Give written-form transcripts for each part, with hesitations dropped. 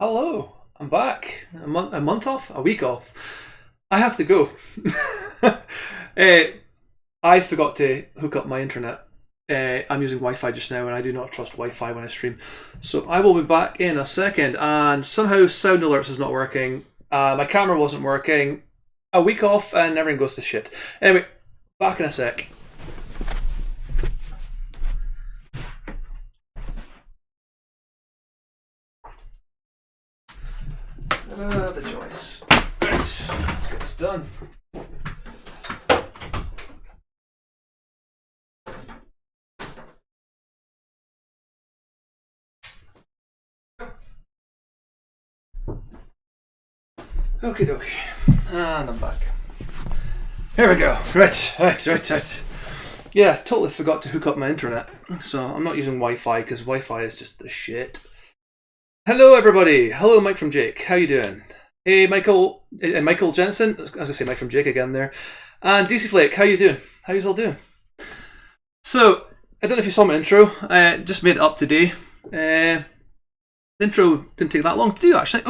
Hello, I'm back. A month off, a week off. I have to go. Eh, I forgot to hook up my internet. I'm using Wi-Fi just now, and I do not trust Wi-Fi when I stream. So I will be back in a second. And somehow Sound Alerts is not working. My camera wasn't working. A week off, and everything goes to shit. Anyway, back in a sec. The joys. Right, let's get this done. Okie dokie. And I'm back. Here we go. Right. Yeah, totally forgot to hook up my internet. So I'm not using Wi-Fi because Wi-Fi is just the shit. Hello everybody. Hello Mike from Jake. How you doing? Hey Michael Jensen. I was gonna say Mike from Jake again there. And DC Flake, how you doing? How you all doing? So I don't know if you saw my intro. I just made it up today. The intro didn't take that long to do actually.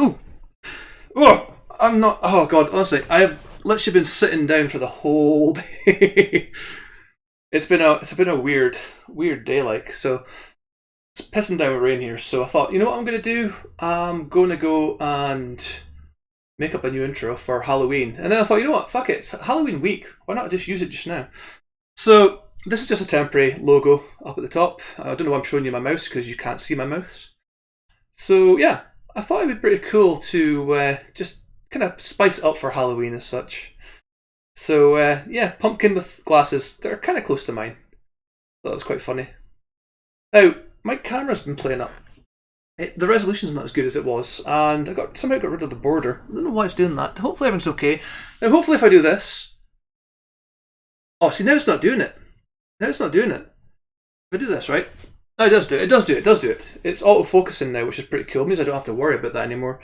I'm not. Oh god, honestly, I have literally been sitting down for the whole day. It's been a weird day, like. So it's pissing down with rain here. So I thought, you know what I'm gonna do? I'm gonna go and make up a new intro for Halloween. And then I thought, you know what? Fuck it. It's Halloween week. Why not just use it just now? So this is just a temporary logo up at the top. I don't know why I'm showing you my mouse because you can't see my mouse. So yeah, I thought it'd be pretty cool to just kind of spice it up for Halloween as such. So yeah, pumpkin with glasses. They're kind of close to mine. That was quite funny. Now, my camera's been playing up. The resolution's not as good as it was, and I somehow got rid of the border. I don't know why it's doing that. Hopefully everything's okay. Now, hopefully if I do this... Oh, see, now it's not doing it. Now it's not doing it. If I do this, right? No, it does do it. It does do it. It's auto-focusing now, which is pretty cool. It means I don't have to worry about that anymore.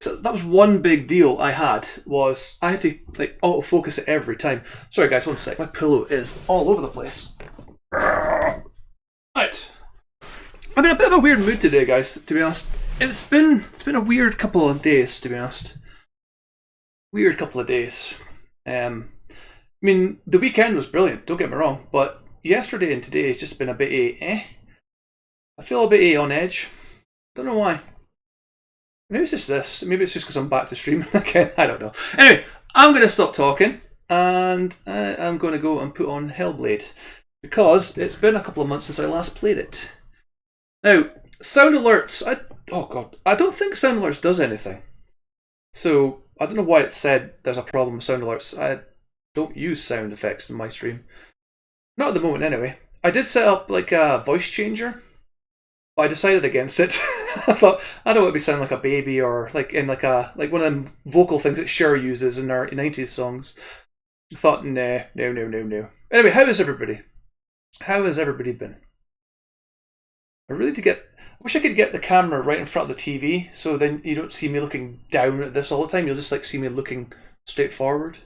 So that was one big deal I had, was I had to like auto-focus it every time. Sorry guys, one sec. My pillow is all over the place. Right. I'm in a bit of a weird mood today, guys, to be honest. It's been a weird couple of days, to be honest. Weird couple of days. I mean, the weekend was brilliant, don't get me wrong, but yesterday and today has just been a bit I feel a bit on edge. Don't know why. Maybe it's just this. Maybe it's just because I'm back to streaming again. I don't know. Anyway, I'm going to stop talking and I'm going to go and put on Hellblade because it's been a couple of months since I last played it. Now, sound alerts. I don't think sound alerts does anything. So I don't know why it said there's a problem with sound alerts. I don't use sound effects in my stream. Not at the moment, anyway. I did set up like a voice changer, but I decided against it. I thought I don't want to be sounding like a baby or like in like one of them vocal things that Cher uses in her 90s songs. I thought no. Anyway, how is everybody? How has everybody been? I wish I could get the camera right in front of the TV so then you don't see me looking down at this all the time. You'll just like see me looking straight forward.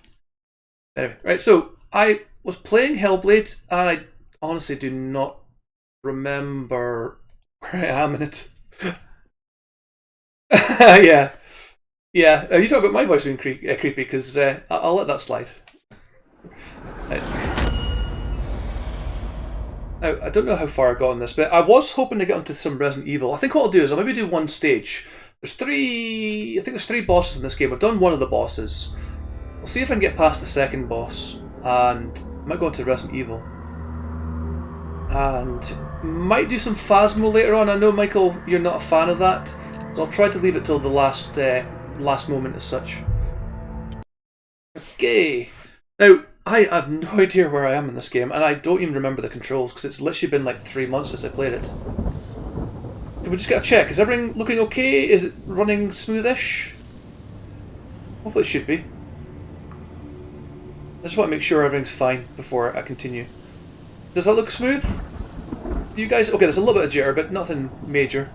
Anyway, right, so I was playing Hellblade and I honestly do not remember where I am in it. Yeah. You talk about my voice being creepy because I'll let that slide. Now, I don't know how far I got on this, but I was hoping to get onto some Resident Evil. I think what I'll do is I'll maybe do one stage. I think there's three bosses in this game. I've done one of the bosses. I'll see if I can get past the second boss, and I might go into Resident Evil. And might do some Phasmo later on. I know, Michael, you're not a fan of that, so I'll try to leave it till the last moment as such. Okay. Now, I have no idea where I am in this game, and I don't even remember the controls, because it's literally been like 3 months since I played it. Can we just get a check? Is everything looking okay? Is it running smoothish? Hopefully it should be. I just want to make sure everything's fine before I continue. Does that look smooth? Do you guys? Okay, there's a little bit of jitter, but nothing major.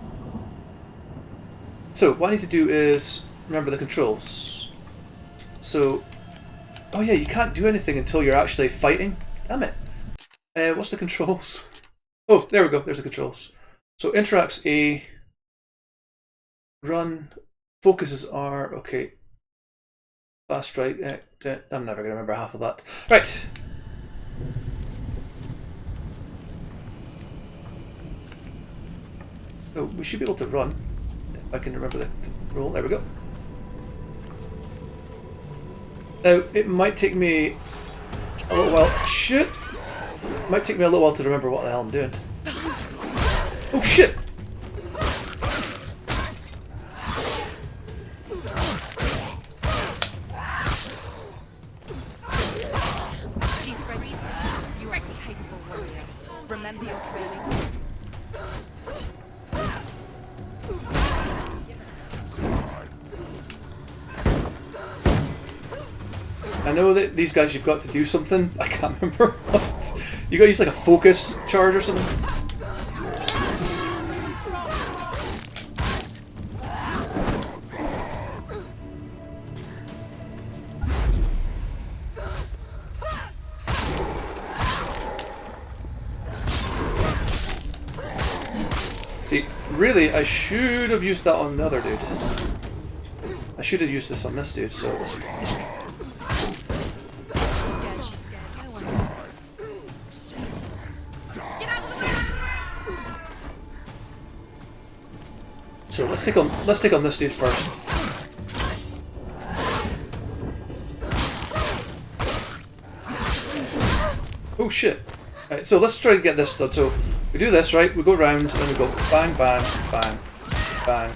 So, what I need to do is remember the controls. So, oh yeah, you can't do anything until you're actually fighting. Damn it. What's the controls? Oh, there we go. There's the controls. So interacts A. Run. Focuses are okay. Fast right. I'm never going to remember half of that. Right. So we should be able to run. If I can remember the control. There we go. Now, it might take me a little while. Shit! It might take me a little while to remember what the hell I'm doing. Oh shit! She's ready. You are a capable warrior. Remember your training. I know that these guys, you've got to do something. I can't remember what. You got to use like a focus charge or something. See, really, I should have used that on the other dude. I should have used this on this dude, so let's So let's take on this dude first. Oh shit. Right, so let's try to get this done. So we do this, right? We go round and then we go bang, bang, bang, bang.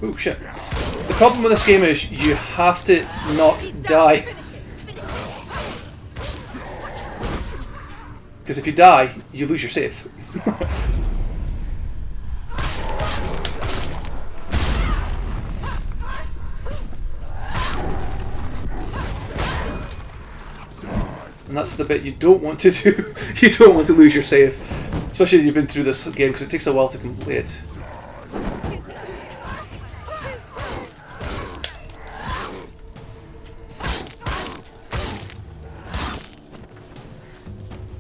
Oh shit. The problem with this game is you have to not die. Because if you die, you lose your save. And that's the bit you don't want to do. You don't want to lose your save. Especially if you've been through this game, because it takes a while to complete it.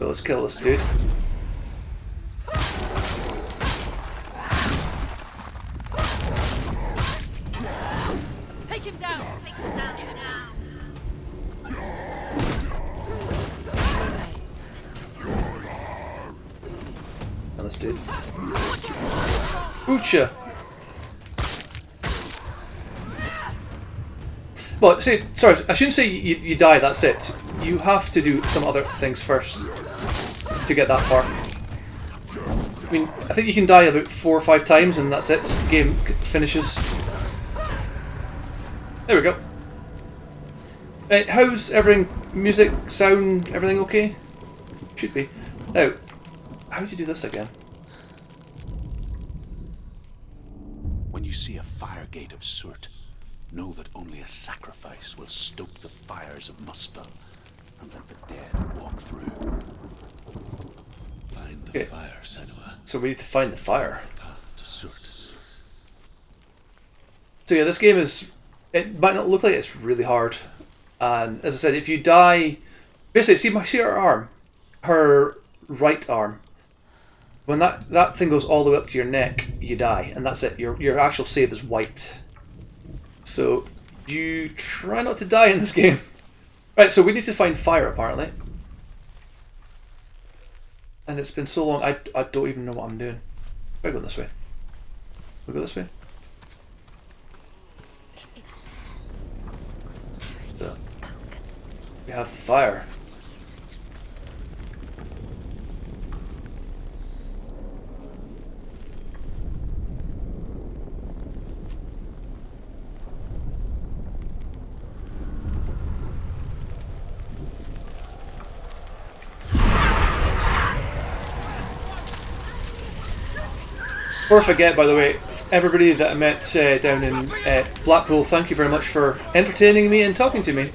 So let's kill this dude. Take him down. Take him down. Get him down. And this dude. Oocha! Well, sorry, I shouldn't say you die, that's it. You have to do some other things first to get that far. I mean, I think you can die about 4 or 5 times and that's it. Game finishes. There we go. How's everything? Music, sound, everything okay? Should be. Now, how do you do this again? When you see a fire gate of soot, know that only a sacrifice will stoke the fires of Muspel and let the dead walk through. Find the fire, Senua. So we need to find the fire. Path to soot. So yeah, this game is... It might not look like it's really hard. And as I said, if you die... Basically, see her arm? Her right arm. When that thing goes all the way up to your neck, you die. And that's it. Your actual save is wiped. So you try not to die in this game. Right, so we need to find fire apparently. And it's been so long, I don't even know what I'm doing. I go this way. We go this way. So we have fire. Before I forget, by the way, everybody that I met down in Blackpool, thank you very much for entertaining me and talking to me.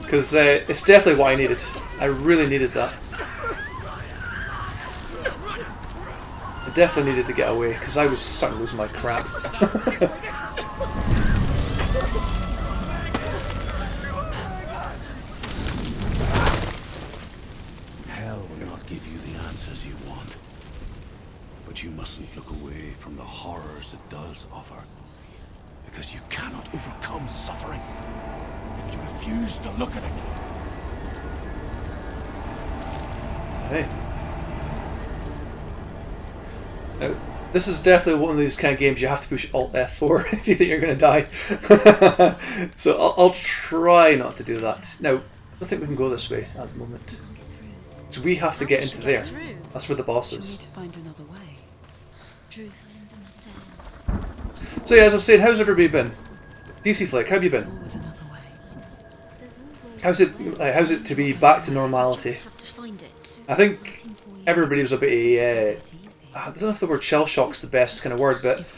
Because it's definitely what I needed. I really needed that. I definitely needed to get away, because I was starting to lose my crap. But you mustn't look away from the horrors it does offer. Because you cannot overcome suffering if you refuse to look at it. Hey. Now, this is definitely one of these kind of games you have to push Alt F4 if you think you're going to die. So I'll try not to do that. Now, I don't think we can go this way at the moment. So we have to get into there. That's where the boss She'll is. need to find another way. Truth and sounds. So yeah, as I was saying, how's everybody been? DC Flick, how have you There's been? always another way. How's it to be back to normality? I think everybody was a bit. I don't know if the word shell shock's the best kind of word, but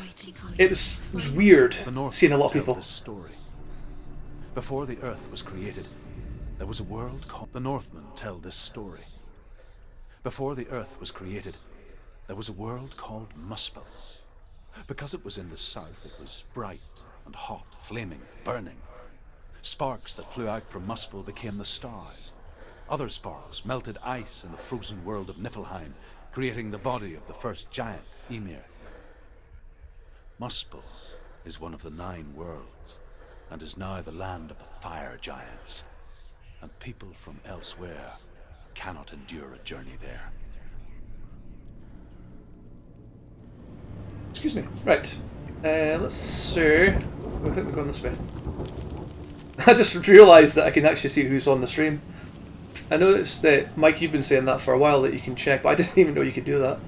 it was weird seeing a lot of people. Story. Before the Earth was created, there was a world called the Northmen. Tell this story. Before the Earth was created, there was a world called Muspel. Because it was in the south, it was bright and hot, flaming, burning. Sparks that flew out from Muspel became the stars. Other sparks melted ice in the frozen world of Niflheim, creating the body of the first giant, Ymir. Muspel is one of the 9 worlds, and is now the land of the fire giants. And people from elsewhere cannot endure a journey there. Excuse me. Right. Let's see. I think we're going this way. I just realised that I can actually see who's on the stream. I noticed that, Mike, you've been saying that for a while, that you can check, but I didn't even know you could do that.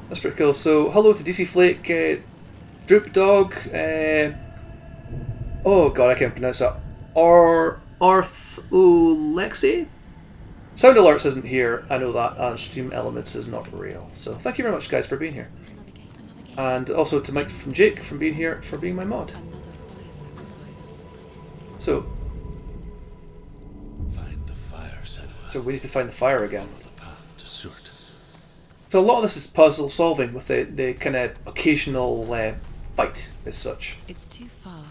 That's pretty cool. So, hello to DC Flake, Droop Dog, oh god, I can't pronounce that. Artholexi? Sound Alerts isn't here, I know that, and Stream Elements is not real. So, thank you very much, guys, for being here. And also to Mike from Jake for being here, for being my mod. So we need to find the fire again. So a lot of this is puzzle solving with the kind of occasional fight as such. It's too far.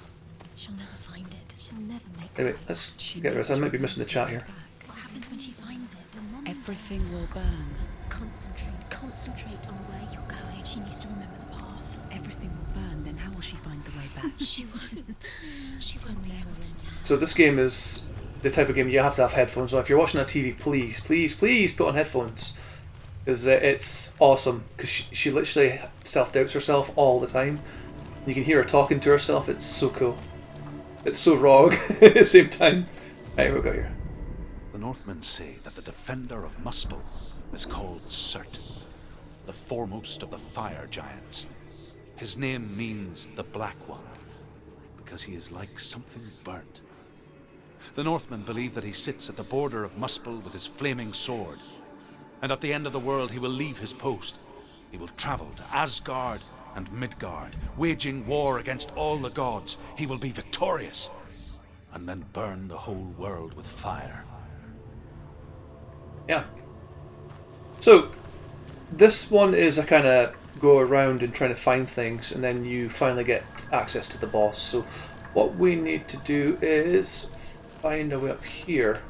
She'll never find it. She'll never make it. Anyway, let's get this. I might be missing the chat here. What happens when she finds it? Everything will burn. Concentrate on where you're going. She needs to remember the path. Everything will burn, then how will she find the way back? She won't. She won't be able to tell. So this game is the type of game you have to have headphones on. If you're watching on TV, please put on headphones. Because it's awesome. Because she literally self-doubts herself all the time. You can hear her talking to herself. It's so cool. It's so wrong at the same time. Right, we'll go here. The Northmen say that the defender of Muspel is called Surt, the foremost of the fire giants. His name means the Black One, because he is like something burnt. The Northmen believe that he sits at the border of Muspel with his flaming sword, and at the end of the world he will leave his post. He will travel to Asgard and Midgard, waging war against all the gods. He will be victorious, and then burn the whole world with fire. Yeah. So, this one is a kind of go around and trying to find things, and then you finally get access to the boss. So, what we need to do is find a way up here.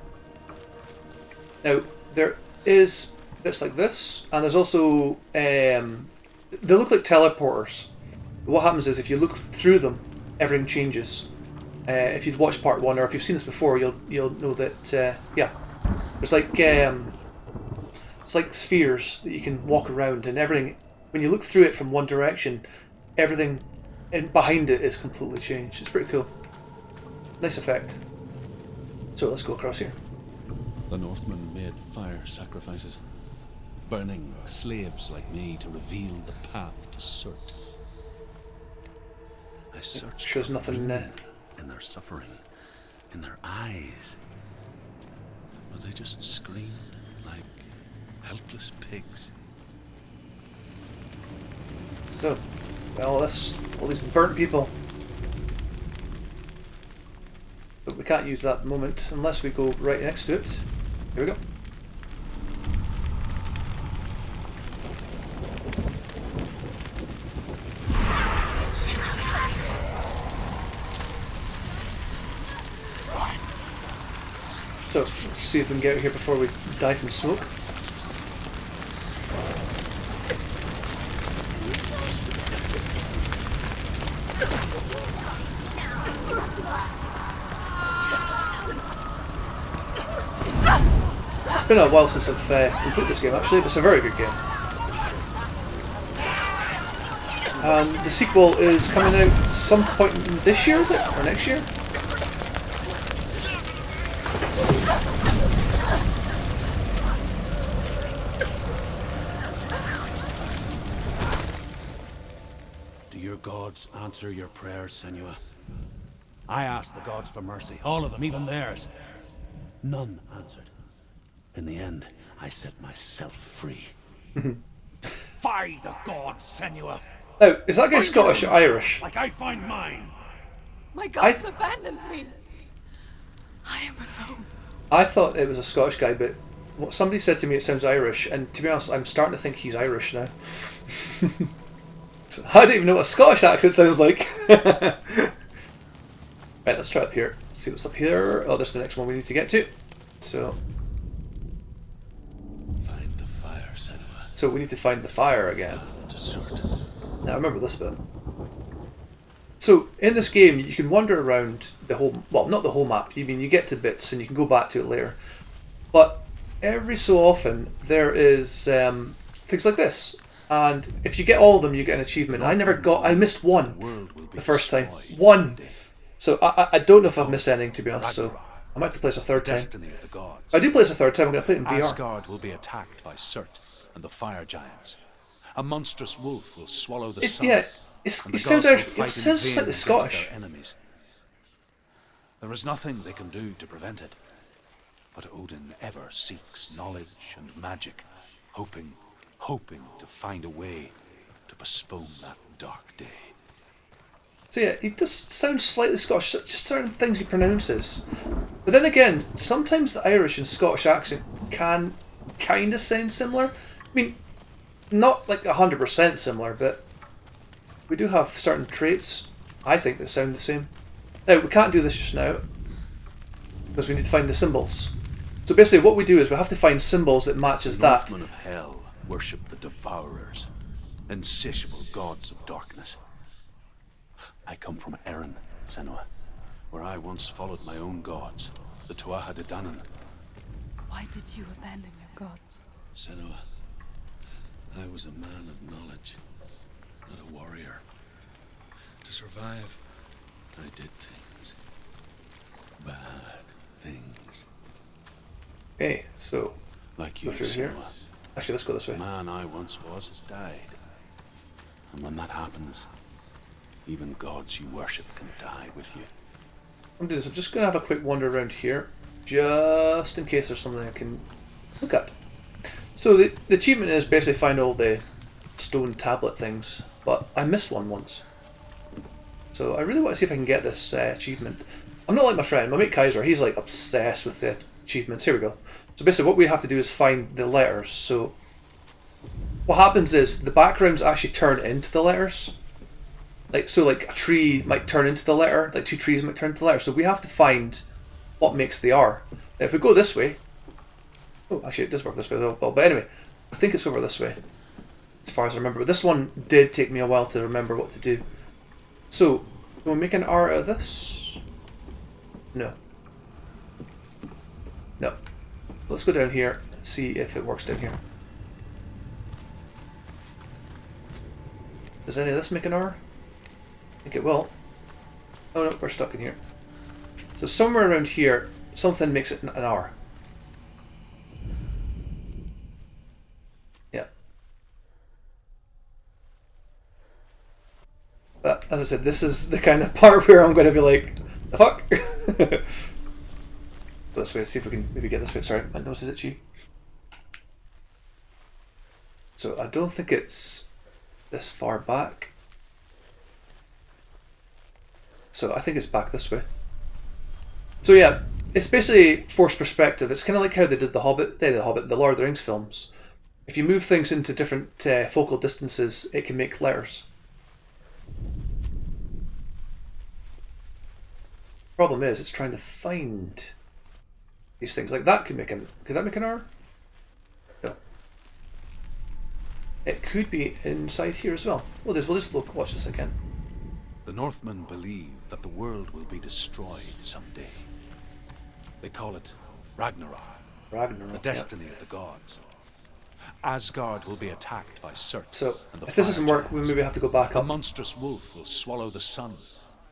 Now, there is bits like this, and there's also they look like teleporters. What happens is if you look through them, everything changes. If you'd watched part 1, or if you've seen this before, you'll know that yeah, there's like it's like spheres that you can walk around, and everything. When you look through it from one direction, everything behind it is completely changed. It's pretty cool. Nice effect. So let's go across here. The Northmen made fire sacrifices, burning slaves like me to reveal the path to Surt. I searched Shows for nothing meaning in their suffering, in their eyes, but they just screamed like helpless pigs. So, all these burnt people. But we can't use that at the moment unless we go right next to it. Here we go. So, let's see if we can get out here before we die from smoke. It's been a while since I've completed this game actually, but it's a very good game. And the sequel is coming out some point this year, is it? Or next year? Do your gods answer your prayers, Senua? I asked the gods for mercy, all of them, even theirs. None answered. In the end, I set myself free. Defy the gods, Senua! Now, is that guy Scottish or Irish? Like I find mine! My gods abandoned me. I am alone. I thought it was a Scottish guy, but what somebody said to me it sounds Irish, and to be honest, I'm starting to think he's Irish now. So, I don't even know what a Scottish accent sounds like. Right, let's try up here. Let's see what's up here. Oh, there's the next one we need to get to. So we need to find the fire again. Now I remember this bit. So in this game you can wander around the whole, well, not the whole map, you mean you get to bits and you can go back to it later. But every so often there is things like this. And if you get all of them you get an achievement. I missed one the first time. One! So I don't know if I've missed anything, to be honest, so I might have to play this a third time. If I do play this a third time, I'm going to play it in VR. Asgard will be attacked by Surt and the fire giants. A monstrous wolf will swallow the sun. Yeah, it sounds slightly Scottish. Enemies. There is nothing they can do to prevent it. But Odin ever seeks knowledge and magic, hoping to find a way to postpone that dark day. So yeah, he does sound slightly Scottish, just certain things he pronounces. But then again, sometimes the Irish and Scottish accent can kind of sound similar. I mean, not like 100% similar, but we do have certain traits, I think, that sound the same. Now, we can't do this just now, because we need to find the symbols. So basically what we do is we have to find symbols that matches that. Northmen of hell worship the Devourers, insatiable gods of darkness. I come from Erin, Senua, where I once followed my own gods, the Tuatha De Danann. Why did you abandon your gods? Senua, I was a man of knowledge, not a warrior. To survive, I did things. Bad things. Okay, so Like go you, through here. Senua. Actually, let's go this way. The man I once was has died. And when that happens, even gods you worship can die with you. I'm doing this. I'm just going to have a quick wander around here, just in case there's something I can look at. So the achievement is basically find all the stone tablet things, but I missed one once. So I really want to see if I can get this achievement. I'm not like my friend, my mate Kaiser, he's like obsessed with the achievements. Here we go. So basically what we have to do is find the letters. So what happens is the backgrounds actually turn into the letters. Like a tree might turn into the letter, like two trees might turn into the letter. So we have to find what makes the R. Now if we go this way, oh actually it does work this way as well, but anyway, I think it's over this way, as far as I remember. But this one did take me a while to remember what to do. So, will we make an R out of this? No. No. Let's go down here and see if it works down here. Does any of this make an R? I think it will. Oh no, we're stuck in here. So somewhere around here, something makes it an R. Yeah. But as I said, this is the kind of part where I'm going to be like, the fuck? This way, see if we can maybe get this way. Sorry, my nose is itchy. So I don't think it's this far back. So I think it's back this way. So yeah, it's basically forced perspective. It's kind of like how they did the Lord of the Rings films. If you move things into different focal distances, it can make letters. Problem is, it's trying to find these things. Like that could that make an R? No. It could be inside here as well. We'll just watch this again. The Northmen believe that the world will be destroyed someday. They call it Ragnarok, Ragnarok. the destiny of the gods. Asgard will be attacked by Surt. So, and the if this fire doesn't work, we giants. maybe have to go back A up. monstrous wolf will swallow the sun,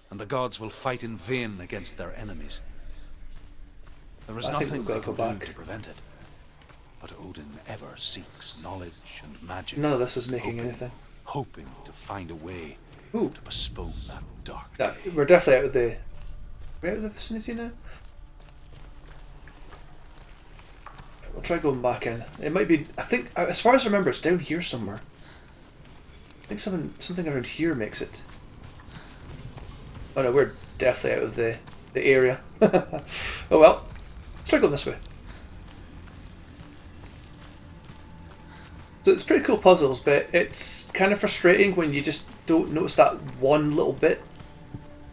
and the gods will fight in vain against their enemies. There is I think nothing we've they got to can go do back. to prevent it. But Odin ever seeks knowledge and magic. None of this is making anything. Hoping to find a way Ooh. to postpone that dark Yeah, day. we're definitely out of the... We're out of the vicinity now? We'll try going back in. It might be... I think, as far as I remember, it's down here somewhere. I think something around here makes it. Oh no, we're definitely out of the area. Oh well. Let's try going this way. So it's pretty cool puzzles, but it's kind of frustrating when you just don't notice that one little bit.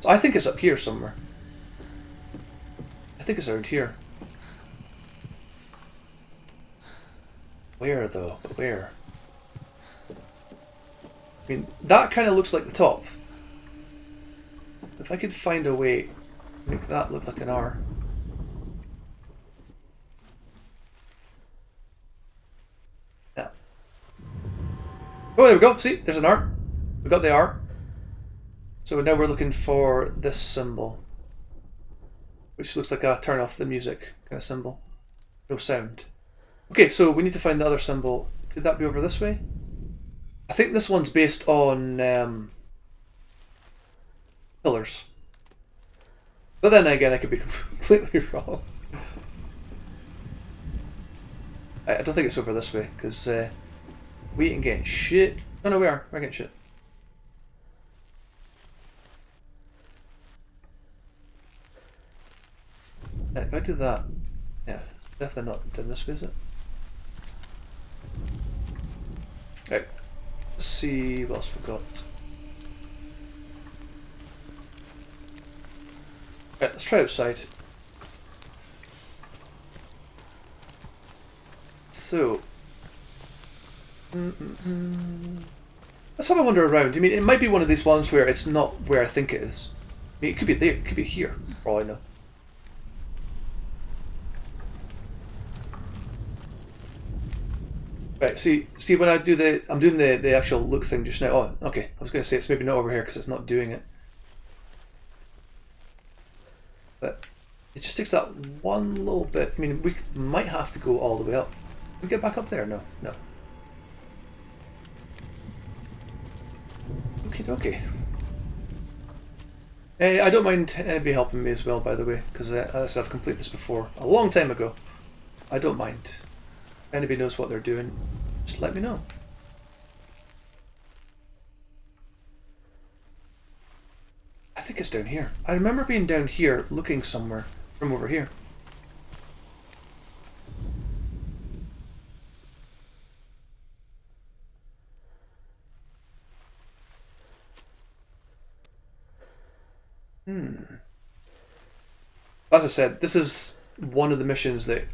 So I think it's up here somewhere. I think it's around here. Where though? But where? I mean, that kind of looks like the top. If I could find a way to make that look like an R. Yeah. Oh, there we go. See, there's an R. We got the R. So now we're looking for this symbol, which looks like a turn off the music kind of symbol. No sound. Okay, so we need to find the other symbol. Could that be over this way? I think this one's based on pillars. But then again, I could be completely wrong. I don't think it's over this way, because we ain't getting shit. Oh no, we are. We're getting shit. If I do that, yeah, it's definitely not in this way, is it? Right, let's see what else we've got. Right, let's try outside. So, let's have a wander around. I mean, it might be one of these ones where it's not where I think it is. I mean, it could be there, it could be here, for all I know. Right, see when I do I'm doing the actual look thing just now. Oh, okay. I was going to say it's maybe not over here because it's not doing it. But it just takes that one little bit. I mean, we might have to go all the way up. Can we get back up there? No. Okay. I don't mind anybody helping me as well, by the way, because as I said, I've completed this before a long time ago. I don't mind. If anybody knows what they're doing, just let me know. I think it's down here. I remember being down here looking somewhere from over here. As I said, this is one of the missions that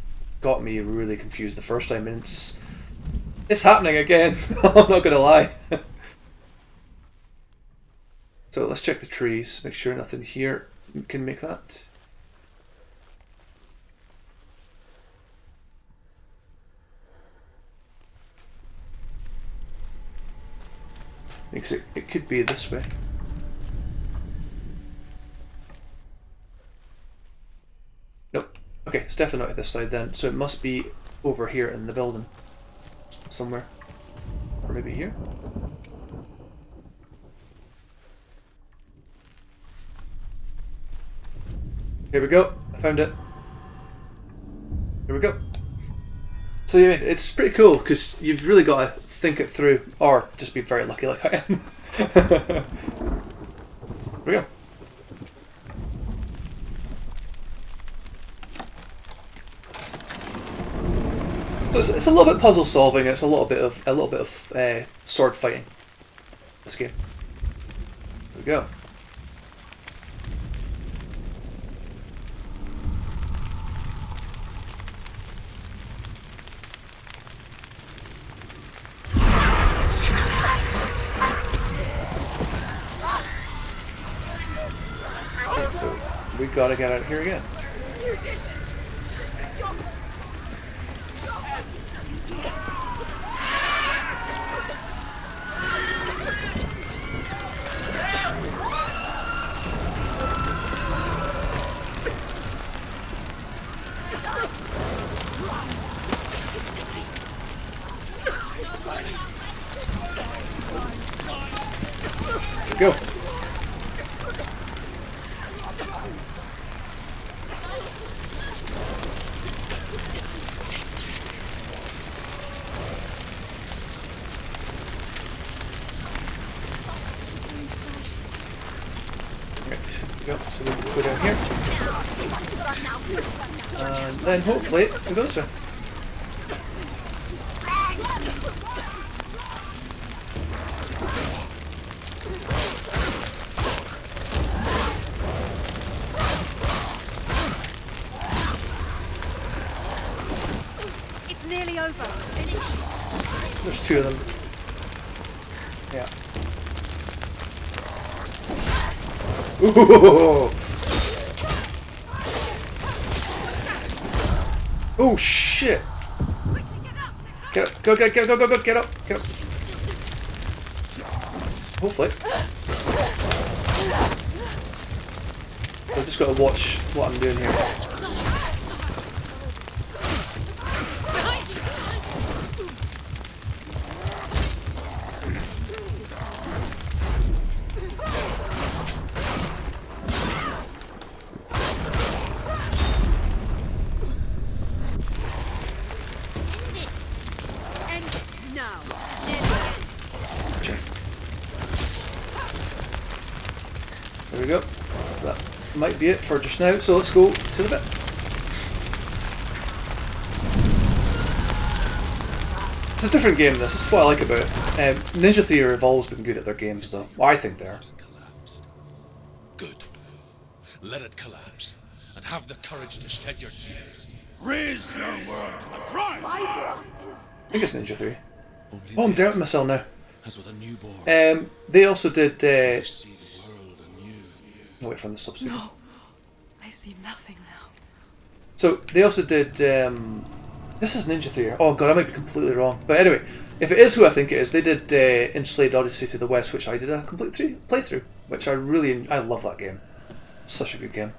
got me really confused the first time, and it's happening again. I'm not gonna lie. So let's check the trees, make sure nothing here can make that. Because it could be this way. Nope. Okay, it's definitely not this side then, so it must be over here in the building. Somewhere. Or maybe here? Here we go. I found it. Here we go. So yeah, it's pretty cool because you've really got to think it through, or just be very lucky like I am. Here we go. So it's a little bit puzzle solving. It's a little bit of sword fighting. This game. Here we go. we gotta get out of here again. You did this! This is your Go. Go. So we can go down here. And then hopefully we go this way. It's nearly over. Finish. There's two of them. Yeah. Ooh. Oh shit! Get up! Go! Get up! Get up! Hopefully. I've just got to watch what I'm doing here. There we go. That might be it for just now, so let's go to the bit. It's a different game, this is what I like about it. Ninja Theory have always been good at their games though. Well, I think they are. Collapsed. Good. Let it collapse, and have the courage to shed your tears. Raise your world to the prime! I think it's Ninja Theory. Oh, I'm doubting myself now. As with a newborn, They also did... you see the world anew. wait for the subspeaker. No. I see nothing now. So, they also did... this is Ninja Theory. Oh god, I might be completely wrong. But anyway, if it is who I think it is, they did Enslaved Odyssey to the West, which I did a complete playthrough. Which I love that game. It's such a good game.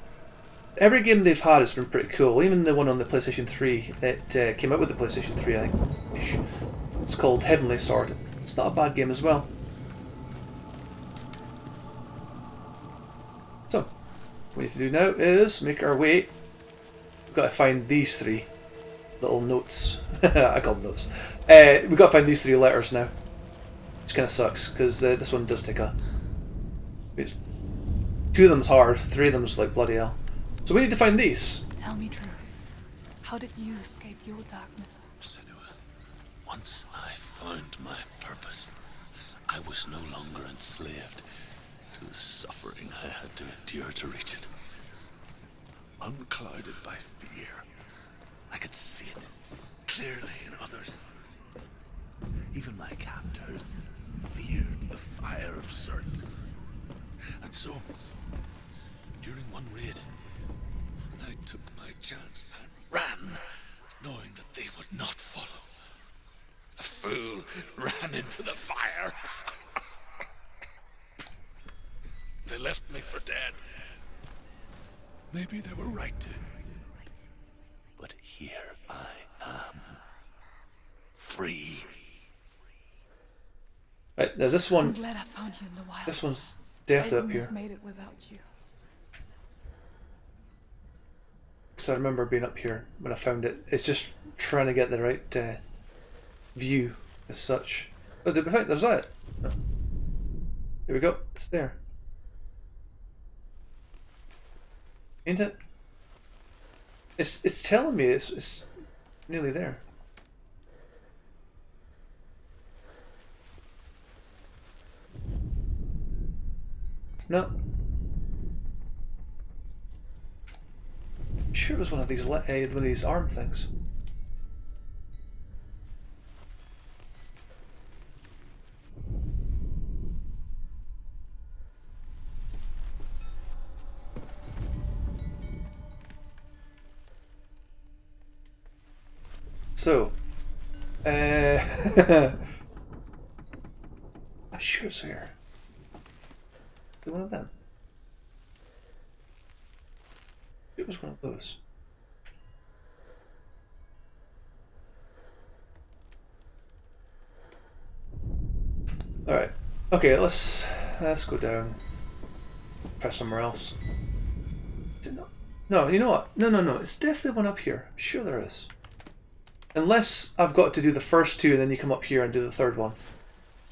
Every game they've had has been pretty cool. Even the one on the PlayStation 3 that came out with the PlayStation 3, I think. It's called Heavenly Sword. It's not a bad game as well. So, what we need to do now is make our way. We've got to find these three little notes. I call them notes. We've got to find these three letters now. Which kind of sucks, because this one does take a... two of them's hard, three of them's like bloody hell. So we need to find these. Tell me truth. How did you escape your darkness? Senua, once I found my purpose, I was no longer enslaved to the suffering I had to endure to reach it. Unclouded by fear, I could see it clearly in others. Even my captors feared the fire of Surt. And so, during one raid, I took my chance and ran, knowing that they would not follow. A fool ran into the fire. They left me for dead. Maybe they were right to. But here I am. Free. Right, now this I'm one, glad I found you in the wild. this one's definitely up here. Made it without you. Because I remember being up here when I found it. It's just trying to get the right view as such. Oh, did we find? There's that. No. Here we go. It's there. Ain't it? It's telling me it's nearly there. No. I'm sure it was one of these arm things. So, I'm sure it's here. Is it one of them? It was one of those. Alright. Okay, let's go down. Press somewhere else. Is it not? No, you know what? No. It's definitely one up here. I'm sure there is. Unless I've got to do the first two and then you come up here and do the third one.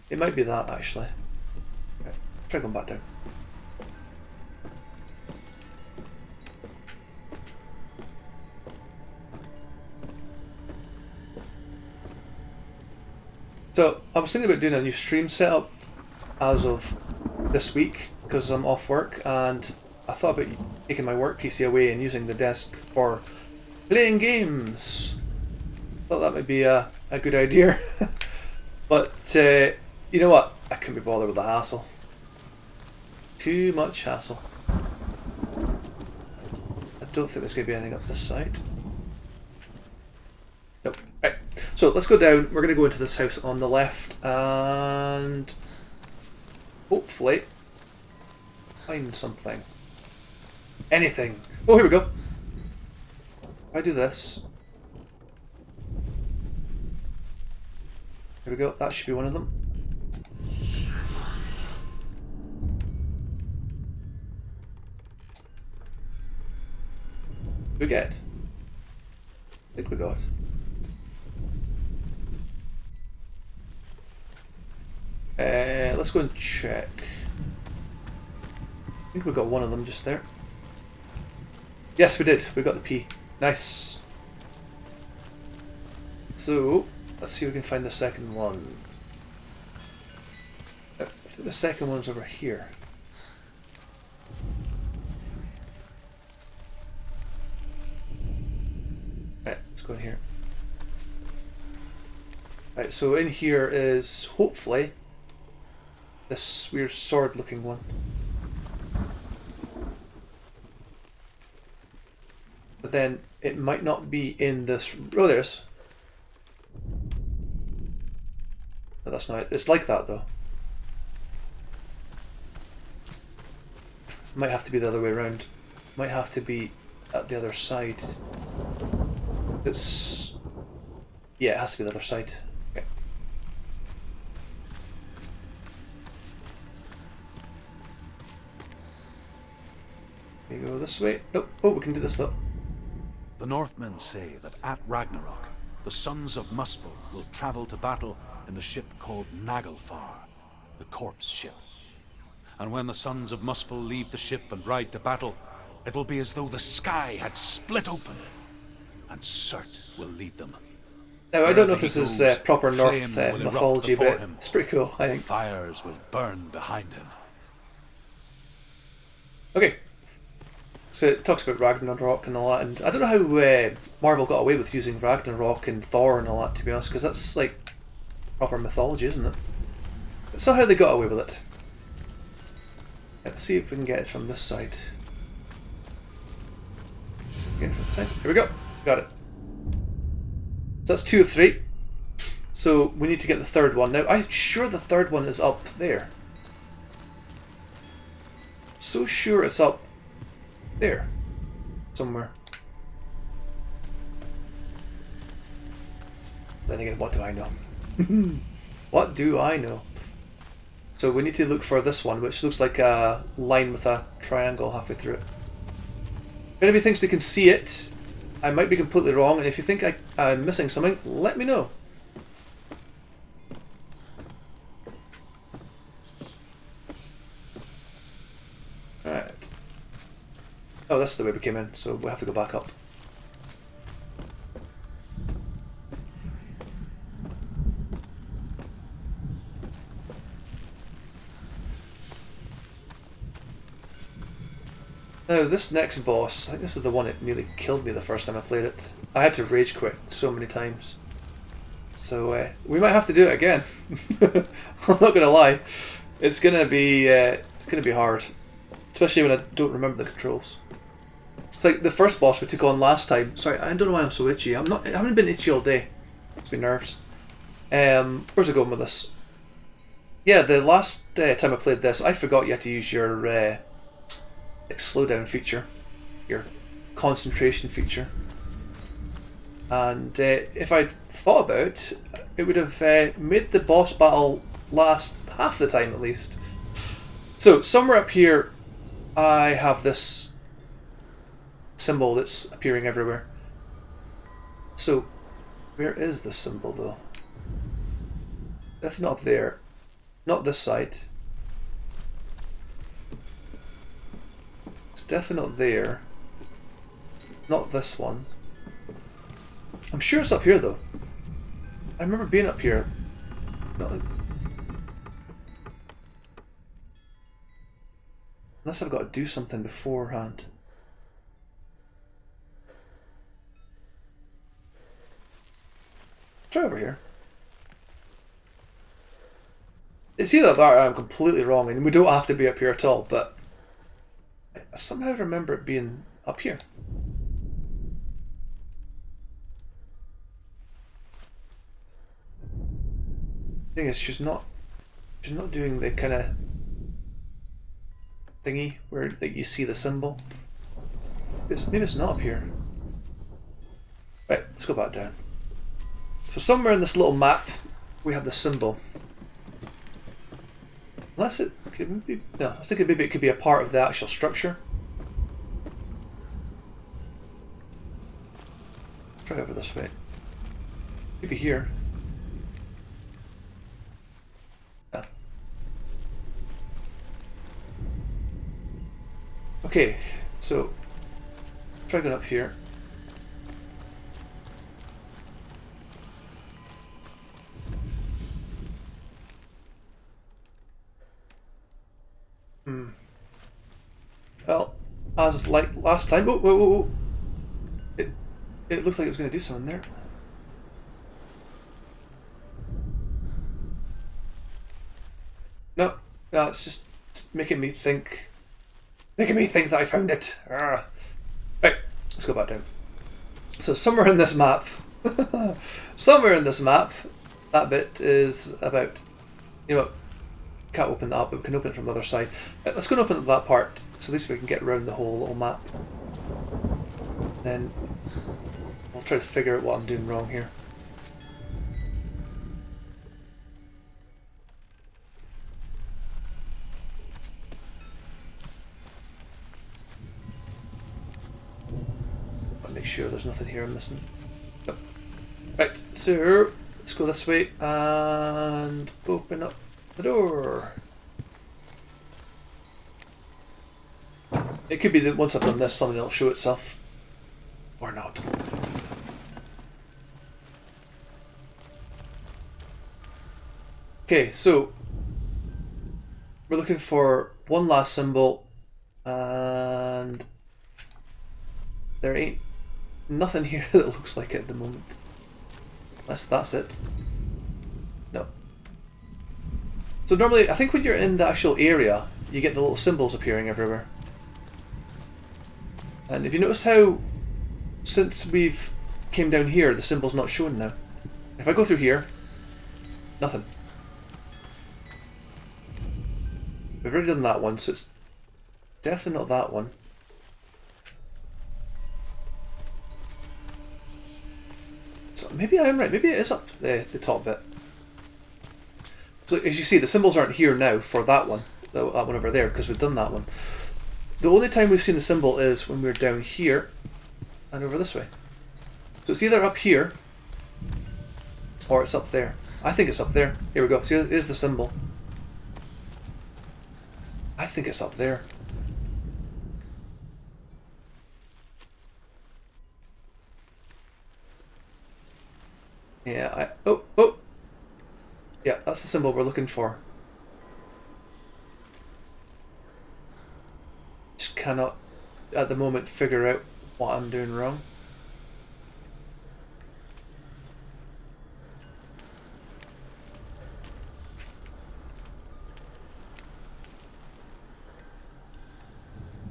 It might be that, actually. Right. Try going back down. So, I was thinking about doing a new stream setup as of this week because I'm off work, and I thought about taking my work PC away and using the desk for playing games. Thought that might be a good idea. But, you know what? I couldn't be bothered with the hassle. Too much hassle. I don't think there's going to be anything up this side. Nope. Right. So let's go down. We're going to go into this house on the left and hopefully find something. Anything. Oh, here we go. If I do this. Here we go. That should be one of them. We get. I think we got. Let's go and check. I think we got one of them just there. Yes, we did. We got the P. Nice. So, let's see if we can find the second one. I think the second one's over here. Right, let's go in here. Right, so in here is hopefully this weird sword looking one. But then it might not be in this. Oh, there's. No, that's not it. It's like that though. Might have to be the other way around. Might have to be at the other side. It's. Yeah, it has to be the other side. Okay. We go this way. Nope. Oh, we can do this though. The Northmen say that at Ragnarok, the sons of Muspel will travel to battle in the ship called Naglfar, the corpse ship. And when the sons of Muspel leave the ship and ride to battle, it will be as though the sky had split open, and Surt will lead them. Now, I don't know if Wherever this he is goes, proper North flame will erupt mythology, before but him. it's pretty cool, I think. Fires will burn behind him. Okay. So it talks about Ragnarok and all that, and I don't know how Marvel got away with using Ragnarok and Thor and all that, to be honest, because that's like proper mythology, isn't it? But somehow they got away with it. Let's see if we can get it from this side. Get it from this side. Here we go. Got it. So that's 2 of 3. So we need to get the third one. Now, I'm sure the third one is up there. So sure it's up there. Somewhere. Then again, what do I know? What do I know? So we need to look for this one, which looks like a line with a triangle halfway through it. If anybody thinks they can see it, I might be completely wrong, and if you think I'm missing something, let me know. Alright. Oh, this is the way we came in, so we have to go back up. Now, this next boss, I think this is the one that nearly killed me the first time I played it. I had to rage quit so many times. So, we might have to do it again. I'm not gonna lie. It's gonna be hard. Especially when I don't remember the controls. It's like the first boss we took on last time. Sorry, I don't know why I'm so itchy. I haven't been itchy all day. It's been nerves. Where's it going with this? Yeah, the last time I played this, I forgot you had to use your slowdown feature, your concentration feature. And if I'd thought about it, it would have made the boss battle last half the time at least. So somewhere up here I have this symbol that's appearing everywhere. So where is the symbol though? Definitely not up there. Not this side. It's definitely not there. Not this one. I'm sure it's up here though. I remember being up here. Unless I've got to do something beforehand. Try over here. It's either that or I'm completely wrong, and we don't have to be up here at all, but I somehow remember it being up here. Thing is, she's not doing the kind of thingy where like you see the symbol. Maybe it's not up here. Right, let's go back down. So somewhere in this little map we have the symbol. Unless it could be, no, I was thinking maybe it could be a part of the actual structure. Try over this way. Maybe here. Yeah. Okay, so try going up here. Well, as like last time, it looks like it was going to do something there. No, it's just making me think that I found it. Right, let's go back down. So somewhere in this map, that bit is about, you know, can't open that up, but we can open it from the other side. Let's go and open up that part, so at least we can get around the whole little map. Then I'll try to figure out what I'm doing wrong here. I'll make sure there's nothing here I'm missing. Nope. Right, so let's go this way and open up the door. It could be that once I've done this, something will show itself. Or not. Okay, so we're looking for one last symbol, and there ain't nothing here that looks like it at the moment. Unless that's it. No. So normally, I think when you're in the actual area, you get the little symbols appearing everywhere. And if you notice how, since we've came down here, the symbol's not shown now. If I go through here, nothing. We've already done that one, so it's definitely not that one. So maybe I am right, maybe it is up the top bit. So as you see, the symbols aren't here now for that one over there, because we've done that one. The only time we've seen the symbol is when we're down here and over this way. So it's either up here or it's up there. I think it's up there. Here we go. See, here's the symbol. I think it's up there. Yeah, oh! Yeah, that's the symbol we're looking for. Just cannot, at the moment, figure out what I'm doing wrong.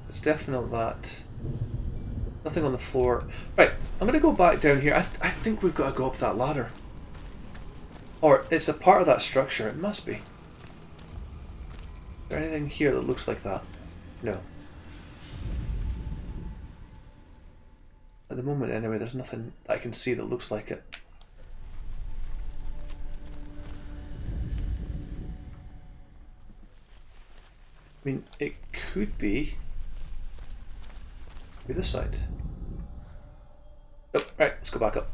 It's definitely that. Nothing on the floor. Right, I'm going to go back down here. I think we've got to go up that ladder. Or it's a part of that structure. It must be. Is there anything here that looks like that? No. At the moment, anyway, there's nothing I can see that looks like it. I mean, it could be this side. Oh, right, let's go back up.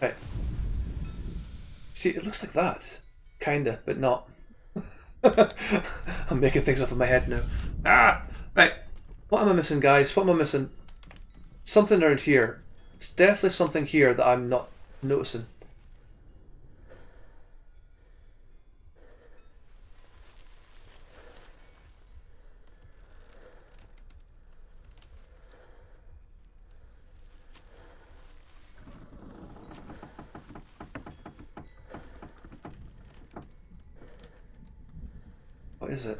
Right. See, it looks like that. Kinda, but not. I'm making things up in my head now. Ah! Right. What am I missing, guys? What am I missing? Something around here. It's definitely something here that I'm not noticing. What is it?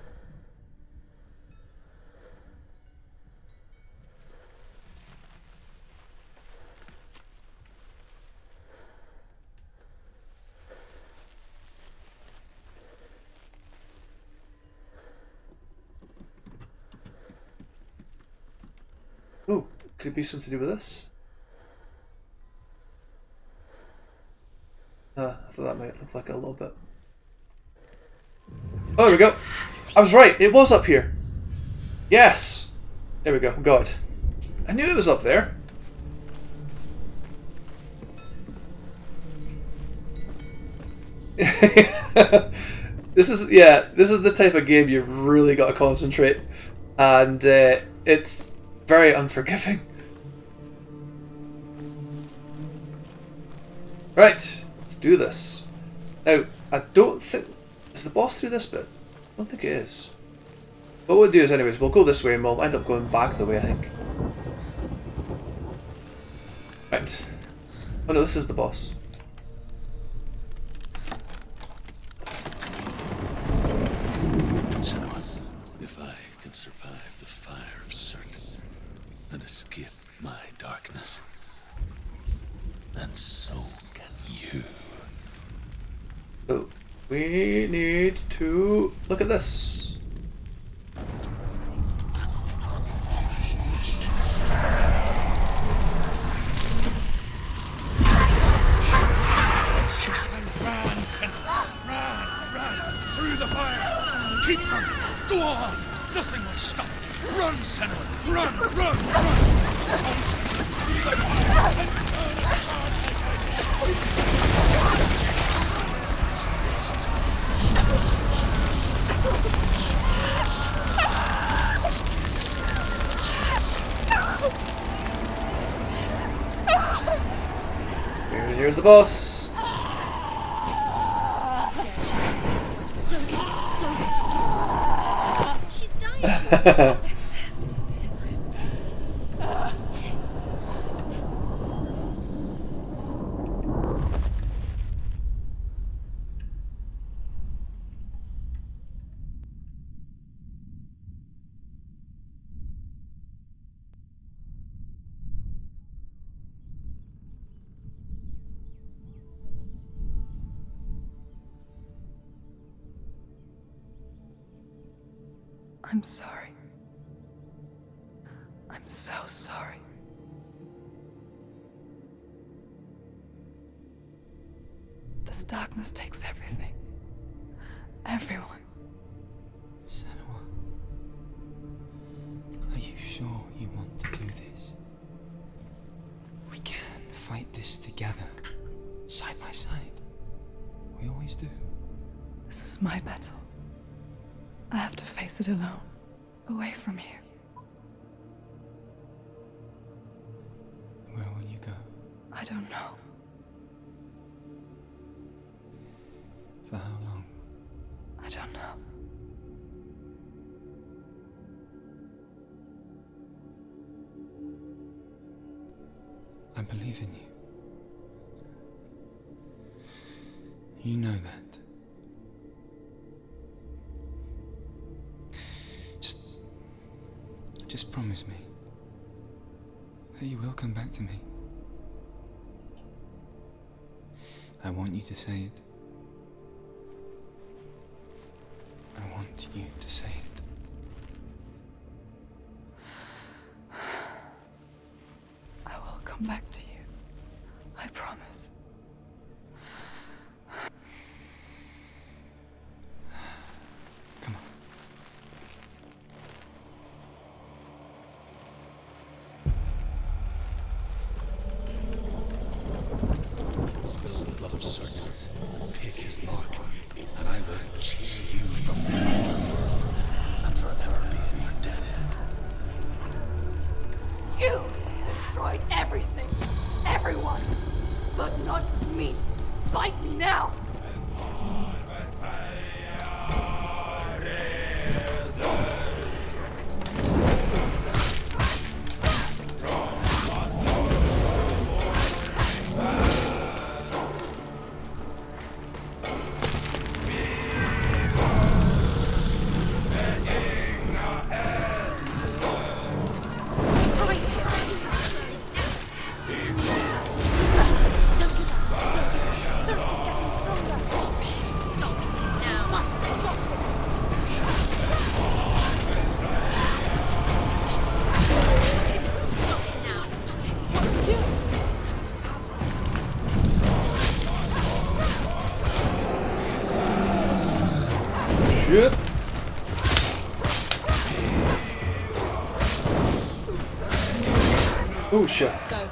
Oh, could it be something to do with this? I thought that might look like a little bit. Oh, there we go. I was right. It was up here. Yes. There we go. Got it. I knew it was up there. This is the type of game you've really got to concentrate, and it's very unforgiving. Right, let's do this. Now, I don't think... Is the boss through this bit? I don't think it is. What we'll do is, anyways, we'll go this way and we'll end up going back the way, I think. Right. Oh no, this is the boss. Senua, if I can survive the fire of Surt and escape my darkness, then so can you. So, we need to look at this. Run through the fire. Keep running. Go on. Nothing will stop. Run, Senua. Run. Here's the boss. She's dying. I'm sorry. I'm so sorry. This darkness takes everything. Everyone. Senua, are you sure you want to do this? We can fight this together, side by side. We always do. This is my battle. I have to face it alone, away from here. Where will you go? I don't know. For how long? I don't know. I believe in you. You know that. Just Just promise me that you will come back to me. I want you to say it. I want you to say it. I will come back to you. I promise. Come on. Spill the blood of Surt, and take his mark, and I will cheer you from the underworld, and forever be in your debt. You destroyed everything, everyone, but not me. Fight me now. Shit. Oh shit. Go.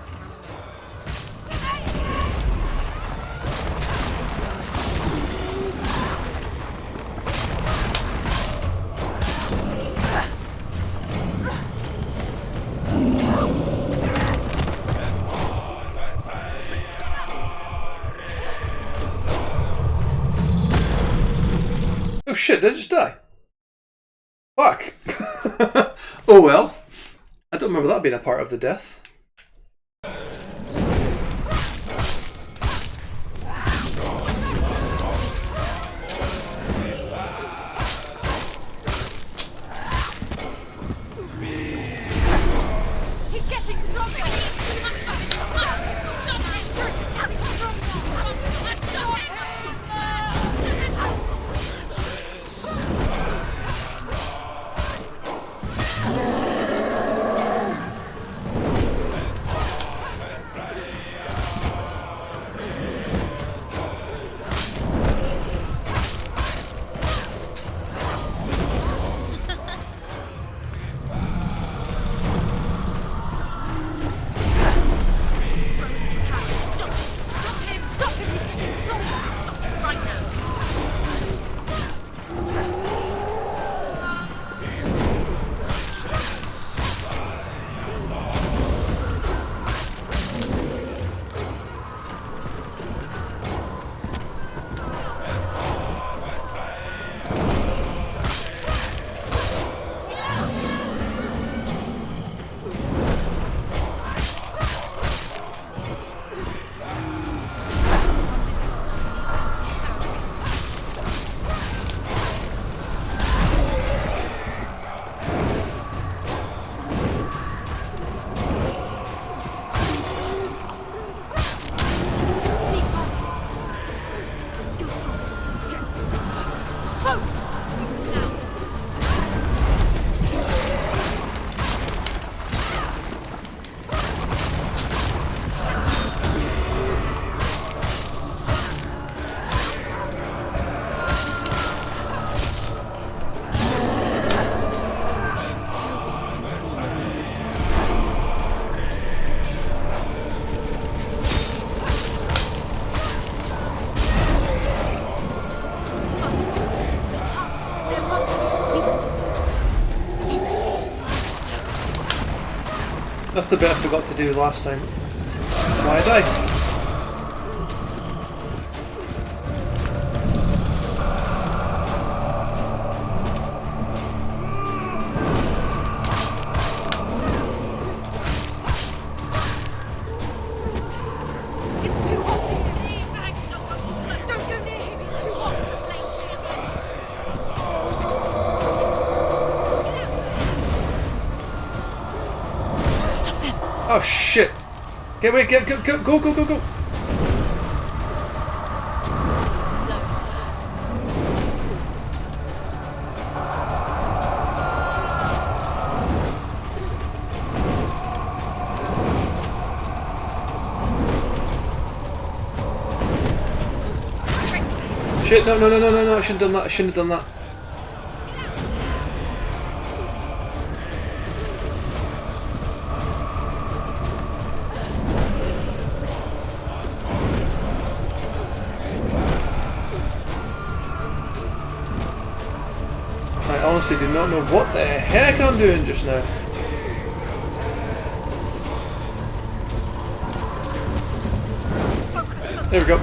Oh shit, did I just die? Fuck. Oh well. I don't remember that being a part of the death. He's getting stronger. That's the bit I forgot to do last time. That's why I died. Oh shit! Get away! Go! Slow. Shit! No! I shouldn't have done that. I shouldn't have done that. I honestly do not know what the heck I'm doing just now. There we go.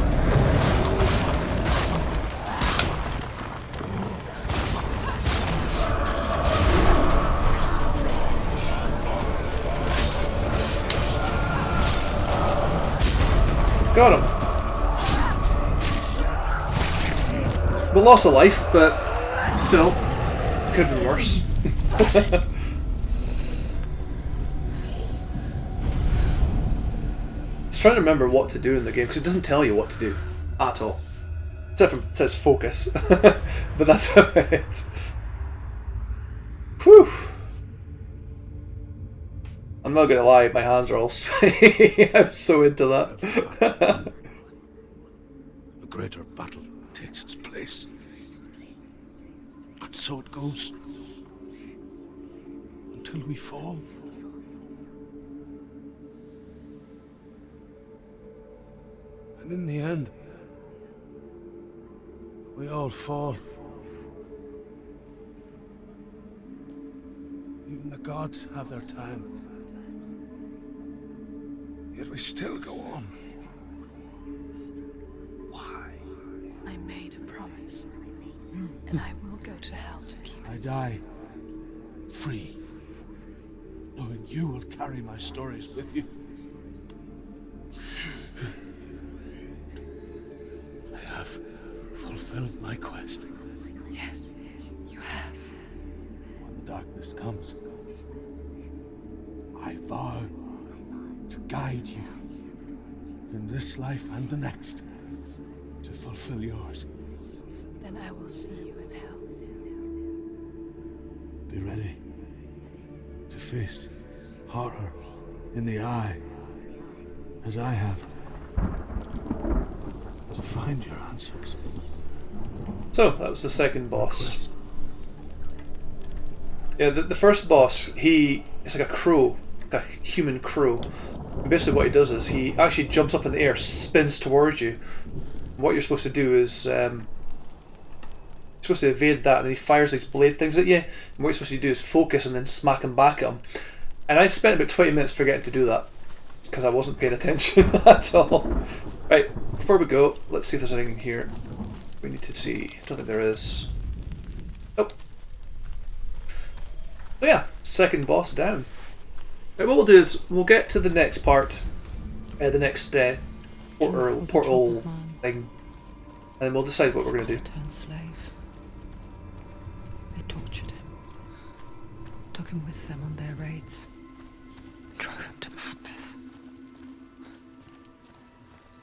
Got him. We lost a life, but still, could have been worse. It's trying to remember what to do in the game because it doesn't tell you what to do at all. Except for it says focus, but that's about it. Whew. I'm not gonna lie, my hands are all sweaty. I'm so into that. A greater battle takes its place. And so it goes. Until we fall. And in the end, we all fall. Even the gods have their time. Yet we still go on. Why? I made a promise, and I will go to hell to keep I it. die free, knowing you will carry my stories with you. I have fulfilled my quest. Yes, you have. When the darkness comes, I vow to guide you in this life and the next to fulfill yours. Then I will see you in hell. Be ready to face horror in the eye, as I have, to find your answers. So, that was the second boss. Yeah, the first boss, it's like a crow, like a human crow. And basically what he does is he actually jumps up in the air, spins towards you. What you're supposed to do is, you're supposed to evade that, and then he fires these blade things at you. And what you're supposed to do is focus and then smack him back at him. And I spent about 20 minutes forgetting to do that, because I wasn't paying attention at all. Right, before we go, let's see if there's anything here we need to see. I don't think there is. Nope. So yeah, second boss down. Right, what we'll do is we'll get to the next part, the next portal thing, and we'll decide what we're going to do. Turned slave. They tortured him, took him with them on their raids, drove him to madness,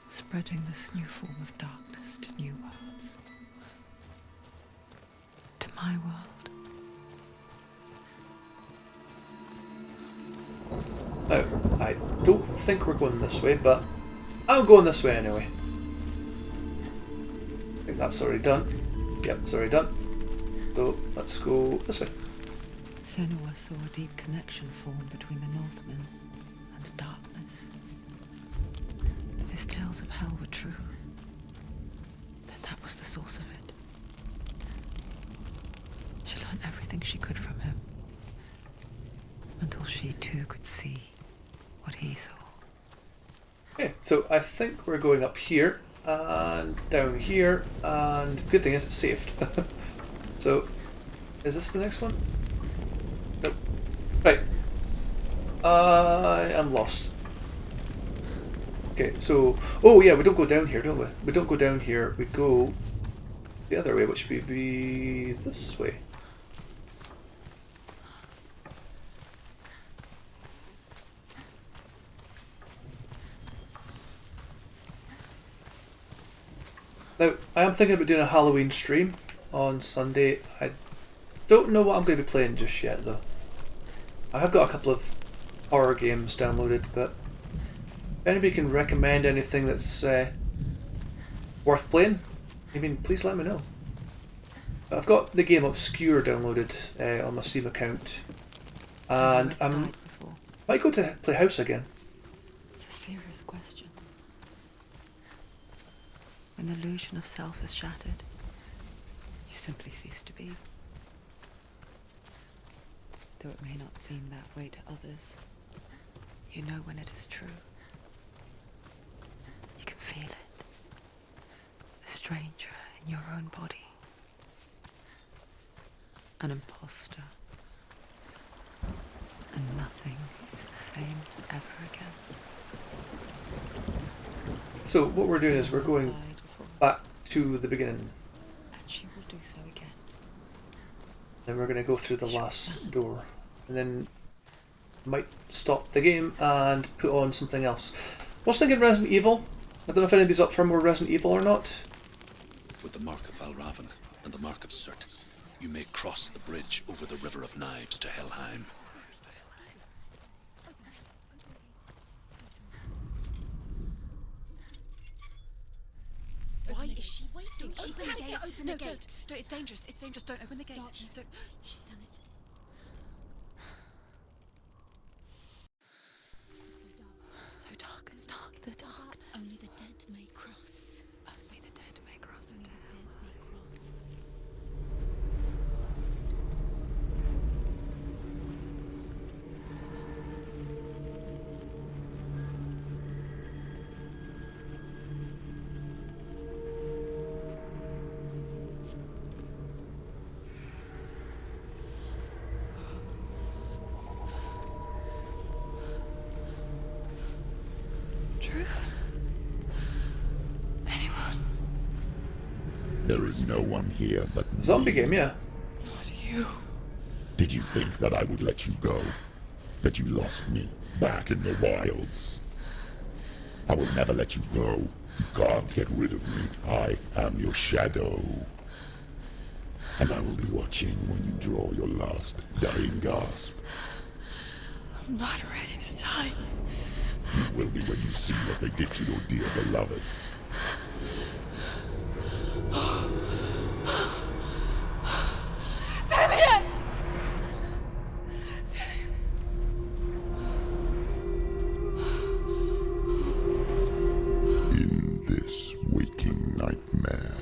spreading this new form of darkness to new worlds, to my world. Now, I don't think we're going this way, but I'm going this way anyway. I think that's already done. Yep, it's already done. So let's go this way. Senua saw a deep connection form between the Northmen and the darkness. If his tales of hell were true, then that was the source of it. She learned everything she could from him, until she too could see what he saw. Okay, so I think we're going up here and down here, and the good thing is it's saved. So, is this the next one? Nope. Right. I am lost. Okay, so... Oh yeah, we don't go down here, don't we? We don't go down here, we go the other way, which would be this way. Now, I am thinking about doing a Halloween stream on Sunday. I don't know what I'm going to be playing just yet, though. I have got a couple of horror games downloaded, but if anybody can recommend anything that's worth playing, I mean, please let me know. I've got the game Obscure downloaded on my Steam account, and I might go to play House again. It's a serious question. When the illusion of self is shattered, you simply cease to be. Though it may not seem that way to others, you know when it is true. You can feel it. A stranger in your own body. An imposter. And nothing is the same ever again. So what we're doing is we're going back to the beginning. And she will do so again. Then we're going to go through the last door. And then might stop the game and put on something else. I was thinking Resident Evil. I don't know if anybody's up for more Resident Evil or not. With the mark of Valravan and the mark of Surt, you may cross the bridge over the River of Knives to Helheim. Why is she waiting? She Open has the gate. to open No, the gate. don't. No, it's dangerous. It's dangerous. Don't open the gate. Darkness. Don't. She's done it. So dark. It's dark. The darkness. Only the dead may cross. Only the dead may cross Only into the hell. dead may cross. Truth? Anyone? There is no one here but me. Zombie game, yeah. Not you. Did you think that I would let you go? That you lost me back in the wilds? I will never let you go. You can't get rid of me. I am your shadow. And I will be watching when you draw your last dying gasp. I'm not ready to die. You will be when you see what they did to your dear beloved. Damien! In this waking nightmare,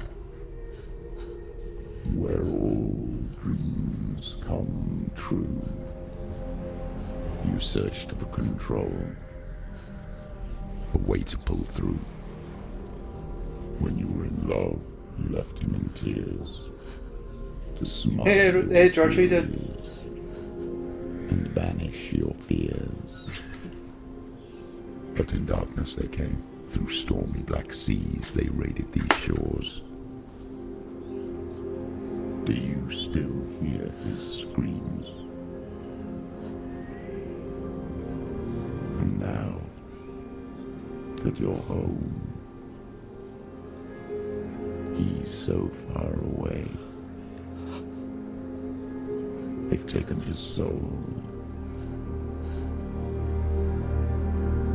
where all dreams come true, you searched for control, a way to pull through. When you were in love, you left him in tears, to smile Hey, George, how you doing? and banish your fears. But in darkness they came. Through stormy black seas they raided these shores. Do you still hear his screams? And now that you're home, he's so far away. They've taken his soul.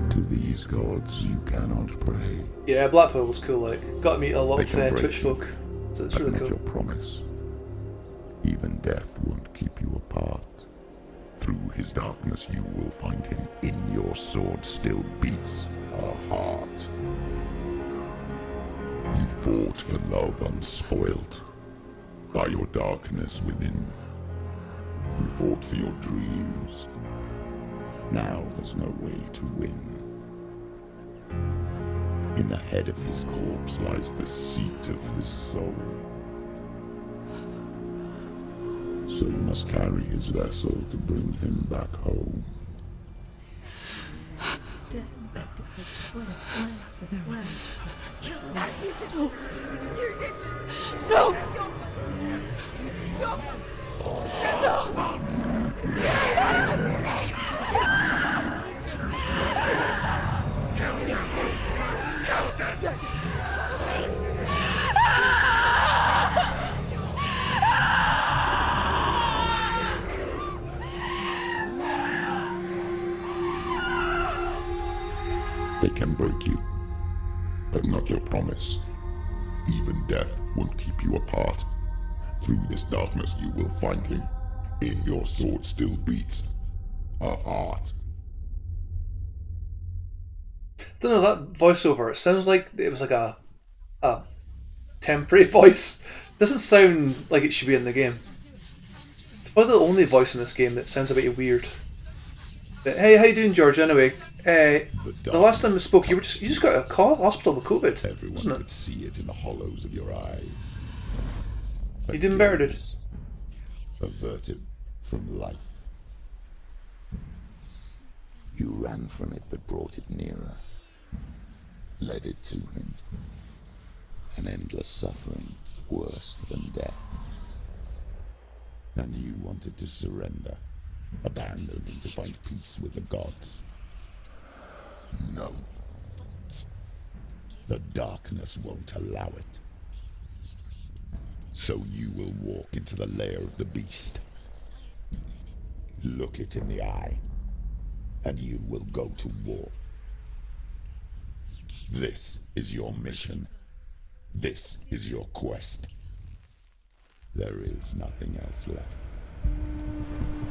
To these gods you cannot pray. Yeah, Blackpool was cool. Like, got to meet a lot They of can break Twitch you, folk. So it's but really not cool. your promise. Even death won't keep you apart. Through his darkness you will find him. In your sword still beats a heart. You fought for love unspoilt by your darkness within. You fought for your dreams. Now there's no way to win. In the head of his corpse lies the seat of his soul. So you must carry his vessel to bring him back home. can break you, but not your promise. Even death won't keep you apart. Through this darkness you will find him. In your sword still beats a heart. Don't know, that voiceover, it sounds like it was like a temporary voice. Doesn't sound like it should be in the game. It's probably the only voice in this game that sounds a bit weird. But, hey, how you doing, George? Anyway, the last time we spoke, you just got a hospital with COVID. Everyone could see it in the hollows of your eyes. You doing better, dude? Averted from life. You ran from it but brought it nearer. Led it to him. An endless suffering, worse than death. And you wanted to surrender, abandon him to find peace with the gods. No. The darkness won't allow it. So you will walk into the lair of the beast. Look it in the eye, and you will go to war. This is your mission. This is your quest. There is nothing else left.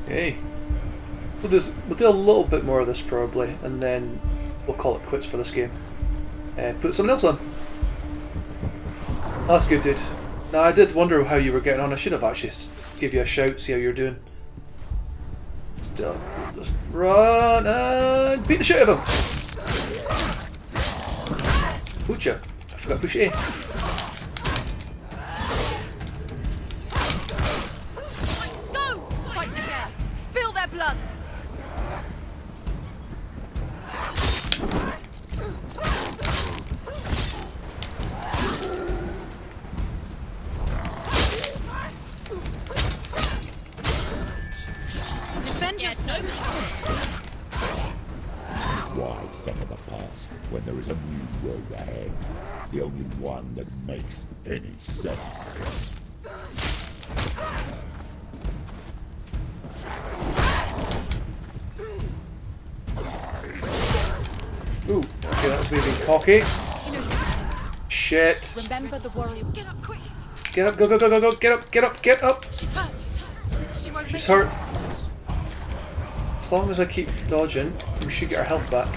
Hey. We'll do a little bit more of this probably, and then we'll call it quits for this game. Put something else on. Oh, that's good, dude. Now, I did wonder how you were getting on. I should have actually give you a shout, see how you're doing. Still, just run and beat the shit out of him. Pucha. I forgot push A. Go! Fight together! Spill their blood! Defend yourself! Why suffer the past when there is a new road ahead? The only one that makes any sense. Ooh, okay, that was me being cocky. Shit. Remember the warrior. Get up quick! Get up, go, go, go, go, go, get up, get up, get up! She's hurt! She won't She's hurt. As long as I keep dodging, we should get our health back.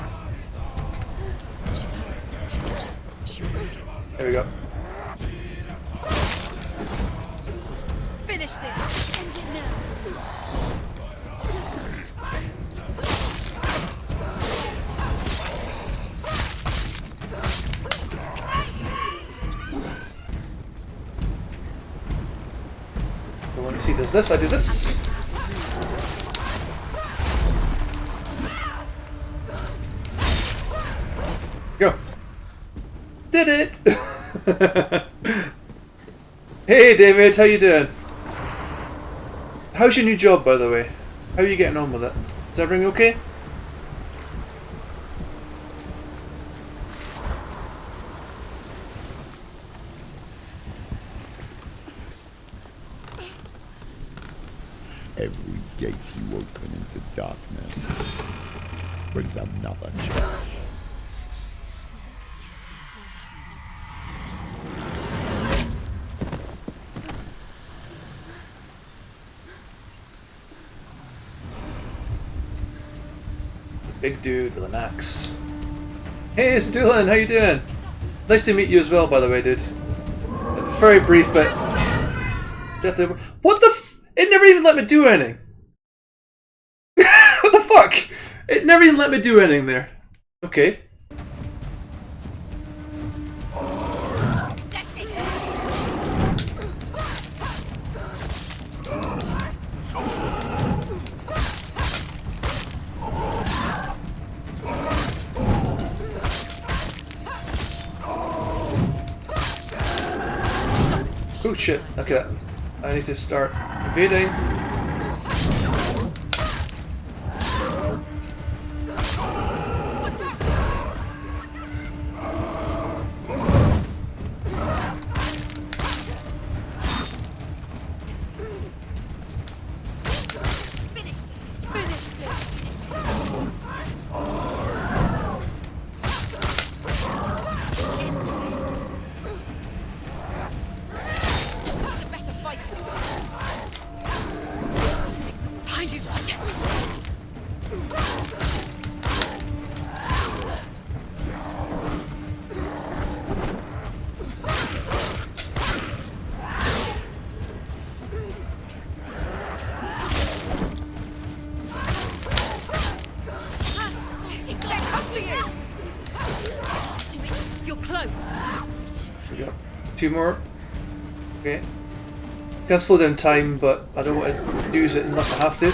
She's hurt. She's injured. She won't make it. There we go. Finish this! End it now! So once he does this, I do this. Go. Did it! Hey David, how you doing? How's your new job, by the way? How are you getting on with it? Is everything okay? Every gate you open into darkness brings another change. Big dude with an axe. Hey, it's Dylan, how you doing? Nice to meet you as well, by the way, dude. Very brief, but... Definitely... What the f... It never even let me do anything! What the fuck? It never even let me do anything there. Okay. Oh shit, okay. I need to start evading. 2 more. Okay. Can slow down time, but I don't want to use it unless I have to.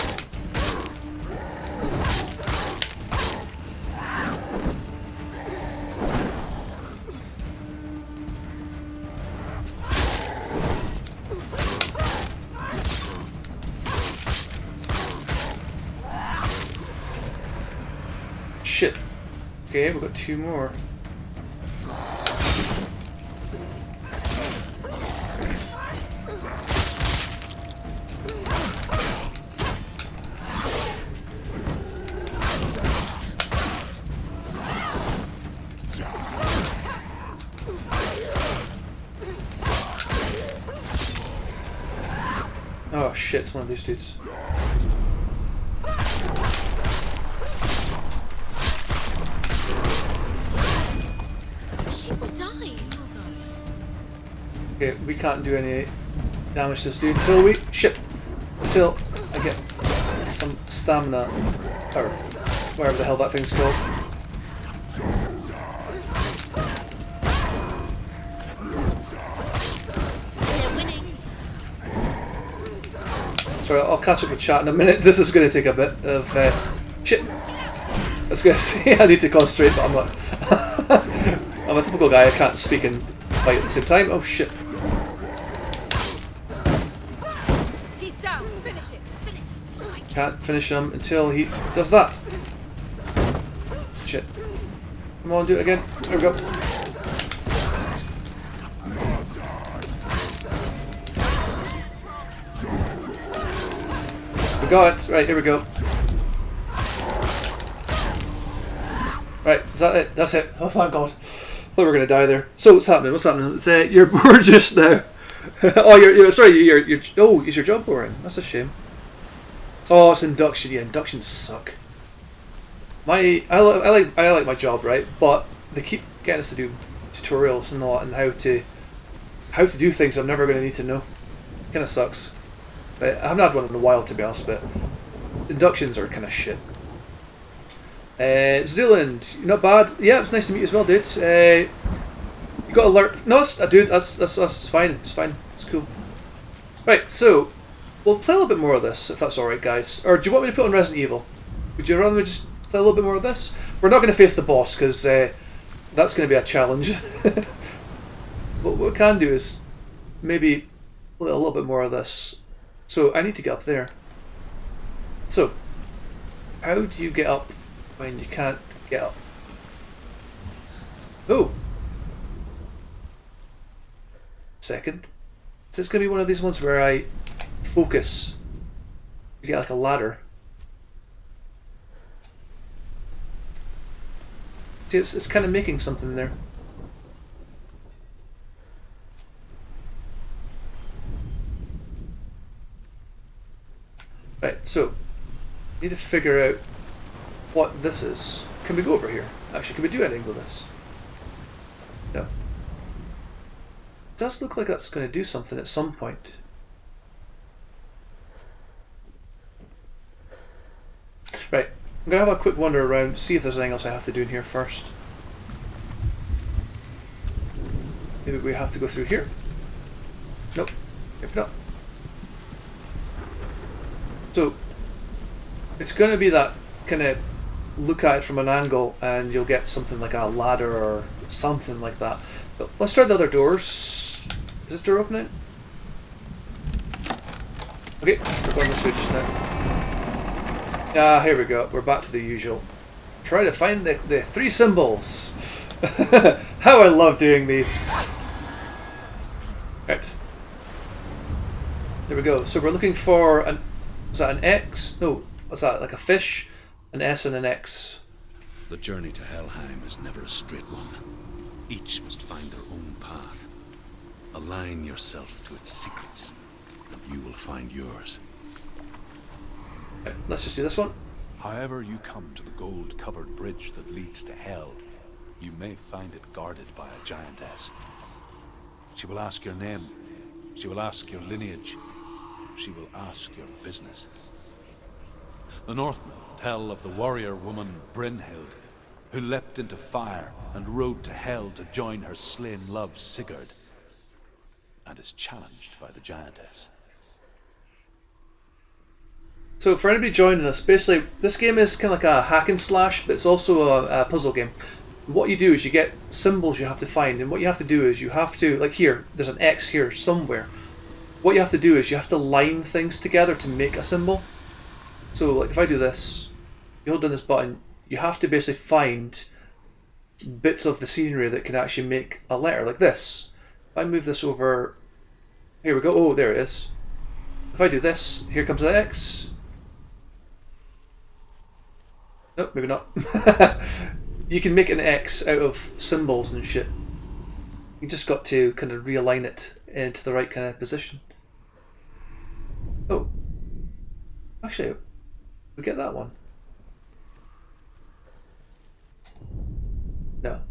Shit. Okay, we've got 2 more. Oh shit, it's one of these dudes. She will die. Okay, we can't do any damage to this dude until I get some stamina, or whatever the hell that thing's called. Sorry, I'll catch up with chat in a minute. This is going to take a bit of shit. I was going to say I need to concentrate, but I'm not. I'm a typical guy. I can't speak and fight at the same time. Oh shit! He's down. Finish it. Finish it. Can't finish him until he does that. Shit! Come on, do it again. There we go. We got it. Right, here we go. Right, is that it? That's it. Oh, thank God. I thought we were going to die there. So, what's happening? What's happening? It's, you're bored just now. Oh, you're oh, is your job boring? That's a shame. Oh, it's induction. Yeah, inductions suck. I like my job, right? But they keep getting us to do tutorials and all, and how to do things I'm never going to need to know. Kind of sucks. But I haven't had one in a while, to be honest, but inductions are kind of shit. Zealand, you're not bad. Yeah, it's nice to meet you as well, dude. You got to learn. No, dude, that's fine. It's fine. It's cool. Right, so we'll play a little bit more of this, if that's alright, guys. Or do you want me to put on Resident Evil? Would you rather me just play a little bit more of this? We're not going to face the boss, because that's going to be a challenge. But what we can do is maybe play a little bit more of this. So I need to get up there. So, how do you get up when you can't get up? Oh! Second. So it's going to be one of these ones where I focus. You get like a ladder. See, it's kind of making something there. Right, so need to figure out what this is. Can we go over here? Actually, can we do anything with this? No. It does look like that's going to do something at some point. Right, I'm going to have a quick wander around, see if there's anything else I have to do in here first. Maybe we have to go through here. Nope, maybe not. So, it's going to be that kind of look at it from an angle and you'll get something like a ladder or something like that. But let's try the other doors. Is this door opening? Okay, we're going this way just now. Ah, here we go. We're back to the usual. Try to find the 3 symbols. How I love doing these. Right. There we go. So we're looking for an... Was that an X? No, what's that? Like a fish, an S and an X. The journey to Helheim is never a straight one. Each must find their own path. Align yourself to its secrets, and you will find yours. Right, let's just do this one. However you come to the gold-covered bridge that leads to Hell, you may find it guarded by a giantess. She will ask your name. She will ask your lineage. She will ask your business. The Northmen tell of the warrior woman Brynhild, who leapt into fire and rode to Hell to join her slain love Sigurd. and is challenged by the giantess. So for anybody joining us, basically this game is kind of like a hack and slash, but it's also a puzzle game. What you do is you get symbols you have to find, and what you have to do is you have to, like here, there's an X here somewhere. What you have to do is you have to line things together to make a symbol. So like if I do this, you hold down this button, you have to basically find bits of the scenery that can actually make a letter, like this. If I move this over, here we go, oh there it is. If I do this, here comes the X. Nope, maybe not. You can make an X out of symbols and shit. You just got to kind of realign it into the right kind of position. Oh. Actually, we get that one. No.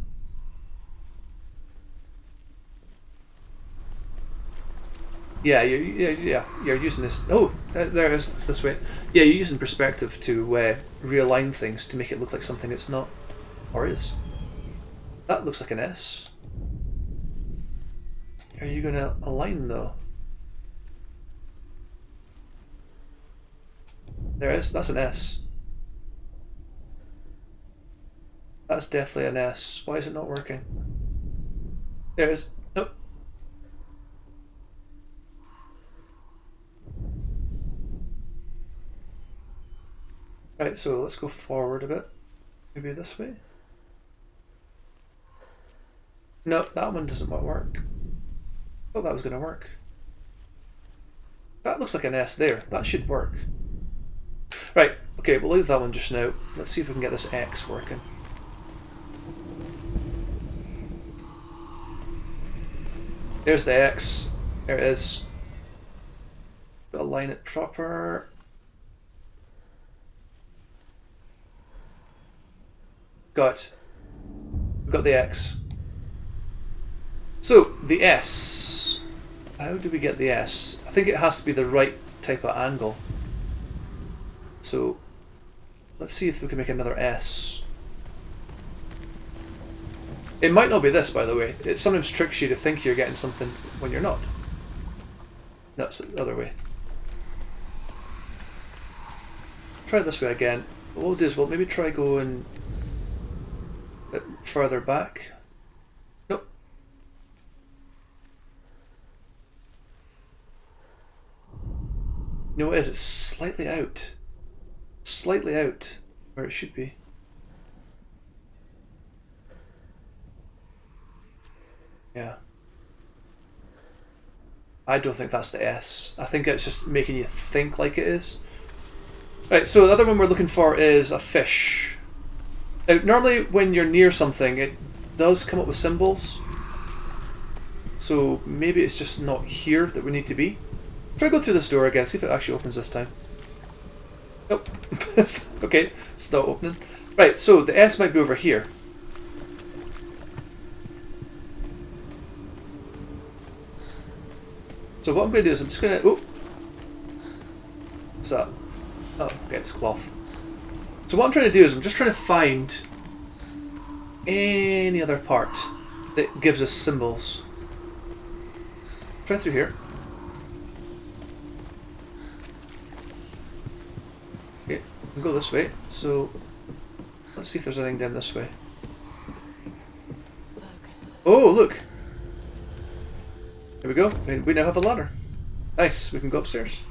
Yeah, you're using this. Oh, there it is. It's this way. Yeah, you're using perspective to realign things to make it look like something it's not, or is. That looks like an S. Are you going to align though? There it is. That's an S. That's definitely an S. Why is it not working? There it is. Nope. Right, so let's go forward a bit. Maybe this way? No, that one doesn't work. I thought that was going to work. That looks like an S there. That should work. Right, okay, we'll leave that one just now. Let's see if we can get this X working. There's the X. There it is. Gotta align it proper. Got. We've got the X. So, the S. How do we get the S? I think it has to be the right type of angle. So, let's see if we can make another S. It might not be this, by the way. It sometimes tricks you to think you're getting something when you're not. No, it's the other way. Try it this way again. What we'll do is we'll maybe try going a bit further back. Nope. You know what it is? It's slightly out. Slightly out where it should be. Yeah. I don't think that's the S. I think it's just making you think like it is. Right, so the other one we're looking for is a fish. Now, normally when you're near something, it does come up with symbols. So maybe it's just not here that we need to be. Try to go through this door again, see if it actually opens this time. Nope. Okay, it's not opening. Right, so the S might be over here. So what I'm going to do is I'm just going to... Oh! What's that? Oh, okay, it's cloth. So what I'm trying to do is I'm just trying to find any other part that gives us symbols. Try through here. Okay, we can go this way. So let's see if there's anything down this way. Oh, look! There we go. We now have a ladder. Nice, we can go upstairs.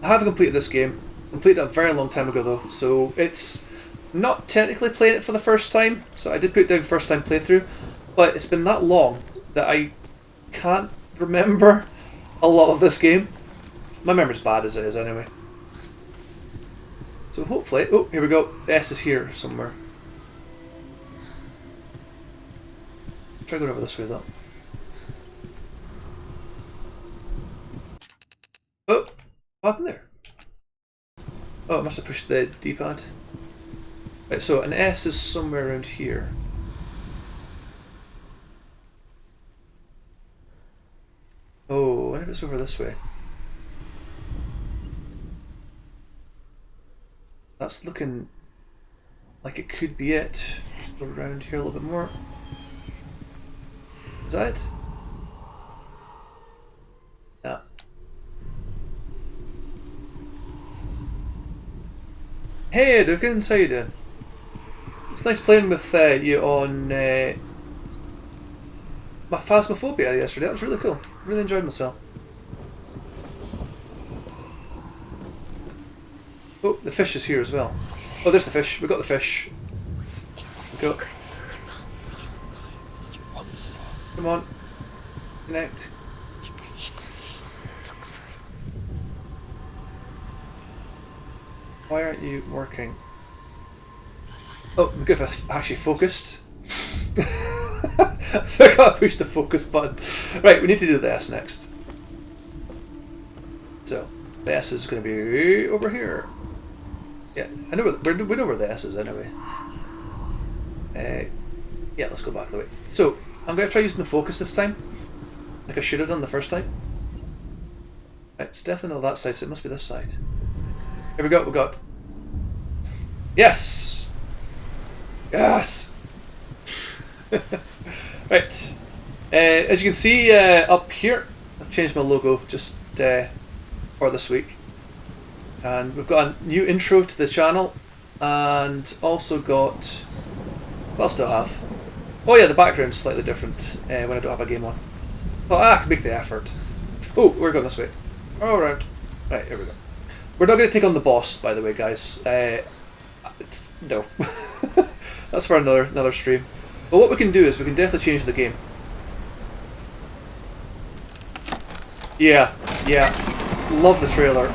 I haven't completed this game. Completed it a very long time ago though, so it's not technically playing it for the first time. So I did put it down first time playthrough, but it's been that long that I can't remember a lot of this game. My memory's bad as it is anyway. So hopefully, oh here we go. The S is here somewhere. Try going over this way though. Oh, what happened there? Oh, I must have pushed the D-pad. Right, so an S is somewhere around here. Oh, I wonder if it's over this way. That's looking like it could be it. Just go around here a little bit more. Is that it? Hey, Dugan, how you doing? It's nice playing with you on Phasmophobia yesterday. That was really cool. Really enjoyed myself. Oh, the fish is here as well. Oh, there's the fish. We got the fish. Come on. Connect. Why aren't you working? Oh, I'm good if I actually focused. I forgot to push the focus button. Right, we need to do the S next. So, the S is going to be over here. Yeah, I know we know where the S is anyway. Yeah, let's go back the way. So, I'm going to try using the focus this time, like I should have done the first time. Right, it's definitely not that side, so it must be this side. Here we go, we got. Yes! Yes! Right. As you can see up here, I've changed my logo just for this week. And we've got a new intro to the channel, and also got. What else do I have? Oh yeah, the background's slightly different when I don't have a game on. Well, I can make the effort. Oh, we're going this way. All around. Right, here we go. We're not going to take on the boss, by the way, guys. No. That's for another stream. But what we can do is we can definitely change the game. Yeah. Love the trailer.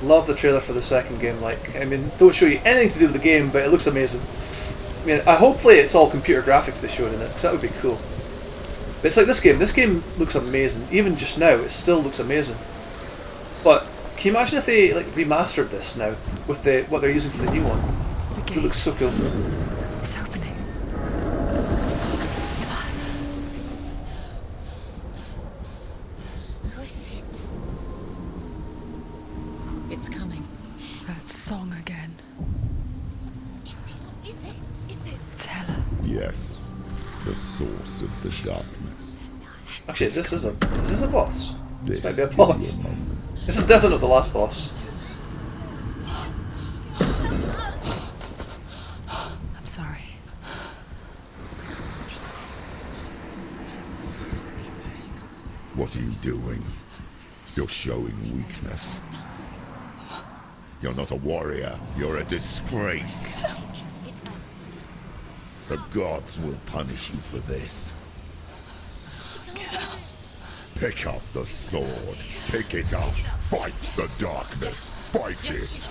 Love the trailer for the second game. Like, I mean, don't show you anything to do with the game, but it looks amazing. I mean, hopefully it's all computer graphics they showed in it, because that would be cool. But it's like this game. This game looks amazing. Even just now, it still looks amazing. But can you imagine if they like remastered this now with what they're using for the new one? It looks so cool. It's opening. It's coming. That song again. Is it? It's Hela. Yes, the source of the darkness. Actually, is this a boss? This might be a is boss. your moment. This is definitely not the last boss. I'm sorry. What are you doing? You're showing weakness. You're not a warrior. You're a disgrace. The gods will punish you for this. Pick up the sword. Pick it up. Fight the darkness. Fight it.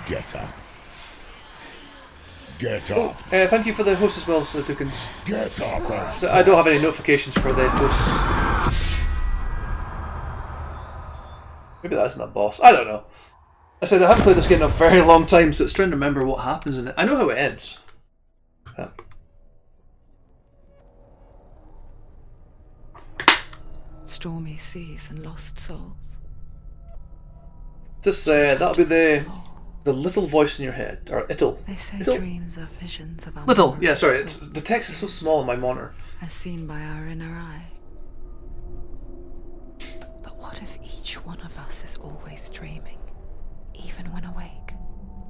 Get up. Get up. Thank you for the host as well, so Duckins. Get up. So I don't have any notifications for the hosts. Maybe that isn't a boss. I don't know. I said I haven't played this game in a very long time, so it's trying to remember what happens in it. I know how it ends. Yeah. Stormy seas and lost souls. Just that'll be the little voice in your head, or it'll. They say It'll. dreams are visions of our Little. memories, Yeah, sorry. The text is so small on my monitor. as seen by our inner eye. But what if each one of us is always dreaming, even when awake,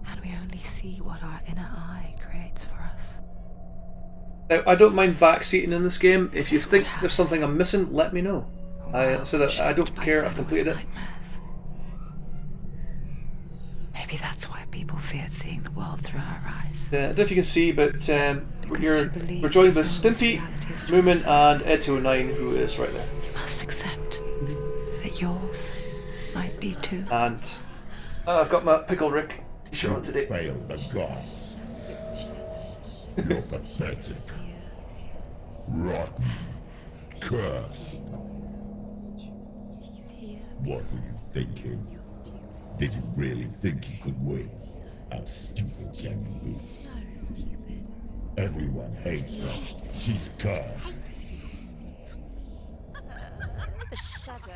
and we only see what our inner eye creates for us? Now, I don't mind backseating in this game. If you think there's something I'm missing, let me know. I said I don't care. I've completed it. Maybe that's why people feared seeing the world through her eyes. I don't know if you can see, but we're joined with Stimpy, Moomin, and Ed209, who is right there. You must accept that yours might be too. And I've got my Pickle Rick t-shirt on today. Fail the gods. You're pathetic. Rotten. Cursed. What were you thinking? Did you really think you could win? How stupid can you be? So stupid. Everyone hates her. She's cursed. The shadow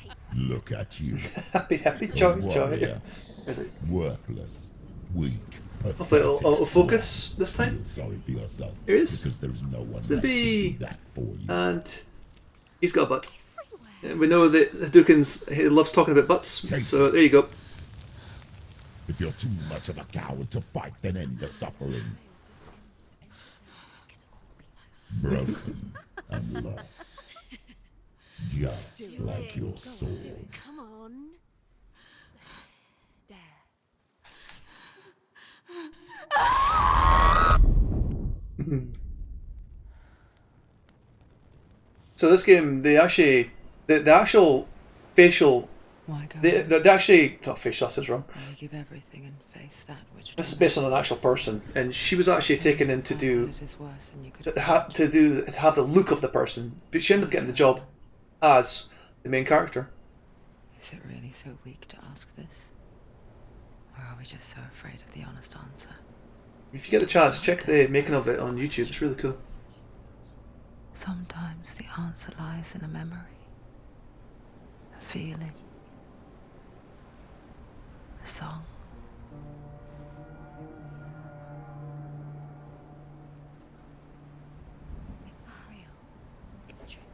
hates. Look at you. Happy, A joy. warrior. Where's it? Worthless. Weak. Hopefully it'll focus this time. Sorry for yourself. Here it is. Because there is no one left to Stimpy. do that for you. And he's got a butt. Everywhere. We know that Hadouken's he loves talking about butts, so there you go. If you're too much of a coward to fight, then end the suffering. Broken and lost. Just like your soul. Come on. So this game, the actual facial, the actually not facial. That's wrong. You give everything and face that which. This is based on an actual person, and she was actually taken in to do It is worse than you could. to have the look of the person, but she ended up getting the job as the main character. Is it really so weak to ask this? Or are we just so afraid of the honest answer? If you get the chance, check the making of it on YouTube. It's really cool. Sometimes the answer lies in a memory, a feeling, a song. It's not real. It's a trick.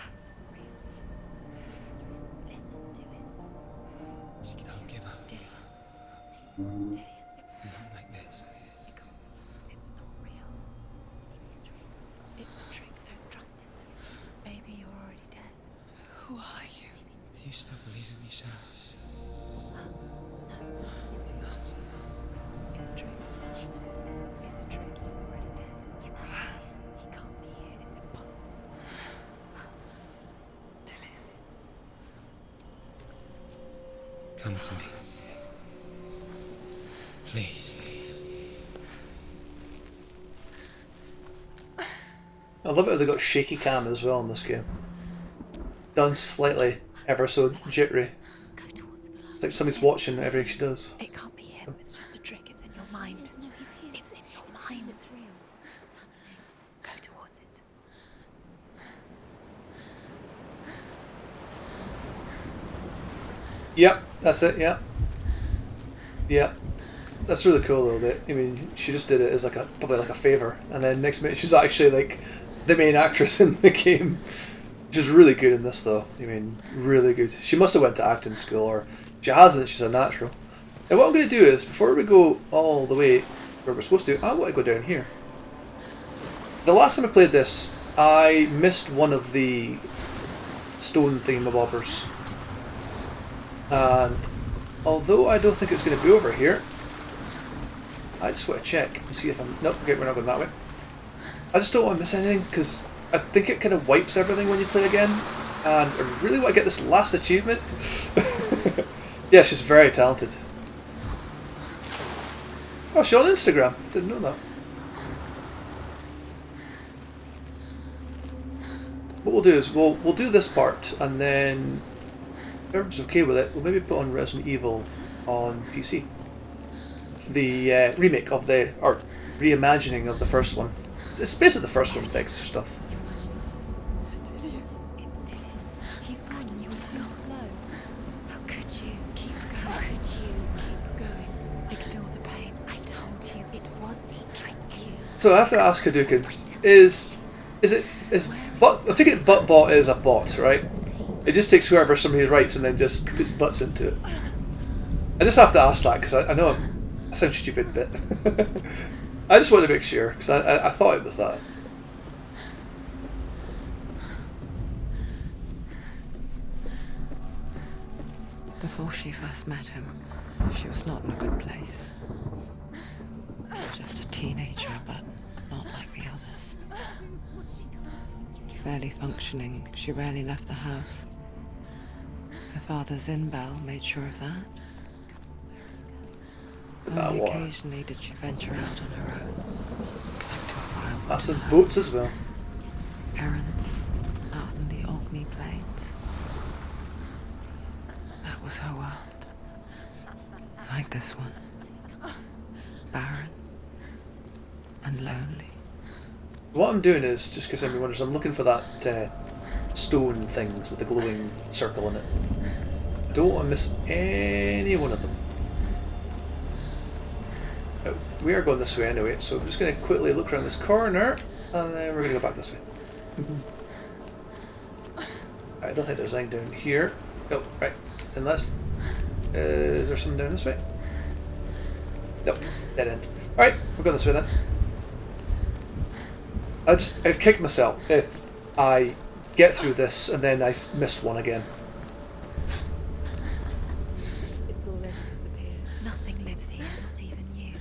It's not real. It is real. Listen to it. Don't give up. Did it? It's Not like this. it can't be. It's not real. It is real. It's a trick. Don't trust it. Maybe you're already dead. Who are you? Do you still believe in me, Senna? It's You're not. It's a trick. She knows it's him. It's a trick. He's already dead. You know he's here. He can't be here. It's impossible. Come to me. Please. I love it how they got shaky cam as well in this game. Done slightly, ever so jittery. Go towards the light. It's like somebody's watching everything she does. It can't be him. It's just a trick. It's in your mind. Yes, no, he's here. It's in your It's mind. him. It's real. It's happening. Go towards it. Yep, that's it. Yep. Yeah, that's really cool though. That I mean, she just did it as like probably like a favor, and then next minute she's actually like the main actress in the game, which is really good in this though. I mean, really good. She must have went to acting school, or if she hasn't. She's a natural. And what I'm going to do is, before we go all the way where we're supposed to, I want to go down here. The last time I played this, I missed one of the stone thingamabobbers. And although I don't think it's going to be over here, I just want to check and see if I'm... Nope, okay, we're not going that way. I just don't want to miss anything, because I think it kind of wipes everything when you play again. And I really want to get this last achievement. Yeah, she's very talented. Oh, she's on Instagram. Didn't know that. What we'll do is we'll do this part, and then if everyone's okay with it, we'll maybe put on Resident Evil on PC. The remake of the, or reimagining of the first one. It's basically the first one with extra stuff. It's dead. He's got you. He's gone slow. How could you keep going? How could you keep going? Ignore the pain. I told you it was the trick. So I have to ask Hadoukens, is I'm thinking buttbot is a bot, right? It just takes whoever somebody writes and then just puts butts into it. I just have to ask that because I know I sound stupid, but I just want to make sure because I thought it was that. Before she first met him, she was not in a good place. Just a teenager, but not like the others. Barely functioning, she rarely left the house. Her father's in-bell made sure of that. Only occasionally did she venture out on her own. Connect to a firewood. Massive boats as well. Errands out in the Orkney Plains. That was her world. Like this one. Barren and lonely. What I'm doing is, just because everyone wonders, I'm looking for that stone things with the glowing circle in it. I don't want to miss any one of them. We are going this way anyway, so I'm just going to quickly look around this corner, and then we're going to go back this way. I don't think there's anything down here. Oh, right. Unless... is there something down this way? Nope. Dead end. Alright, we'll go this way then. I'd kick myself if I get through this and then I missed one again. It's already disappeared. Nothing lives here, not even you.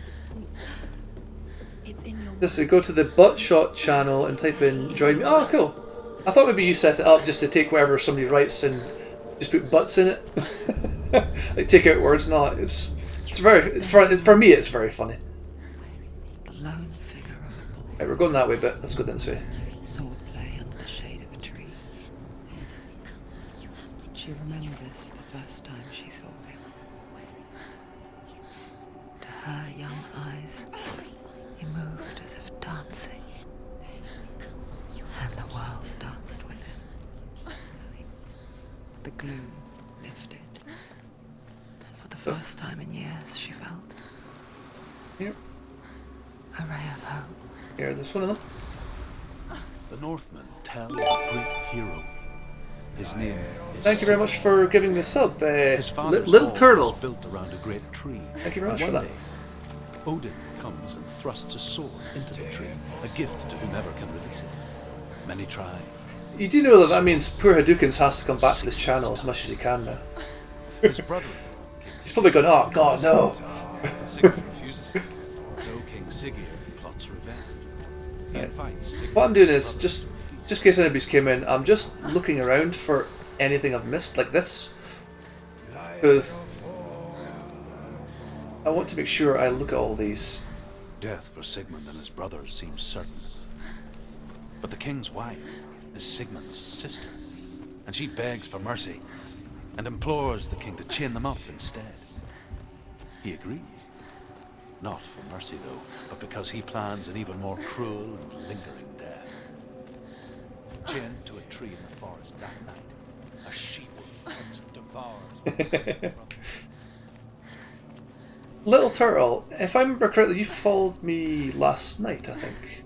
It's in your... Just to go to the Buttshot channel and type in join me. Oh, cool. I thought maybe you set it up just to take whatever somebody writes and just put butts in it. Like take out words. No, it's very, for me it's very funny. The lone figure of a boy. Right, we're going that way, but let's go this way. Sword play under the shade of a tree. She remembers the first time she saw him. To her young eyes, he moved as if dancing, and the world danced with him. The gloom lifted, and for the first time in years, she felt Here, a ray of hope. here, there's one of them. The Northmen tell of a great hero. His name is... Thank you very much for giving me a sub, His father's Little hall Turtle. was built around a great tree. Thank you very much And for one that. day, Odin comes and thrusts a sword into the tree, a gift to whomever can release it. Many try. You do know that that means poor Hadoukens has to come back to this channel as much as he can now. His brother, He's probably going, oh god, no! Sigurd refuses it, so King Sigurd plots revenge. He invites Sigurd. What I'm doing is, just in case anybody's came in, I'm just looking around for anything I've missed, like this. Because I want to make sure I look at all these. Death for Sigmund and his brothers seems certain. But the king's wife is Sigmund's sister, and she begs for mercy and implores the king to chain them up instead. He agrees. Not for mercy, though, but because he plans an even more cruel and lingering death. Chained to a tree in the forest that night, a she-wolf comes and devours one of his brothers. Little Turtle, if I remember correctly, you followed me last night, I think.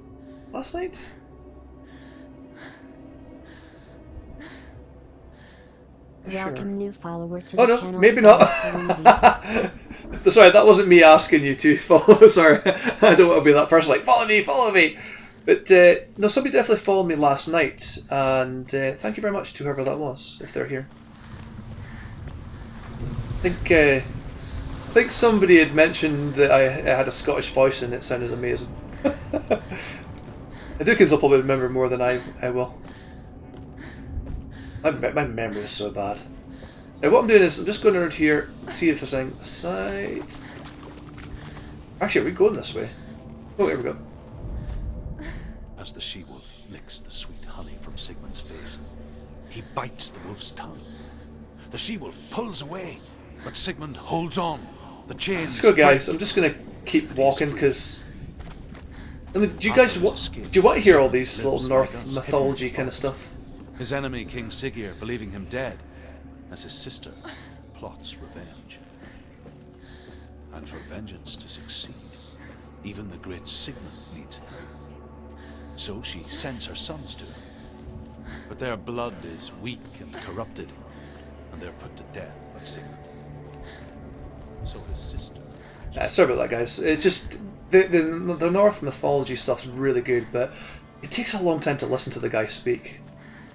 Last night? Welcome, new follower to Oh the no, channel. maybe not. ScottishSerenity. Sorry, that wasn't me asking you to follow. Sorry, I don't want to be that person like, follow me, follow me. But no, somebody definitely followed me last night, and thank you very much to whoever that was, if they're here. I think somebody had mentioned that I had a Scottish voice and it sounded amazing. Hadoukens will probably remember more than I will. My memory is so bad. Now what I'm doing is I'm just going around here, see if there's anything aside. Actually, are we going this way? Oh, here we go. As the she-wolf licks the sweet honey from Sigmund's face, he bites the wolf's tongue. The she-wolf pulls away, but Sigmund holds on. The chains... Let's go, guys. I'm just going to keep walking because... I mean, do you guys do you want to hear all these little North mythology kind of stuff? His enemy, King Sigurd, believing him dead, as his sister plots revenge. And for vengeance to succeed, even the great Sigmund needs help. So she sends her sons to him. But their blood is weak and corrupted, and they're put to death by Sigmund. So his sister... Sorry about that, guys. It's just... The North mythology stuff's really good, but it takes a long time to listen to the guy speak.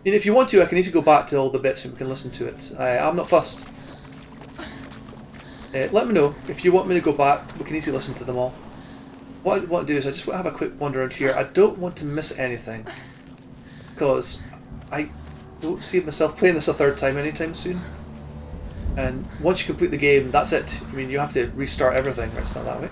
And if you want to, I can easily go back to all the bits and we can listen to it. I'm not fussed. Let me know if you want me to go back. We can easily listen to them all. What I want to do is I just want to have a quick wander around here. I don't want to miss anything because I don't see myself playing this a third time anytime soon. And once you complete the game, that's it. I mean, you have to restart everything. Right, it's not that way.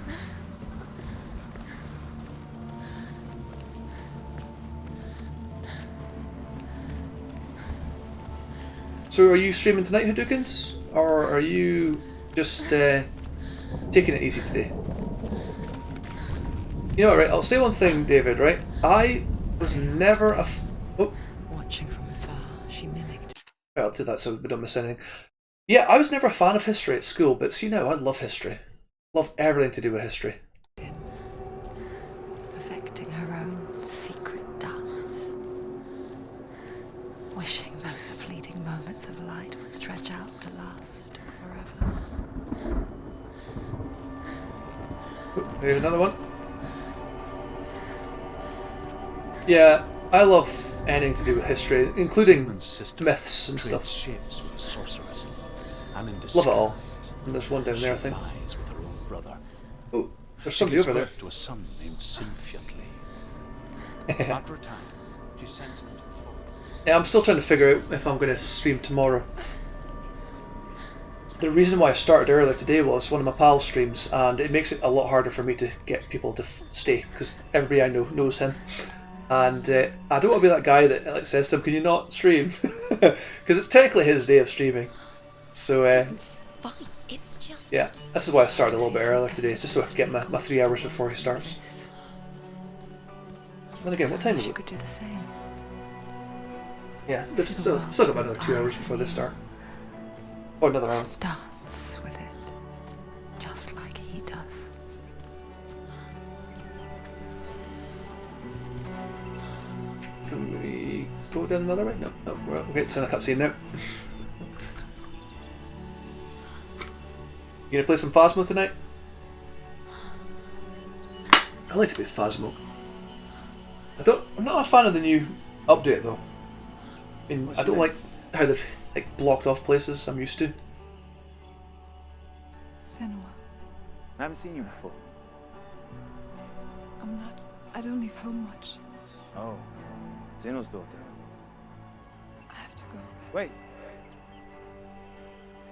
So are you streaming tonight, Hadoukens? Or are you just taking it easy today? You know what, right? I'll say one thing, David, right? I was never a... Watching from afar, she mimicked. Right, I'll do that so we don't miss anything. Yeah, I was never a fan of history at school, but see now, I love history. Love everything to do with history. Perfecting her own secret dance. Wishing those those fleeting moments of light would stretch out to last forever. Here's another one. Yeah, I love anything to do with history, including myths and stuff. Shapes with a sorceress, and in Love it all. And there's one down there, I think. With her own brother. Oh, there's somebody over there. To a son named Sinfiotli. After a time, she sends him to the forest. Yeah, I'm still trying to figure out if I'm going to stream tomorrow. The reason why I started earlier today was one of my pals streams, and it makes it a lot harder for me to get people to stay because everybody I know knows him. And I don't want to be that guy that like says to him, "Can you not stream?" Because it's technically his day of streaming. So yeah, this is why I started a little bit earlier today, just so I could get my 3 hours before he starts. And again, what time is You it? could do the same. Yeah, there's still got about another 2 hours before they start. Or another hour. Dance with it, just like he does. Can we go down the other way? No, no, we're okay, it's in a cutscene now. You gonna play some Phasmo tonight? I like to play Phasmo. I'm not a fan of the new update though. I mean, I don't like how they've like blocked off places I'm used to. Senua, I haven't seen you before. I don't leave home much. Oh, Zeno's daughter. I have to go. Wait.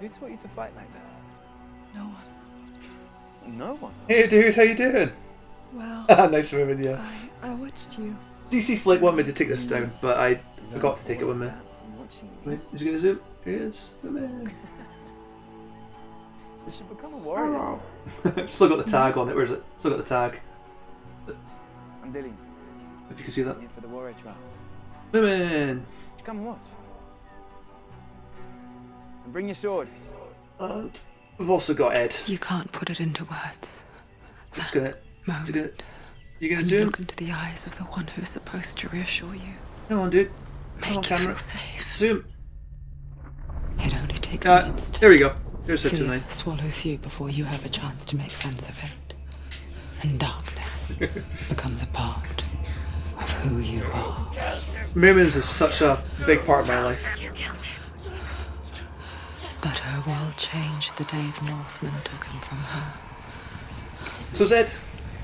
Who taught you to fight like that? No one. No one? Hey dude, how you doing? Well, nice woman, yeah. I watched you. DC Flick wanted me to take this down, but I forgot to take it with me. Wait, is he gonna zoom? Here he is. Zoom in. You should become a warrior. Still got the tag on it. Where is it? Still got the tag. I'm Dillian. If you can see that. I'm here for the warrior trials. Women. Come and watch. And bring your sword. And we've also got Ed. You can't put it into words. It's gonna. Moment. It's gonna. You gonna when zoom? you look into the eyes of the one who is supposed to reassure you. Come on, dude. Come on, Make you camera. feel safe. Zoom. It only takes minutes. There we go. There's it Fear tonight. swallows you before you have a chance to make sense of it. And darkness becomes a part of who you are. Moomins is such a big part of my life. But her world changed the day the Northmen took him from her. So Zed.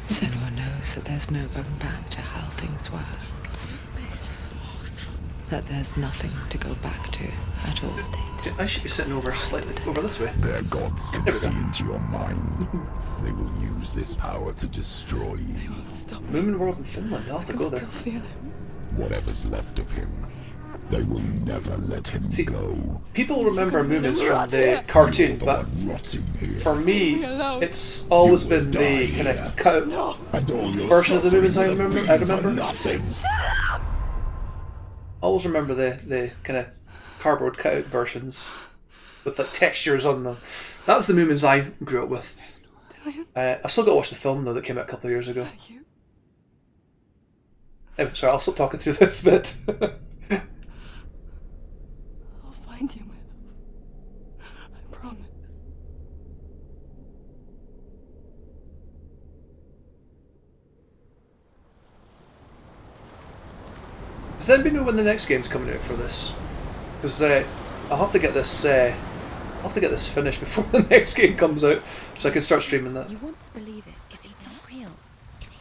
Senua knows that there's no going back to how things were. That there's nothing to go back to at all. I should be sitting over slightly over this way. Their gods can see into your mind. They will use this power to destroy you. They won't stop. Moomin World in Finland. I'll have to go there. Still feel him. Whatever's left of him, they will never let him go. People remember Moomins from the cartoon, but for me, it's always been the kind of cut version of the Moomins I remember. I always remember the kind of cardboard cutout versions with the textures on them. That was the Moomins I grew up with. I've still got to watch the film though that came out a couple of years ago. Anyway, sorry, I'll stop talking through this bit. I'll find you, my love. I promise. Does anybody know when the next game's coming out for this? Because I'll have to get this. I'll have to get this finished before the next game comes out, so I can start streaming that. You want to believe it? Is he not real? Is he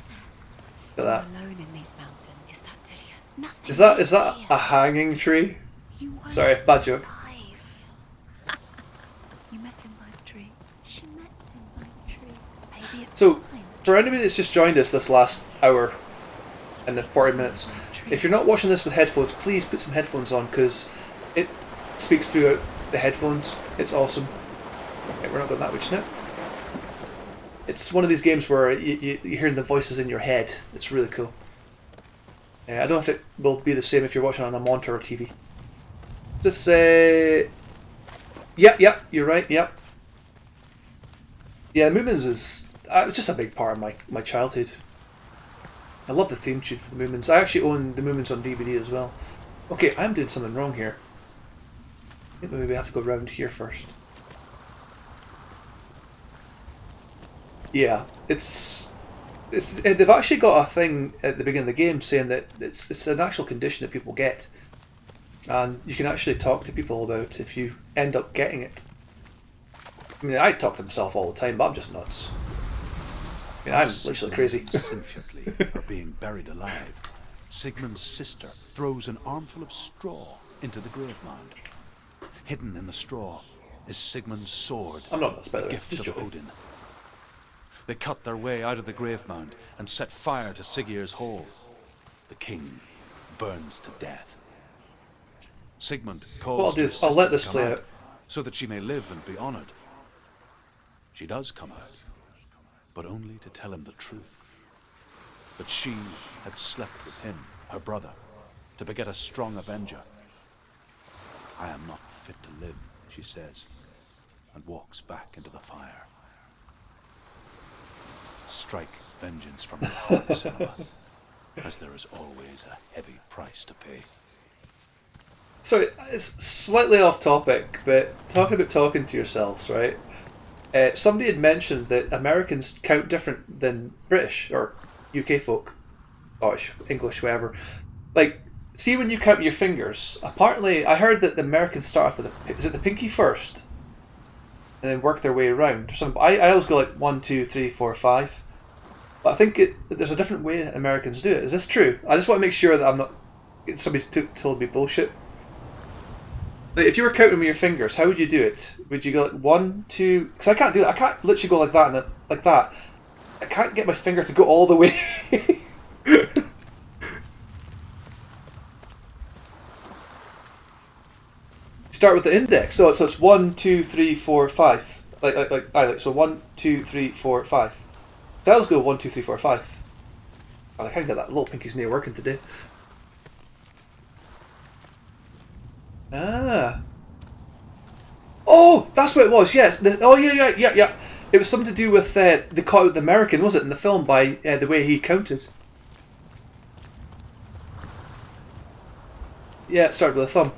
Look there? at that. You're alone in these mountains. Is that Dillian? Nothing. Is that a hanging tree? Sorry, bad joke. You met him by the tree. She met him by the tree. Maybe it's So, for anybody that's just joined us this last hour and the 40 minutes, if you're not watching this with headphones, please put some headphones on because it speaks through the headphones. It's awesome. Okay, we're not going that way now. It's one of these games where you're hearing the voices in your head. It's really cool. I don't know if it will be the same if you're watching on a monitor or TV. Just say... Yep, you're right, yep. Yeah, Moomins is just a big part of my childhood. I love the theme tune for the Moomins. I actually own the Moomins on DVD as well. Okay, I'm doing something wrong here. think maybe we have to go around here first. Yeah, they've actually got a thing at the beginning of the game saying that it's an actual condition that people get, and you can actually talk to people about if you end up getting it. I mean, I talk to myself all the time, but I'm just nuts. I mean, I'm literally crazy. Sigmund are being buried alive. Sigmund's sister throws an armful of straw into the grave mound. Hidden in the straw is Sigmund's sword, I'm not nuts, by the way. gift Just of joking. Odin. They cut their way out of the grave mound and set fire to Siggeir's hall. The king burns to death. Sigmund calls What I'll do to is his I'll let sister this to play come out. so that she may live and be honored. She does come out, but only to tell him the truth. That she had slept with him, her brother, to beget a strong avenger. I am not fit to live, she says, and walks back into the fire. Strike vengeance from your heart, Senua, as there is always a heavy price to pay. So it's slightly off topic, but talking about talking to yourselves, right? Somebody had mentioned that Americans count different than British or UK folk, Scottish, English, whatever. Like, see when you count your fingers. Apparently, I heard that the Americans start off with the pinky first, and then work their way around. I always go like 1, 2, 3, 4, 5. But I think there's a different way that Americans do it. Is this true? I just want to make sure that I'm not somebody's told me bullshit. Like, if you were counting with your fingers, how would you do it? Would you go like 1, 2? Because I can't do that. I can't literally go like that and like that. I can't get my finger to go all the way. Start with the index. So it's 1, 2, 3, 4, 5. Like so 1, 2, 3, 4, 5. So I always go 1, 2, 3, 4, 5. And I can't get that little pinky's near working today. Ah. Oh, that's what it was. Yes. Yeah. It was something to do with the American, was it, in the film by the way he counted. Yeah, it started with a thumb.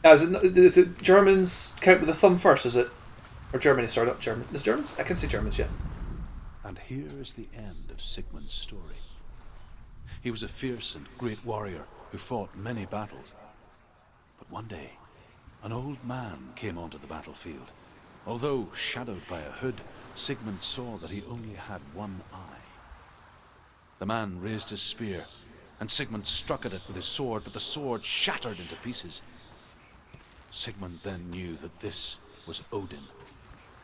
Is it Germans count with a thumb first? Is it, or Germany? Sorry, not German. Is Germans? I can say Germans. Yeah. And here is the end of Sigmund's story. He was a fierce and great warrior who fought many battles. But one day, an old man came onto the battlefield. Although shadowed by a hood, Sigmund saw that he only had one eye. The man raised his spear, and Sigmund struck at it with his sword, but the sword shattered into pieces. Sigmund then knew that this was Odin,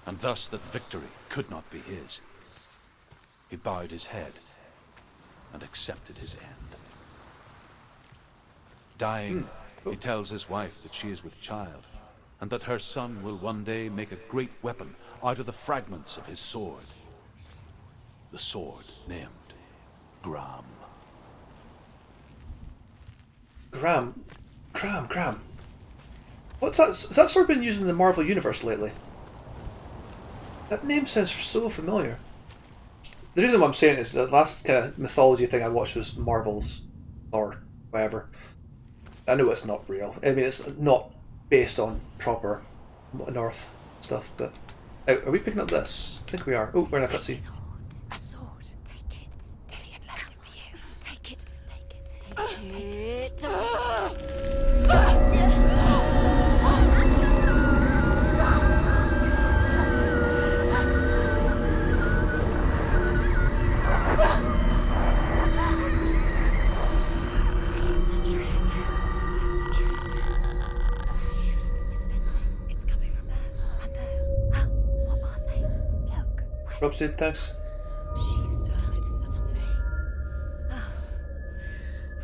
and thus that victory could not be his. He bowed his head and accepted his end. Dying, he tells his wife that she is with child, and that her son will one day make a great weapon out of the fragments of his sword. The sword named Gram. Gram. What's that? Has that sword been used in the Marvel Universe lately? That name sounds so familiar. The reason why I'm saying it is the last kind of mythology thing I watched was Marvel's or whatever. I know it's not real. I mean, it's not based on proper North stuff, but... Are we picking up this? I think we are. Oh, we're in a cutscene. A sword. Take it. Dillian left it for you. Take it. Take it. Rob, thanks. She started something.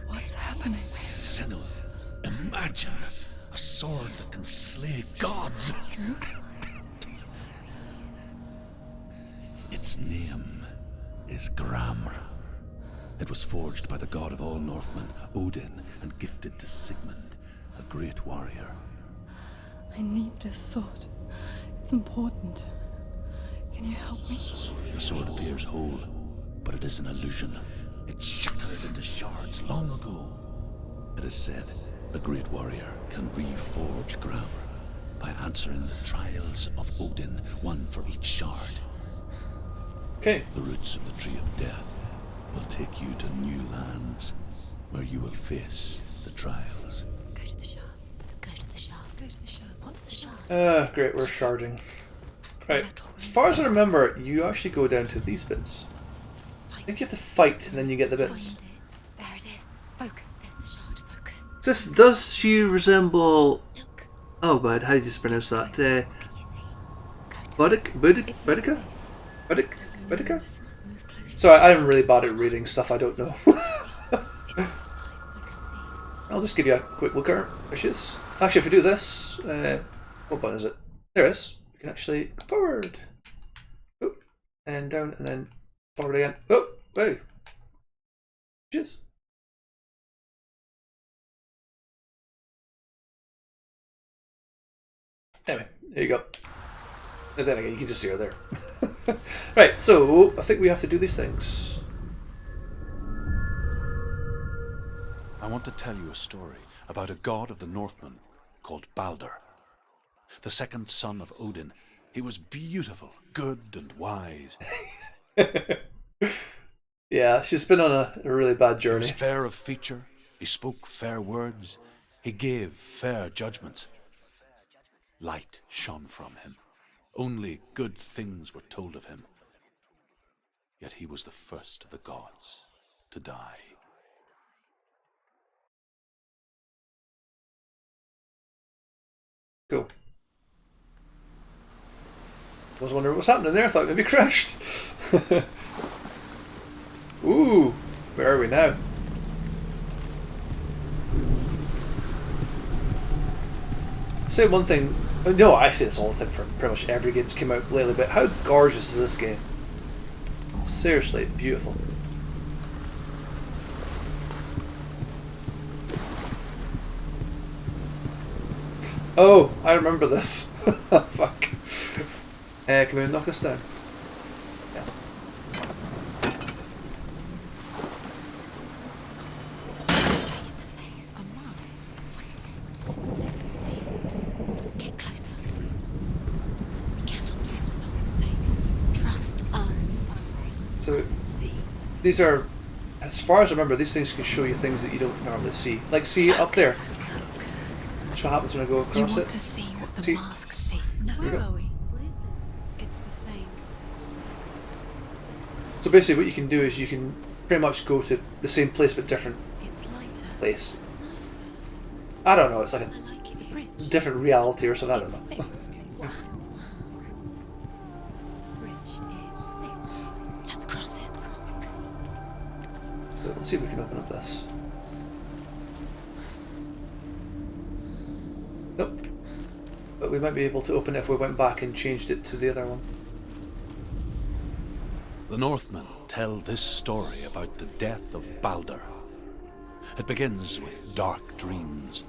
What's happening? Senua, imagine a sword that can slay gods. Its name is Gram. It was forged by the god of all Northmen, Odin, and gifted to Sigmund, a great warrior. I need this sword. It's important. Can you help me? The sword appears whole, but it is an illusion. It shattered into shards long ago. It is said a great warrior can reforge grammar by answering the trials of Odin, one for each shard. Okay. The roots of the tree of death will take you to new lands where you will face the trials. Go to the shards. Go to the shards. Go to the shards. What's the shard? Great, we're sharding. Right, as far as I remember, you actually go down to these bits. I think you have to fight and then you get the bits. Find it. There it is. Focus. There's the shard. Focus. Does she resemble... Oh, bad, how do you pronounce that? Boudica? Sorry, I'm really bad at reading stuff I don't know. I'll just give you a quick look at her. There she is. Actually, if we do this, what button is it? There it is. We can actually go forward. Oh, and down, and then forward again. Oh, wow. She is. Anyway, there you go. And then again, you can just see her there. Right, so I think we have to do these things. I want to tell you a story about a god of the Northmen called Balder. The second son of Odin. He was beautiful, good, and wise. Yeah, she's been on a really bad journey. He was fair of feature, he spoke fair words, he gave fair judgments. Light shone from him. Only good things were told of him. Yet he was the first of the gods to die. Cool. I was wondering what's happening there. I thought maybe it crashed. Ooh, where are we now? Say one thing. No, I say this all the time for pretty much every game that's came out lately, but how gorgeous is this game? Seriously, beautiful. Oh, I remember this. Fuck. Can we knock this down? Yeah. Face. What is it? Does it see? Get closer. Be careful. It's not safe. Trust us. So these are, as far as I remember, these things can show you things that you don't normally see. Like, see up there. What happens when I go across it? You want to see what the mask sees. No, Chloe. What is this? It's the same. So basically what you can do is you can pretty much go to the same place but different It's lighter. place. It's nicer. I don't know, it's like I like it. The bridge. a different reality or something, I It's don't know. fixed. Bridge is fixed. Let's cross it. So let's see if we can open up this. Nope. But we might be able to open it if we went back and changed it to the other one. The Northmen tell this story about the death of Balder. It begins with dark dreams.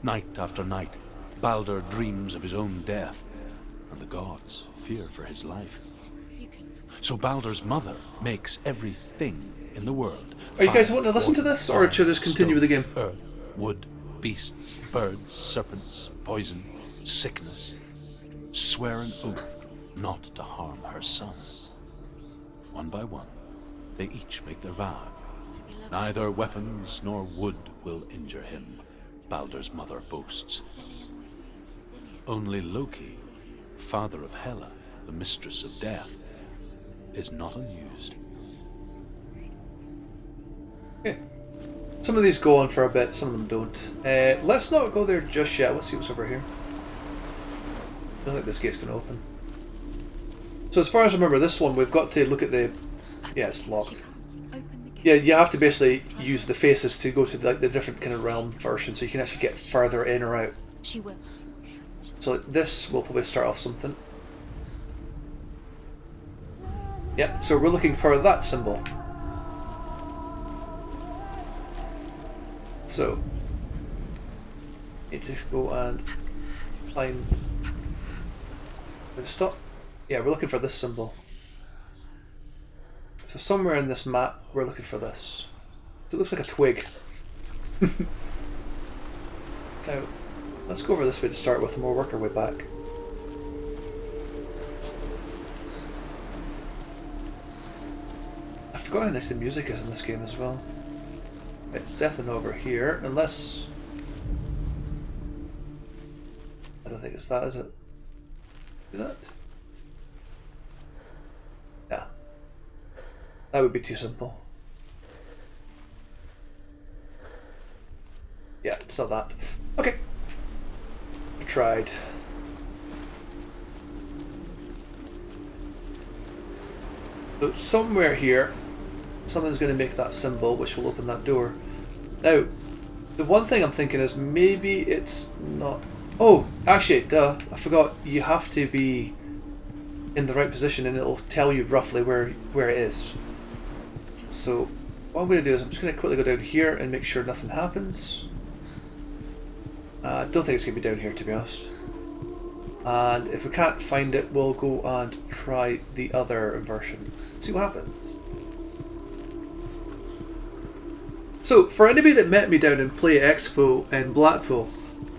Night after night, Balder dreams of his own death, and the gods fear for his life. So Balder's mother makes everything in the world. Are you guys wanting to listen to this, or should I just continue with the game? Earth, wood, beasts, birds, serpents, poison, sickness. Swear an oath not to harm her son. One by one, they each make their vow. Neither weapons nor wood will injure him, Balder's mother boasts. Only Loki, father of Hela, the mistress of death, is not amused. Okay. Some of these go on for a bit, some of them don't. Let's not go there just yet. Let's see what's over here. I don't think this gate's going to open. So as far as I remember, this one, we've got to look at the... Yeah, it's locked. Yeah, you have to basically use the faces to go to like the different kind of realm version, so you can actually get further in or out. She will. So this will probably start off something. Yeah, so we're looking for that symbol. So, need to go and find the stop. Yeah, we're looking for this symbol. So somewhere in this map, we're looking for this. So it looks like a twig. Now, let's go over this way to start with and we'll work our way back. I forgot how nice the music is in this game as well. It's definitely over here, unless... I don't think it's that, is it? Is that? Yeah. That would be too simple. Yeah, it's not that. Okay. I tried. So somewhere here, something's going to make that symbol, which will open that door. Now, the one thing I'm thinking is maybe it's not... Oh, actually, duh, I forgot. You have to be in the right position and it'll tell you roughly where it is. So what I'm going to do is I'm just going to quickly go down here and make sure nothing happens. I don't think it's going to be down here, to be honest. And if we can't find it, we'll go and try the other version. See what happens. So, for anybody that met me down in Play Expo in Blackpool,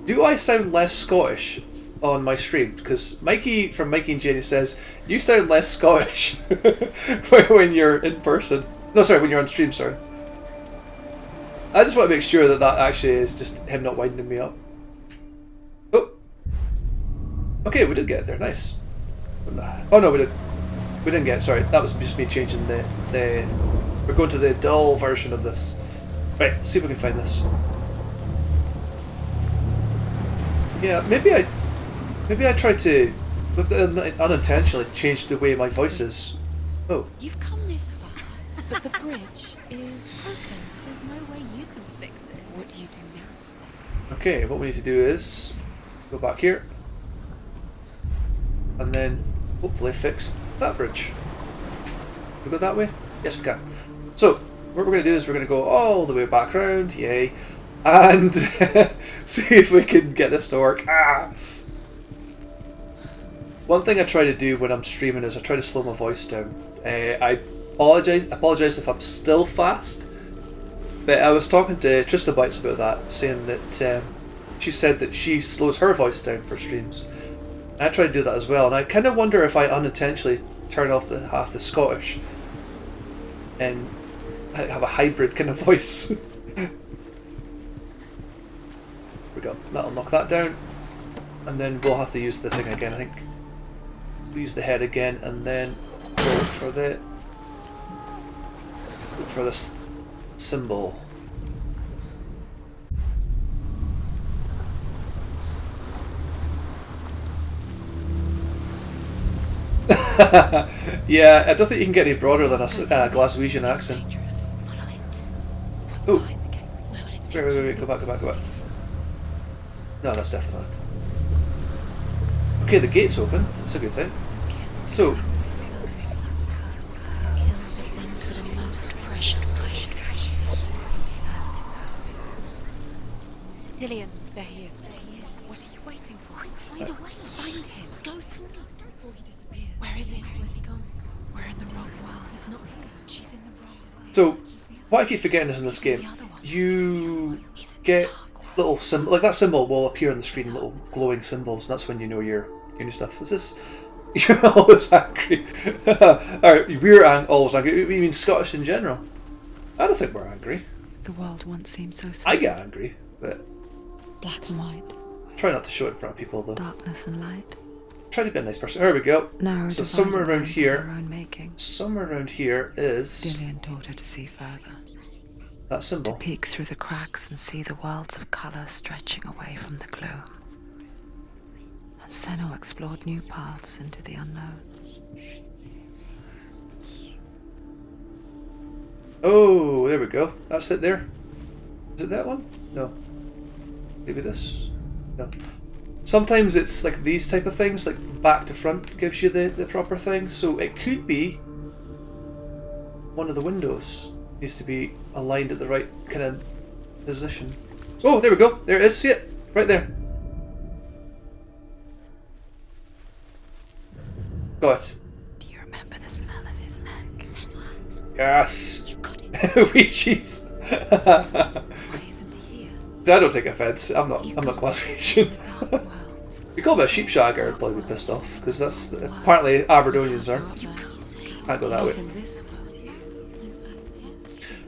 do I sound less Scottish on my stream? Because Mikey from Mikey and Jenny says, you sound less Scottish when you're in person. No, sorry, when you're on stream, sorry. I just want to make sure that that actually is just him not winding me up. Oh. Okay, we did get it there, nice. Oh no, we didn't get it, sorry. That was just me changing the... We're going to the dull version of this. Right, see if we can find this. Yeah, maybe I tried to unintentionally change the way my voice is. Oh. You've come this far, but the bridge is broken. There's no way you can fix it. What do you do now, Sam? Okay, what we need to do is go back here and then hopefully fix that bridge. Can we go that way? Yes, we can. So, what we're going to do is we're going to go all the way back round, yay, and see if we can get this to work. Ah! One thing I try to do when I'm streaming is I try to slow my voice down. I apologise if I'm still fast, but I was talking to Trista Bites about that, saying that she said that she slows her voice down for streams. And I try to do that as well, and I kind of wonder if I unintentionally turn off half the Scottish and have a hybrid kind of voice. There we go. That'll knock that down, and then we'll have to use the thing again. I think we'll use the head again, and then go for this symbol. Yeah, I don't think you can get any broader than a Glaswegian accent. Oh, wait, go back. No, that's definitely not. Okay, the gate's open. That's a good thing. So, Kill the things that are most precious to you. Dillian, there he is. What are you waiting for? Quick, find a way. Find him. Go through me before he disappears. Where is he? Where's he gone? We're in the wrong world. He's not here. She's in the wrong world. so what I keep forgetting is in this game, you get little symbol, like that symbol will appear on the screen, little glowing symbols, and that's when you know you're doing stuff. Is this? You're always angry. Alright, we're always angry. You mean Scottish in general? I don't think we're angry. The world once seemed so simple. I get angry, but Black and white. try not to show it in front of people though. Darkness and light. Try to be a nice person. There we go. Narrow So divided somewhere around lines of here, her own making. somewhere around here is Dillian taught her to see further. that symbol. To peek through the cracks and see the worlds of colour stretching away from the gloom. And Senna explored new paths into the unknown. Oh, there we go. That's it there. Is it that one? No. Maybe this? No. Sometimes it's like these type of things, like back to front gives you the proper thing. So it could be one of the windows needs to be aligned at the right kind of position. Oh, there we go. There it is. See it? Right there. Got it. Do you remember the smell of his neck? Yes. You've got it. Ouija's. Why isn't he here? I don't take offence. I'm not class Asian. The dark world. If you call me a sheepshagger, I'd probably be pissed off because that's apparently Aberdonians are. Can't go that way. Not in this world.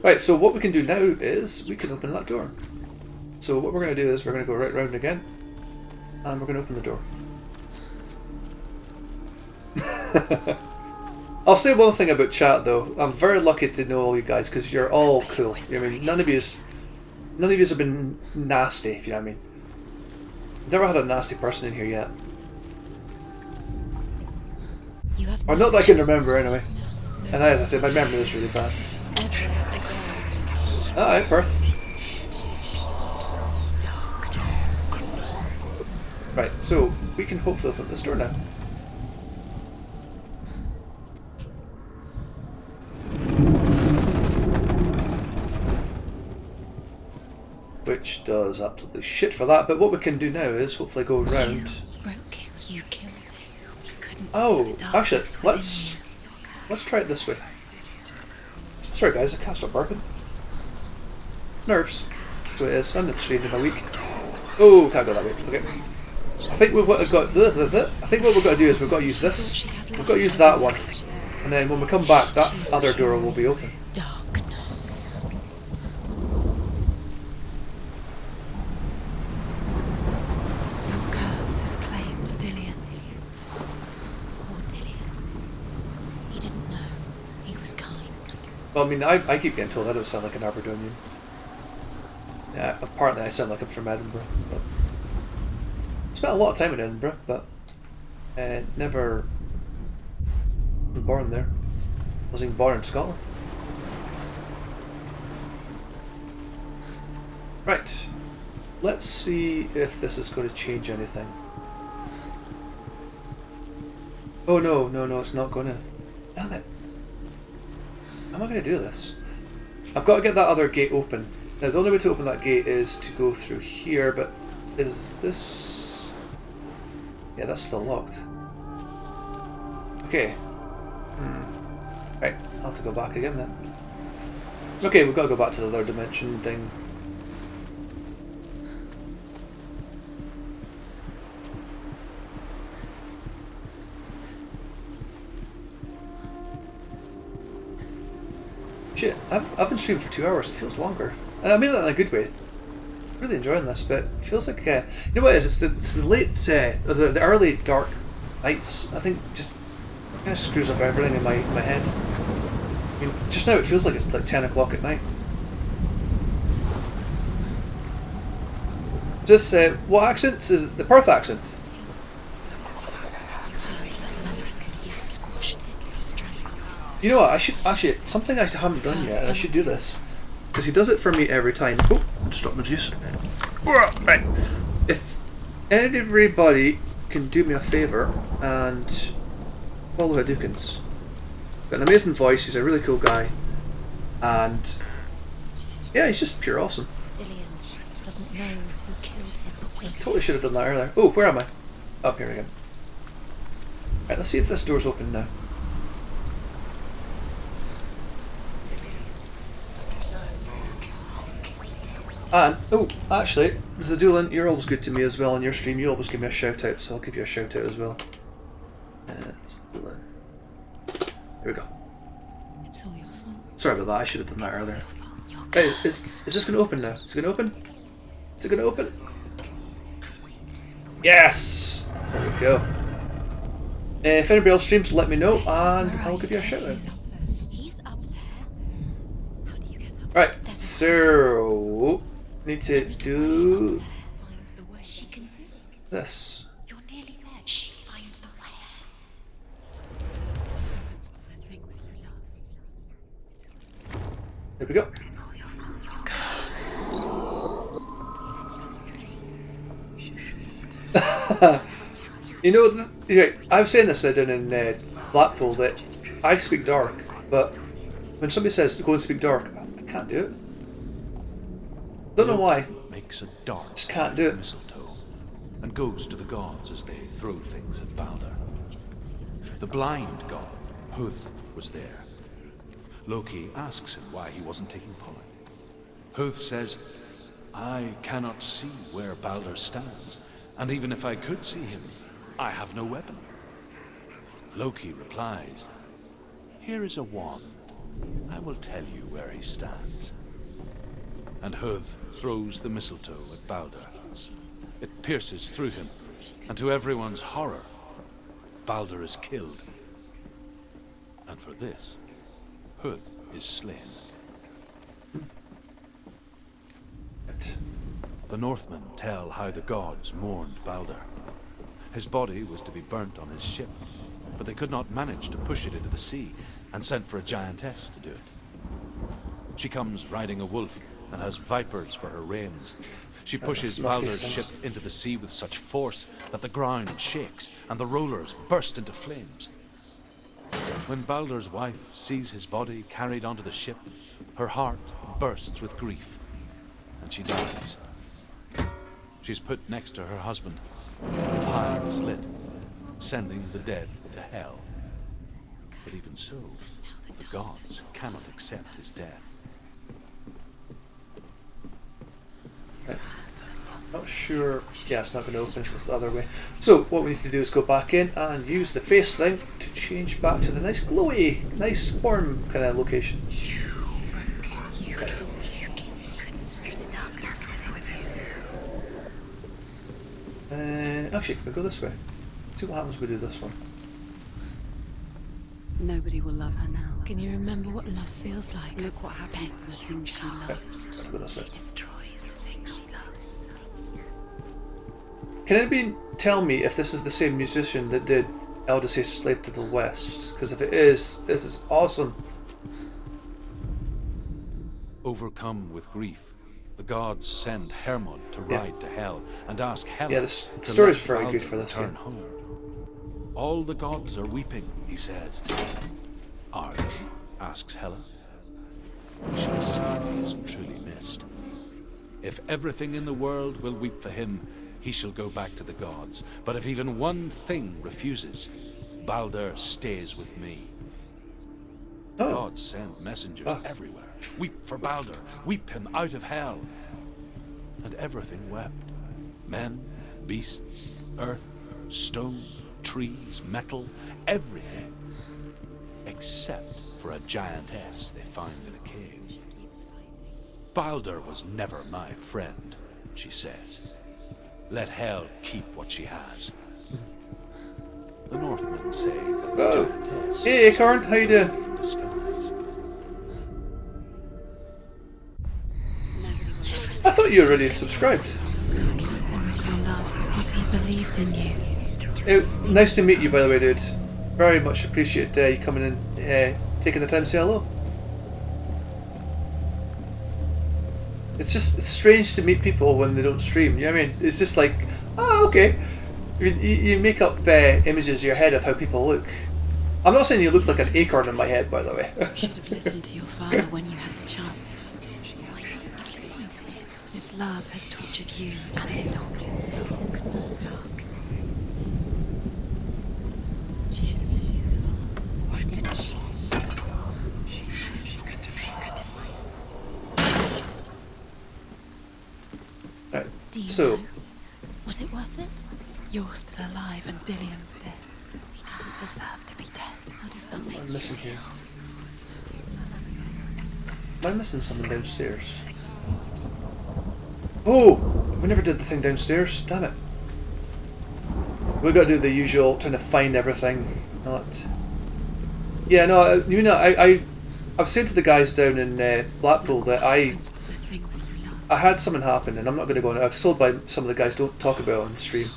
Right, so what we can do now is we can open that door. So what we're going to do is we're going to go right round again, and we're going to open the door. I'll say one thing about chat though. I'm very lucky to know all you guys because you're all cool. I mean, none of you have been nasty, if you know what I mean. Never had a nasty person in here yet. You have Or not that I can remember anyway. And as I said, my memory is really bad. Alright, Perth. Right, so we can hopefully open this door now. Which does absolutely shit for that, but what we can do now is hopefully go around. broke him. You killed him. You couldn't Oh, see the actually, darkness within let's try it this way. Sorry guys, I can't stop burping. Nerves. So it is. I'm not trained in a week. Oh, can't go that way. Okay. I think what we've got to do is we've got to use this. We've got to use that one, and then when we come back, that other door will be open. darkness. Your curse has claimed Dillian. Poor Dillian. He didn't know. He was kind. Well, I mean, I keep getting told I don't sound like an Aberdonian. Yeah, apparently I sound like I'm from Edinburgh. But I spent a lot of time in Edinburgh, but never was born there. I was even born in Scotland. Right. Let's see if this is going to change anything. Oh no, it's not going to. Damn it. How am I going to do this? I've got to get that other gate open. Now the only way to open that gate is to go through here, but is this... Yeah, that's still locked. Okay. Right, I'll have to go back again then. Okay, we've got to go back to the other dimension thing. Shit, I've been streaming for 2 hours, it feels longer. And I mean that in a good way. Really enjoying this, but it feels like, you know what it is, it's the late, the early dark nights, I think just kind of screws up everything in my head. I mean, just now it feels like it's like 10 o'clock at night. Just, what accent? Is it the Perth accent? You squashed it, strangled it. You know what, I should, actually, something I haven't done yet, I should do this. Because he does it for me every time. Oh, just dropped my juice. Right. If everybody can do me a favour and follow Hadouken's. Got an amazing voice, he's a really cool guy. And yeah, he's just pure awesome. Dillian doesn't know who killed him, but we Totally should have done that earlier. Oh, where am I? Up here again. Right, let's see if this door's open now. And, oh, actually, Zadulin, you're always good to me as well on your stream. You always give me a shout out, so I'll give you a shout out as well. Zadulin. Here we go. It's all your fault. Sorry about that, I should have done that earlier. Hey, is this going to open now? Is it going to open? Is it going to open? Yes! There we go. If anybody else streams, let me know, and I'll give you a shout out. He's up there. How do you get up? Right, so need to do Find the way. She can do it. this. You're nearly there. Just find the way. Most of the things you love. There we go. You know, I was saying this down in Blackpool that I speak dark, but when somebody says to go and speak dark, I can't do it. Don't know why. Makes a dart Just can't do it. mistletoe and goes to the gods as they throw things at Balder. The blind god, Huth, was there. Loki asks him why he wasn't taking part. Huth says, I cannot see where Balder stands, and even if I could see him, I have no weapon. Loki replies, here is a wand. I will tell you where he stands. And Huth throws the mistletoe at Balder. It pierces through him, and to everyone's horror, Balder is killed. And for this, Huth is slain. The Northmen tell how the gods mourned Balder. His body was to be burnt on his ship, but they could not manage to push it into the sea, and sent for a giantess to do it. She comes riding a wolf and has vipers for her reins. She pushes Balder's ship into the sea with such force that the ground shakes and the rollers burst into flames. When Balder's wife sees his body carried onto the ship, her heart bursts with grief, and she dies. She's put next to her husband. The pyre is lit, sending the dead to hell. But even so, the gods cannot accept his death. Not sure. Yeah, it's not going to open, it's the other way. So what we need to do is go back in and use the face thing to change back to the nice glowy, nice warm kind of location. Actually, can we go this way? See what happens if we do this one. Nobody will love her now. Can you remember what love feels like? Look what happens to the things she loves. Let's go this way. She destroys the things she loves. Can anybody tell me if this is the same musician that did Eldest Slave to the West? Because if it is, this is awesome. Overcome with grief, the gods send Hermod to ride to Hell and ask Hela the to story is let very Balder good for this return game. home. All the gods are weeping, he says. Are they? Asks Hela. We shall see if he is truly missed. If everything in the world will weep for him, he shall go back to the gods. But if even one thing refuses, Balder stays with me. The gods send messengers everywhere. Weep for Balder. Weep him out of hell. And everything wept. Men, beasts, earth, stone, trees, metal, everything. Except for a giantess they find in a cave. Balder was never my friend, she says. Let Hel keep what she has. The Northmen say that the giantess... Hey, Acorn, how you doing? I thought you already subscribed. With your love because he believed in you. Nice to meet you, by the way, dude. Very much appreciate you coming in, taking the time to say hello. It's just strange to meet people when they don't stream. You know what I mean? It's just like, oh, okay. I mean, you make up images in your head of how people look. I'm not saying you look like an acorn in my head, by the way. You should have listened to your father when you had the chance. Why didn't you listen to him? His love has tortured you, and it tortures me. Right. Do you So, know? Was it worth it? You're still alive and Dillian's dead. He doesn't deserve to be dead. How does that make I'm you missing feel? here. Am I missing something downstairs? Oh! We never did the thing downstairs. Damn it. We've got to do the usual, trying to find everything. Not. Yeah, no, you know, I was saying to the guys down in Blackpool that I had something happen, and I'm not going to go on. I was told by some of the guys, don't talk about it on the stream.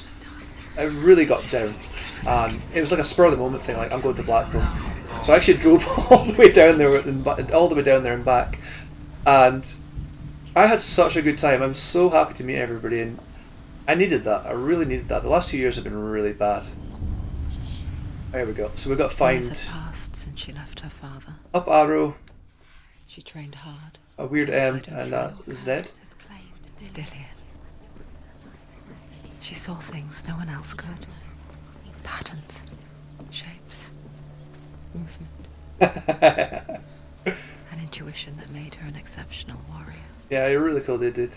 I really got down, and it was like a spur of the moment thing. Like, I'm going to Blackpool, so I actually drove all the way down there and back, and I had such a good time. I'm so happy to meet everybody, and I needed that. I really needed that. The last 2 years have been really bad. There we go. So we've got to find Years had passed since she left her father. up arrow, She trained hard. a weird M, and a Z. Dillian. She saw things no one else could. Patterns, shapes, movement. intuition that made her an exceptional warrior. Yeah, you're a really cool dude.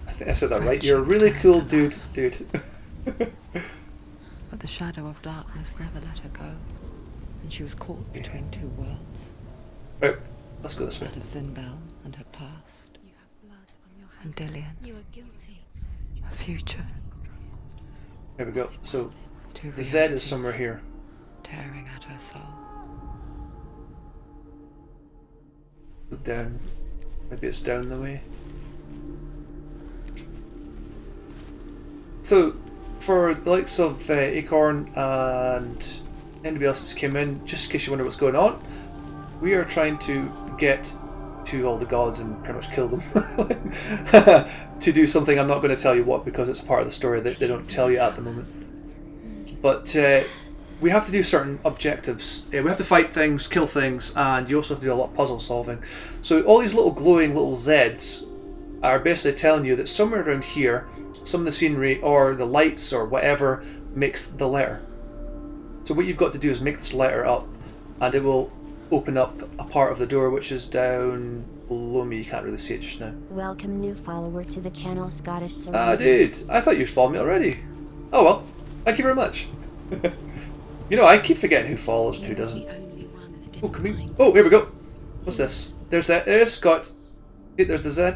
I think I said that right. You're a really cool dude. But the shadow of darkness never let her go, and she was caught between two worlds. Right, let's go this way. That of Zinbel and her past. You have blood on your And hands. Dillian. You are guilty. Her future. Here we go. So, Two the Z is somewhere here. tearing at her soul. Down. Maybe it's down the way. So, for the likes of Acorn and anybody else that's came in, just in case you wonder what's going on, we are trying to get to all the gods and pretty much kill them. To do something, I'm not going to tell you what, because it's part of the story that they don't tell you at the moment. But we have to do certain objectives. We have to fight things, kill things, and you also have to do a lot of puzzle solving. So all these little glowing little Zs are basically telling you that somewhere around here, some of the scenery or the lights or whatever makes the letter. So what you've got to do is make this letter up, and it will open up a part of the door which is down below me. You can't really see it just now. Welcome, new follower to the channel, Scottish Serenity. Ah, dude, I thought you'd followed me already. Oh well, thank you very much. You know, I keep forgetting who follows and who doesn't. Oh, come here. Oh, here we go. What's this? There's that. There's Scott. Okay, there's the Z.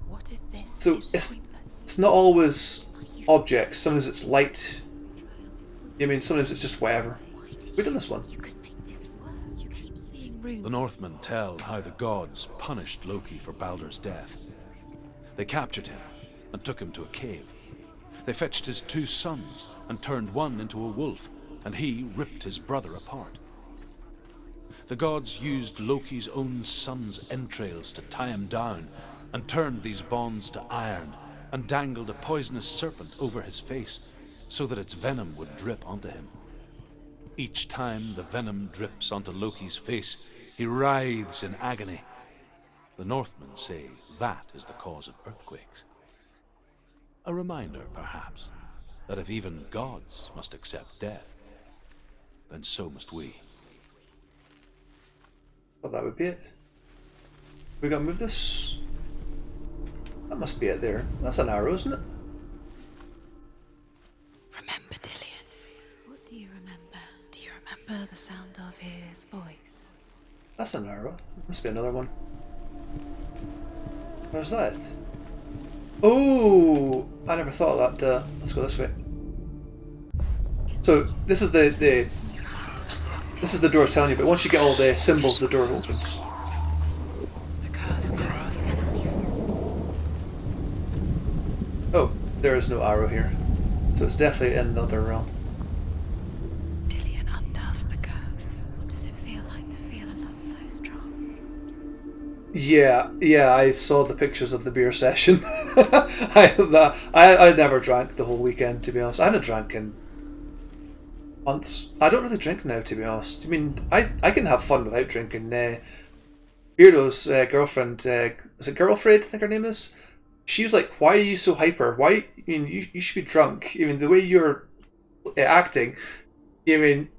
What if this So is it's not always objects. Sometimes it's light. I mean, sometimes it's just whatever. We've done this one. The Northmen tell how the gods punished Loki for Baldur's death. They captured him and took him to a cave. They fetched his 2 sons and turned one into a wolf, and he ripped his brother apart. The gods used Loki's own son's entrails to tie him down, and turned these bonds to iron, and dangled a poisonous serpent over his face, so that its venom would drip onto him. Each time the venom drips onto Loki's face, he writhes in agony. The Northmen say that is the cause of earthquakes. A reminder, perhaps, that if even gods must accept death, then so must we. Thought that would be it. We gotta move this. That must be it there. That's an arrow, isn't it? Remember, Dillian. What do you remember? Do you remember the sound of his voice? That's an arrow. Must be another one. Where's that? Oh, I never thought of that. Let's go this way. So this is the door telling you, but once you get all the symbols, the door opens. Oh, there is no arrow here, so it's definitely in the other realm. Dillian undoes the curse. What does it feel like to feel a love so strong? Yeah, I saw the pictures of the beer session. I never drank the whole weekend, to be honest. I haven't drank in months. I don't really drink now, to be honest. I mean, I can have fun without drinking. Beardo's girlfriend, is it Girlfriend, I think her name is? She was like, why are you so hyper? Why? I mean, you should be drunk. I mean, the way you're acting, I mean,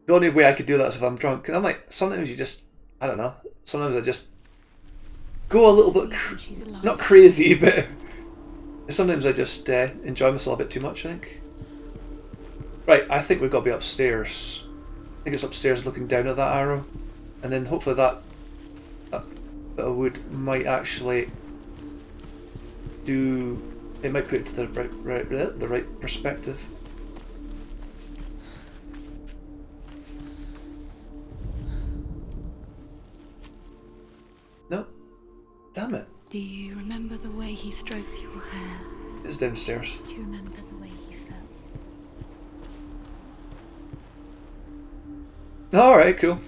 the only way I could do that is if I'm drunk. And I'm like, sometimes you just, I don't know, sometimes I just go a little bit, not crazy, but sometimes I just enjoy myself a bit too much, I think. Right, I think we've got to be upstairs. I think it's upstairs looking down at that arrow. And then hopefully that bit of wood might actually do... It might put it to the right perspective. No. Damn it. Do you remember the way he stroked your hair? It's downstairs. Do you remember the way he felt? Alright, cool.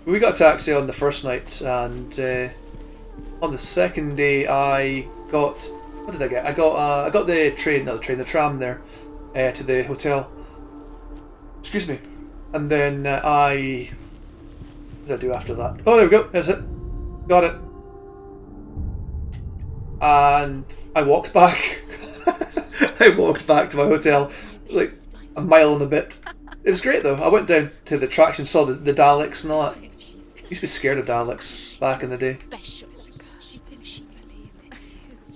We got a taxi on the first night, and on the second day I got... What did I get? I got the train, not the train, the tram there, to the hotel. Excuse me. And then what did I do after that? Oh, there we go, there's it. Got it. And I walked back. I walked back to my hotel, like a mile and a bit. It was great though. I went down to the attraction, saw the Daleks and all that. used to be scared of Daleks back in the day.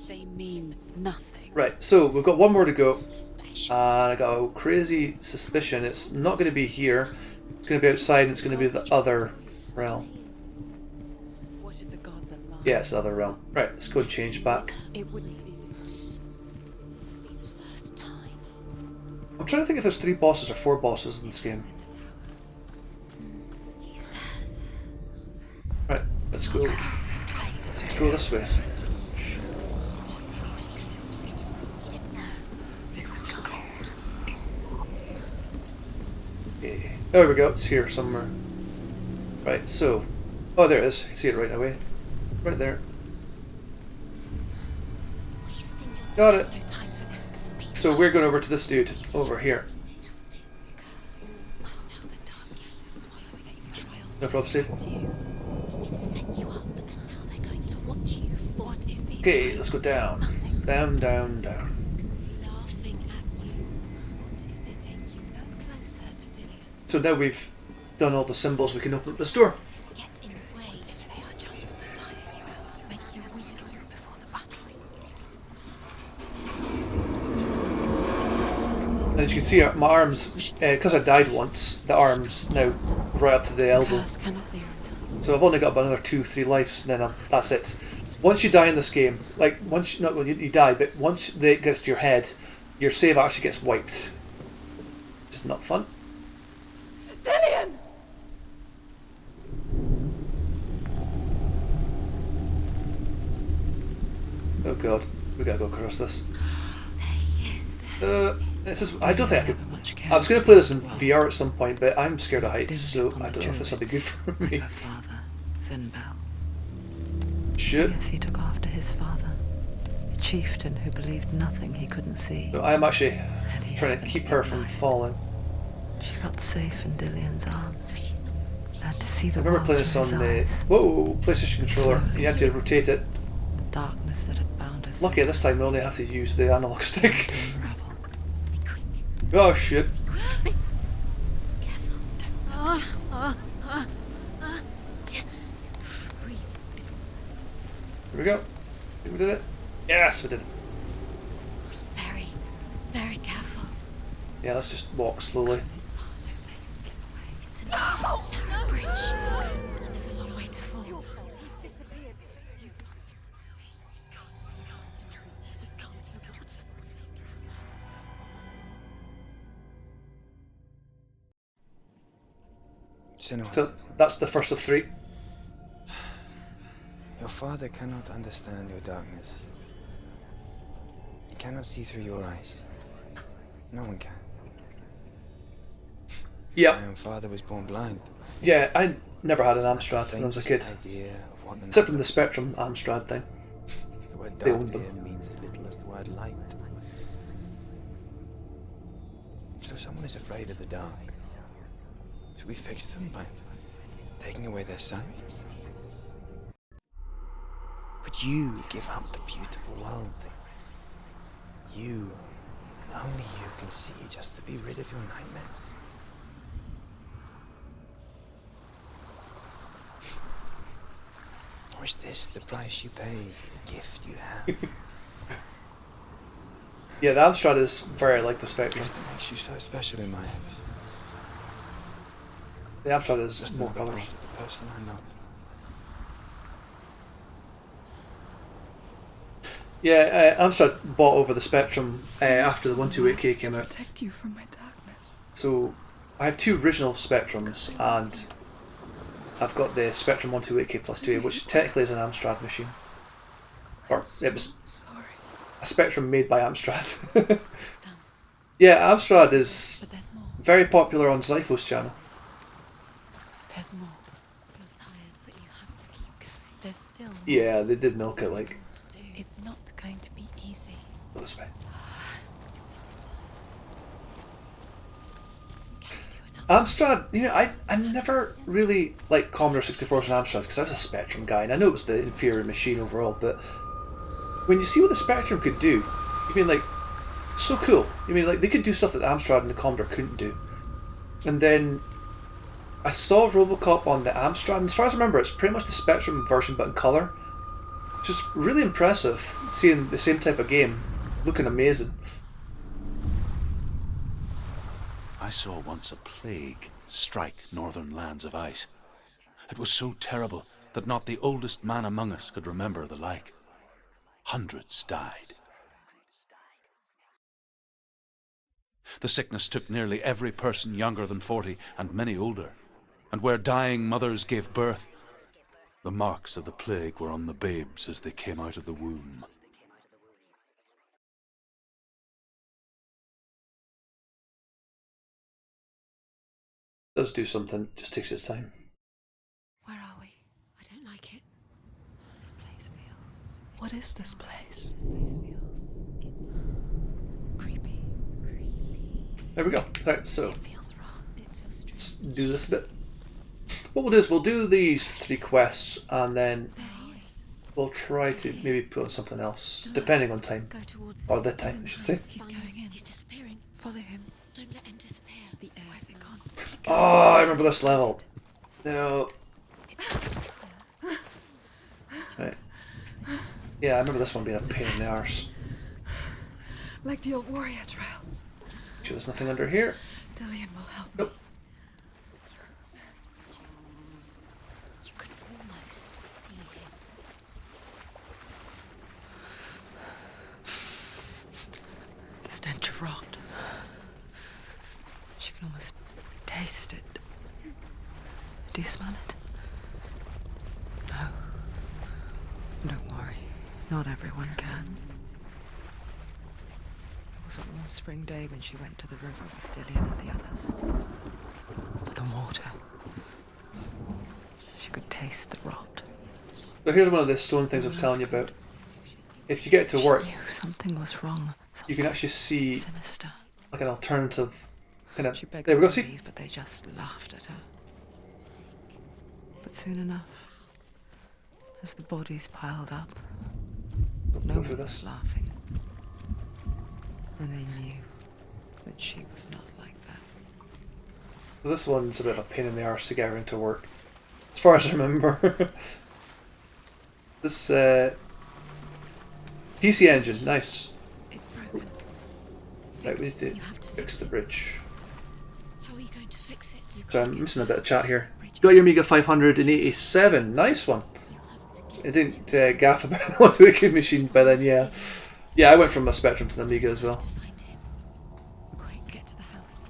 They mean nothing. Right, so we've got one more to go. And I got a crazy suspicion it's not going to be here. It's going to be outside and it's going to be the other realm. What if the gods are lying? Yeah, it's the other realm. Right, let's go and change back. It wouldn't be the first time. I'm trying to think if there's 3 bosses or 4 bosses in this game. He's there. Right, let's go. Let's go this way. Okay. There we go, it's here somewhere. Right, so... Oh, there it is. You see it right away. Right there. Got it. So we're going over to this dude over here. No problem, Steve. Okay, let's go down. Down, down, down. So now we've done all the symbols, we can open up this door. And as you can see, my arms, because I died once, the arms now right up to the elbow. So I've only got about another 2-3 lives, and then that's it. Once you die in this game, like once not well, you die, but once it gets to your head, your save actually gets wiped. It's not fun. Dillian! Oh god, we gotta go across this. This is. I don't think I could. I was going to play this in VR at some point, but I'm scared of heights, so I don't know if this will be good for me. Her father, Zinbal. Shit. Yes, he took after his father, a chieftain who believed nothing he couldn't see. So I'm actually trying to keep her from falling. She felt safe in Dillian's arms. Glad to see the I remember world playing this through on his the eyes. PlayStation controller. You had to rotate it. The darkness that had bound us. Lucky this time we only have to use the analog stick. Oh shit. Here we go. Think we did it? Yes, we did it. Very, very careful. Yeah, let's just walk slowly. It's a narrow bridge, and there's a long way to fall. He's disappeared. You've lost him to the sea. He's gone. You've lost him to the He's gone to the water. He's drowned. So that's the first of 3. Your father cannot understand your darkness. He cannot see through your eyes. No one can. Yeah. My own father was born blind. Yeah, I never had an Amstrad when I was a kid. Except from the Spectrum Amstrad thing. The word They dark owned here them. means as little as the word light. So someone is afraid of the dark. Should we fix them by taking away their sight? Would you give up the beautiful world? You, and only you can see, just to be rid of your nightmares. Or is this the price you pay for the gift you have? Yeah, the Amstrad is very like the Spectrum. That makes you so special in my eyes. The Amstrad is Just more another colours. part of the person I know. Yeah, Amstrad bought over the Spectrum after the 128K came out. Protect you from my darkness. So I have 2 original Spectrums, and I've got the Spectrum 128K plus 2, which technically is an Amstrad machine. Or it was a Spectrum made by Amstrad. Yeah, Amstrad is very popular on Zypho's channel. There's more. You're tired, but you have to keep going. There's still more. Yeah, they did milk it like It's not going to be easy. this way. Amstrad, you know, I never really liked Commodore 64s and Amstrads because I was a Spectrum guy, and I know it was the inferior machine overall, but when you see what the Spectrum could do, you mean like, so cool. You mean like they could do stuff that the Amstrad and the Commodore couldn't do. And then I saw RoboCop on the Amstrad, and as far as I remember, it's pretty much the Spectrum version but in colour. Just really impressive seeing the same type of game, looking amazing. I saw once a plague strike northern lands of ice. It was so terrible that not the oldest man among us could remember the like. Hundreds died. The sickness took nearly every person younger than 40 and many older, and where dying mothers gave birth, the marks of the plague were on the babes as they came out of the womb. Does do something, just takes its time. Where are we? I don't like it. This place feels... What is this place? This place feels... It's... creepy. There we go. Right, so It feels wrong. It feels strange. let's do this bit. What we'll do is we'll do these 3 quests and then There he is. we'll try to maybe put on something else, depending on time. Go towards Or him. the time, I should say. He's going in. He's disappearing. Follow him. Don't let him disappear. The air. Where's it gone? Oh, I remember this level. No. It's just a trial. Right. Yeah, I remember this one being a pain in the arse. Like the old warrior trials. Sure there's nothing under here. Dillian will help. Nope. You can almost see him. The stench of rot. She can almost taste it. Do you smell it? No. Don't worry. Not everyone can. It was a warm spring day when she went to the river with Dillian and the others. To the water. She could taste the rot. So here's one of the stone things I was telling you about. If you get to work, She knew something was wrong. you can actually see Sinister. like an alternative kind of. She begged There we go. them to See, leave, but they just laughed at her. But soon enough, as the bodies piled up, no go one through was this. laughing. And they knew that she was not like that. So this one's a bit of a pain in the arse to get her into work, as far as I remember. This PC engine, nice. It's broken. Right, we need to You have to fix the bridge. How are you going to fix it? So I'm missing a bit of chat here. Got your Amiga 587, nice one. I didn't gaff about the one wicked machine by then, yeah. Yeah, I went from a Spectrum to the Amiga as well. Find him. Quick, get to the house.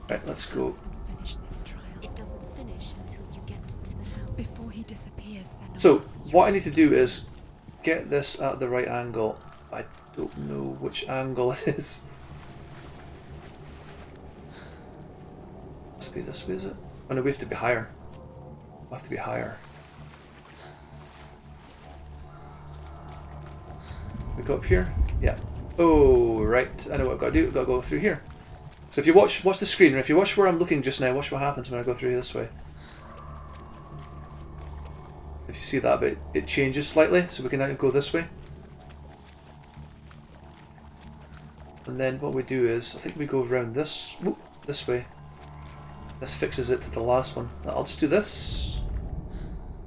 Right, let's go. And finish this trial. It doesn't finish until you get to the house. Before he disappears, send So, what I need to do is get this at the right angle. I don't know which angle it is. Must be this way, is it? Oh no, we have to be higher. We have to be higher. We go up here? Yeah. Oh, right. I know what I've got to do. I've got to go through here. So if you watch the screen, and if you watch where I'm looking just now, watch what happens when I go through this way. If you see that bit, it changes slightly, so we can now go this way. And then what we do is, I think we go around this way. This fixes it to the last one. I'll just do this.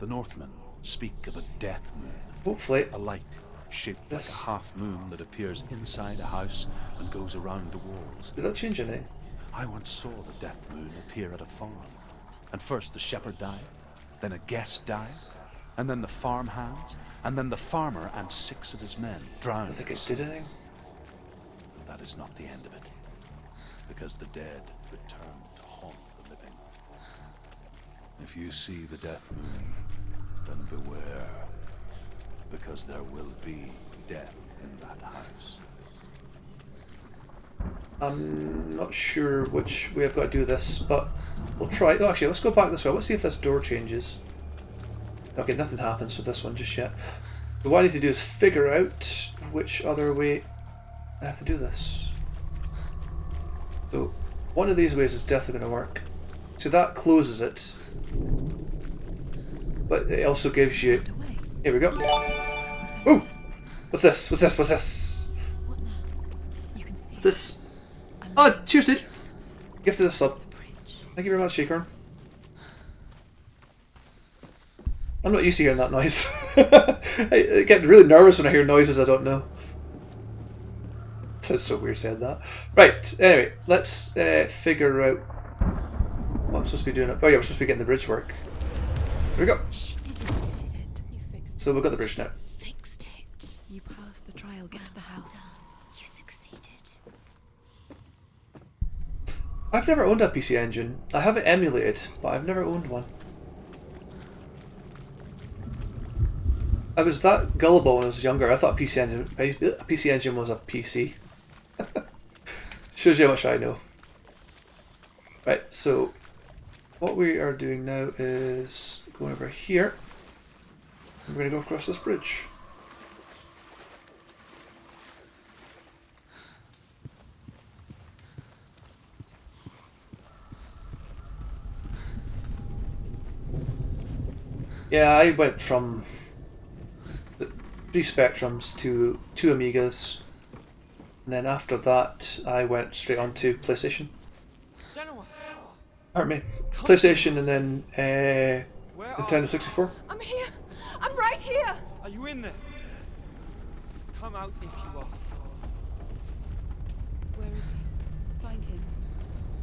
The Northmen speak of a death moon, Hopefully. a light shaped like This. a half moon that appears inside a house and goes around the walls. Did that change anything? I once saw the death moon appear at a farm, and first the shepherd died, then a guest died, and then the farm hands, and then the farmer and 6 of his men drowned. I think it did anything. But that is not the end of it, because the dead return to haunt the living. If you see the death moon, then beware, because there will be death in that house. I'm not sure which way I've got to do this, but we'll try. Oh, actually, let's go back this way. Let's see if this door changes. Okay, nothing happens with this one just yet. But what I need to do is figure out which other way I have to do this. So, one of these ways is definitely going to work. So that closes it. But it also gives you... Here we go. Ooh! What's this? What's this? What's this? What now? You can see This... Oh, cheers, dude! Gift of the sub. Thank you very much, Shaker. I'm not used to hearing that noise. I get really nervous when I hear noises I don't know. Sounds so weird saying that. Right, anyway, let's figure out what I'm supposed to be doing. Oh yeah, we're supposed to be getting the bridge work. Here we go. She didn't. Did it? You fixed So we've got the bridge now. Fixed it. You passed the trial. Get to the house. You succeeded. I've never owned a PC Engine. I have it emulated, but I've never owned one. I was that gullible when I was younger. I thought a PC Engine was a PC. Shows you how much I know. Right, so what we are doing now is going over here. We're going to go across this bridge. Yeah, I went from the 3 Spectrums to 2 Amigas, and then after that I went straight on to PlayStation. Pardon me. PlayStation and then Nintendo 64. I'm here. I'm right here. Are you in there? Come out if you are. Where is he? Find him.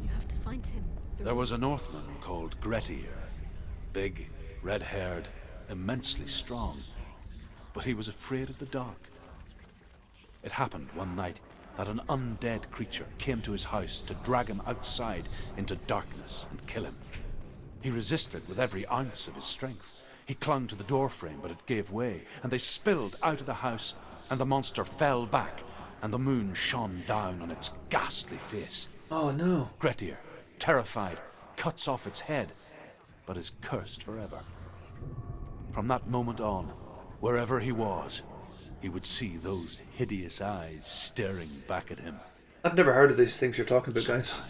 You have to find him. There was a Northman called Grettir. Big, red-haired, immensely strong. But he was afraid of the dark. It happened one night that an undead creature came to his house to drag him outside into darkness and kill him. He resisted with every ounce of his strength. He clung to the doorframe, but it gave way, and they spilled out of the house, and the monster fell back, and the moon shone down on its ghastly face. Oh no. Grettir, terrified, cuts off its head, but is cursed forever. From that moment on, wherever he was, he would see those hideous eyes staring back at him. I've never heard of these things you're talking about, guys.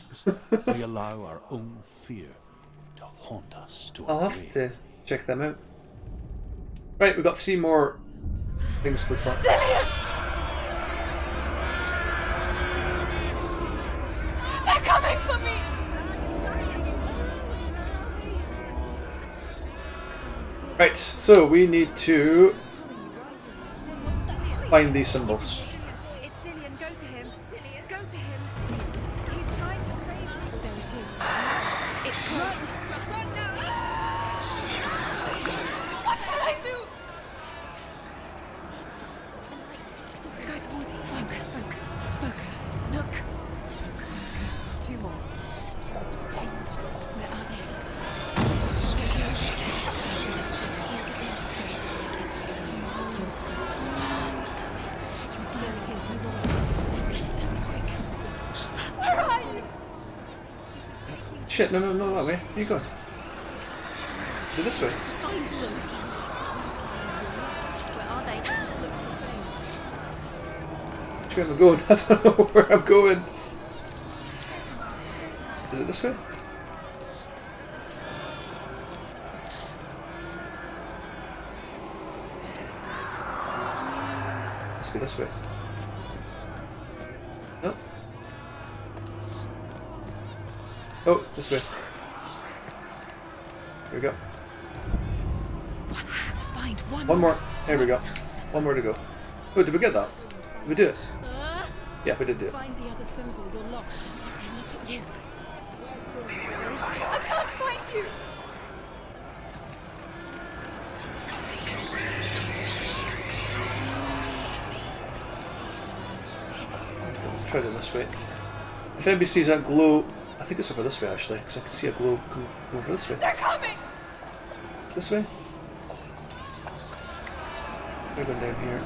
We allow our own fear to haunt us to I'll our have grave. to check them out. Right, we've got 3 more things to look for. They're coming for me. Right, so we need to find these symbols. It's Dillian. Go to him. Dillian. Go to him. He's trying to save you. There it is. It's close. Run now. What should I do? Go towards it. Focus. Focus. Focus. Look. Focus. 2 more. 2 more. Where are they? You'll start to burn. There it is. Move away. Don't let it happen quick. Where are you? This is taking Shit, no, that way. Where you going? Is it this way? To find them. Where are they? It looks the same. Which way am I going? I don't know where I'm going. Is it this way? Must be this way. No. Oh, this way. Here we go. one more to find. One more. Here we go. One more to go. Oh, did we get that? Did we do it? Yeah, we did do it. Find the other symbol. You're lost. Look at you. Where's Dylan? Where is he? I can't find you. Try it this way. If anybody sees that glow, I think it's over this way actually, because I can see a glow come over this way. They're coming. This way? They're going down here.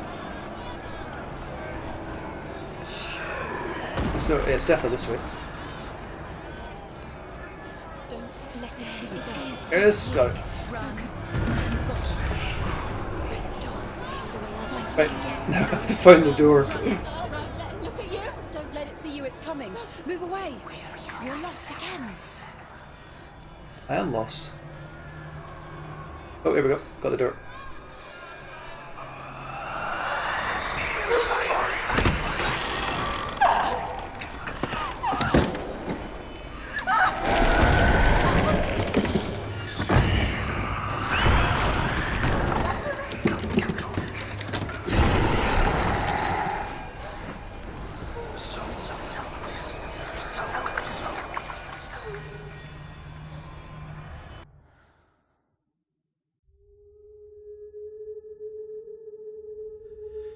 So yeah, it's definitely this way. Don't let it see you. It is. There it is. Got it. Run. Where's the door? Right, now I have to find the door. Look at you. Don't let it see you. It's coming. Move away. You're lost again. I am lost. Oh, here we go. Got the door.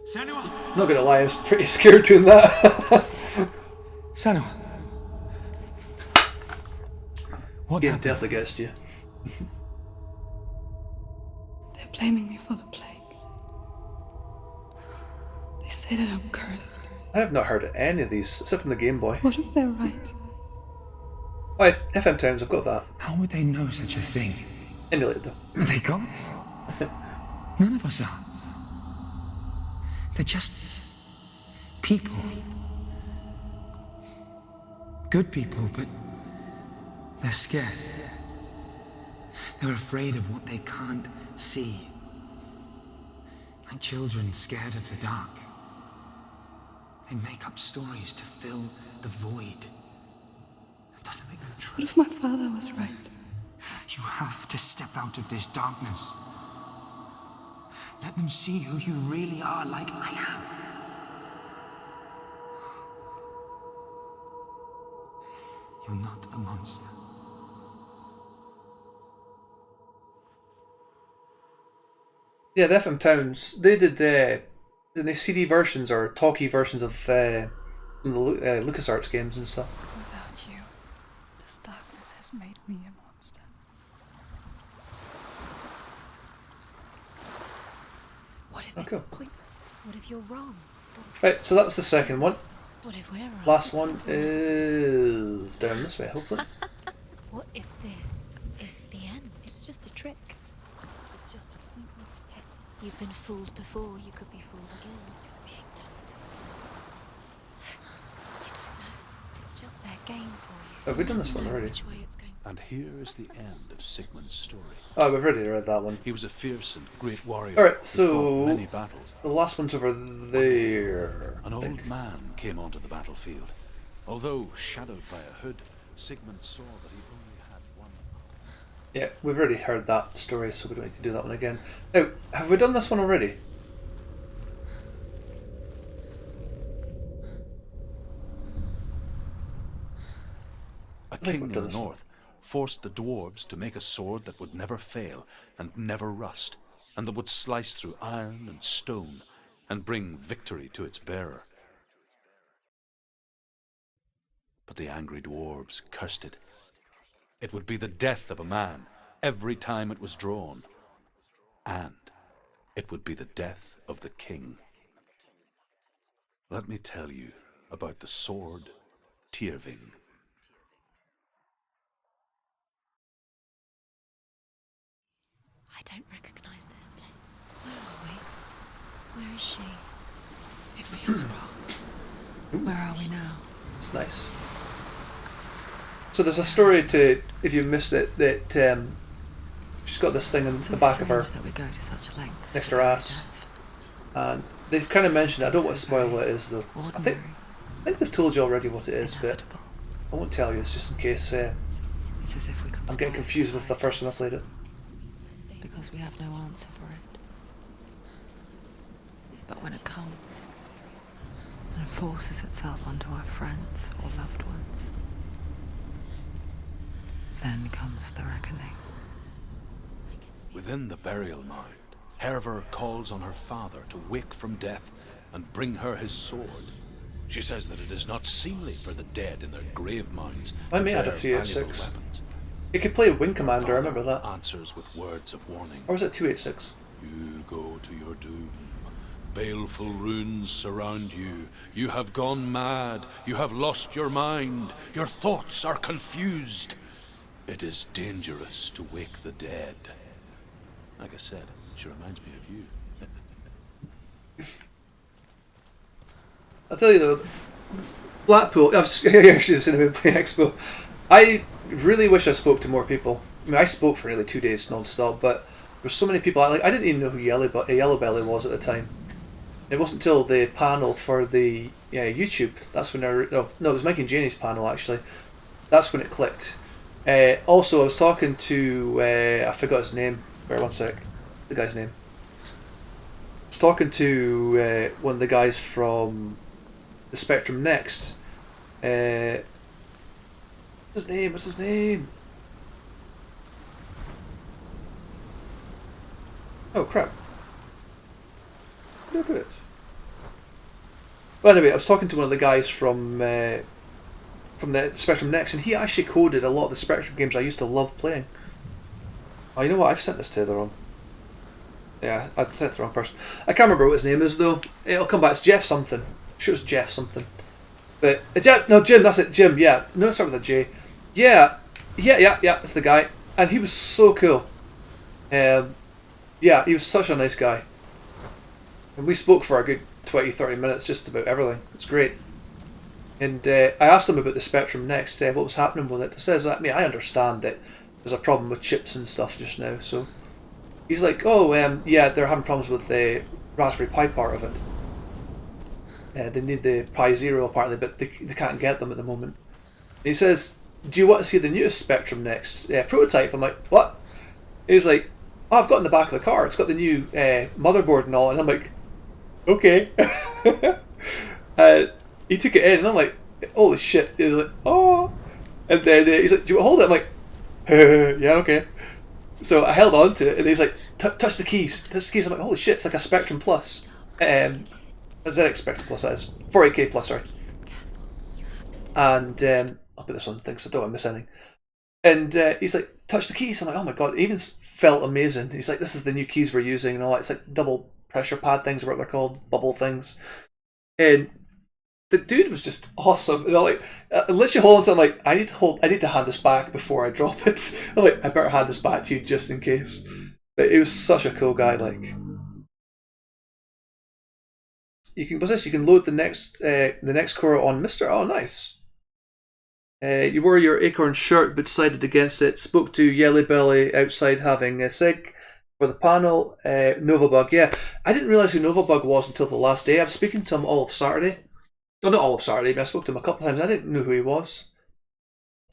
Senua! Not gonna lie, I was pretty scared doing that. Senua. What Getting happened? death against you. They're blaming me for the plague. They say that I'm cursed. I have not heard any of these, except from the Game Boy. What if they're right? Why, FM Towns, I've got that. How would they know such a thing? Emulated though. Are they gods? None of us are. They're just people. Good people, but they're scared. They're afraid of what they can't see. Like children scared of the dark. They make up stories to fill the void. That doesn't make them true. What if my father was right? You have to step out of this darkness. Let them see who you really are, like I have. You're not a monster. Yeah, the FM Towns, they did the CD versions or talkie versions of some of the LucasArts games and stuff. Without you, this darkness has made me a monster. What if this cool. is pointless? What if you're wrong? Right, so that was the second one. What if we're wrong? Last one is down this way, hopefully. What if this is the end? It's just a trick. It's just a pointless test. You've been fooled before, you could be fooled again. You're being tested. You don't know. It's just their game for you. Have we done this one already? Which way it's going. And here is the end of Sigmund's story. Oh, we've already read that one. He was a fierce and great warrior. Alright, who so fought many battles. the last one's over there. An old man came onto the battlefield. Although shadowed by a hood, Sigmund saw that he only had one. Yeah, we've already heard that story, so we don't need to do that one again. Now, have we done this one already? A think king we've in done the this one. north forced the dwarves to make a sword that would never fail and never rust, and that would slice through iron and stone and bring victory to its bearer. But the angry dwarves cursed it. It would be the death of a man every time it was drawn, and it would be the death of the king. Let me tell you about the sword Tyrving. I don't recognize this place. Where are we? Where is she? It feels wrong. Where are we now? It's nice. So there's a story to, if you missed it, that she's got this thing in So the back of her, strange that we go to such lengths next to to her bury ass. death. And they've kind of mentioned it. I don't want to spoil what it is though. I think they've told you already what it is, but I won't tell you. It's just in case It's as if we could I'm getting confused with the first time I played it. because we have no answer for it. But when it comes and forces itself onto our friends or loved ones, then comes the reckoning. Within the burial mound, Hervor calls on her father to wake from death and bring her his sword. She says that it is not seemly for the dead in their grave mounds I to may add a bear 386. valuable weapons. You could play Wing Commander, I remember that. Answers with words of warning. Or was it 286? You go to your doom. Baleful runes surround you. You have gone mad. You have lost your mind. Your thoughts are confused. It is dangerous to wake the dead. Like I said, she reminds me of you. I'll tell you though, Blackpool, I was actually just in a Play Expo. I really wish I spoke to more people. I mean, I spoke for nearly 2 days non-stop, but there's so many people. I didn't even know who Yellow Belly was at the time. It wasn't until the panel for the YouTube. That's when no, it was Mike and Janie's panel actually. That's when it clicked. Also, I was talking to I forgot his name. Wait, one sec. The guy's name. I was talking to one of the guys from the Spectrum Next. What's his name? What's his name? Oh crap! Look at it. Well, anyway, I was talking to one of the guys from the Spectrum Next, and he actually coded a lot of the Spectrum games I used to love playing. Oh, you know what? I've sent this to the wrong. Yeah, I sent it to the wrong person. I can't remember what his name is though. It'll come back. It's Jeff something. I'm sure it's Jeff something. But Jeff, no, Jim. That's it, Jim. Yeah, no, it's start with a J. Yeah. It's the guy, and he was so cool. Yeah, he was such a nice guy. And we spoke for a good 20-30 minutes just about everything. It's great. And I asked him about the Spectrum Next, what was happening with it. He says, I mean, I understand that there's a problem with chips and stuff just now. So he's like, oh, yeah, they're having problems with the Raspberry Pi part of it. They need the Pi Zero apparently, but they can't get them at the moment. And he says, do you want to see the newest Spectrum Next prototype? I'm like, what? And he's like, oh, I've got it in the back of the car. It's got the new motherboard and all. And I'm like, okay. He took it in, and I'm like, holy shit. He's like, oh. And then he's like, do you want to hold it? I'm like, yeah, okay. So I held on to it, and he's like, touch the keys. Touch the keys. I'm like, holy shit, it's like a Spectrum Plus. A ZX Spectrum Plus, that is. 48K Plus, sorry. And I'll put this on things so I don't want to miss anything. And he's like, touch the keys. I'm like, oh my god, it even felt amazing. He's like, this is the new keys we're using and all that. It's like double pressure pad things, or what they're called, bubble things. And the dude was just awesome. And I'm like, unless you hold on to it, I'm like, I need to hand this back before I drop it. I'm like, I better hand this back to you just in case. But he was such a cool guy. Like, you can load the next core on Mr. Oh, nice. You wore your acorn shirt but decided against it. Spoke to Yelly Belly outside having a cig for the panel. Novabug, yeah. I didn't realise who Novabug was until the last day. I was speaking to him all of Saturday. Well, not all of Saturday, but I spoke to him a couple of times. I didn't know who he was.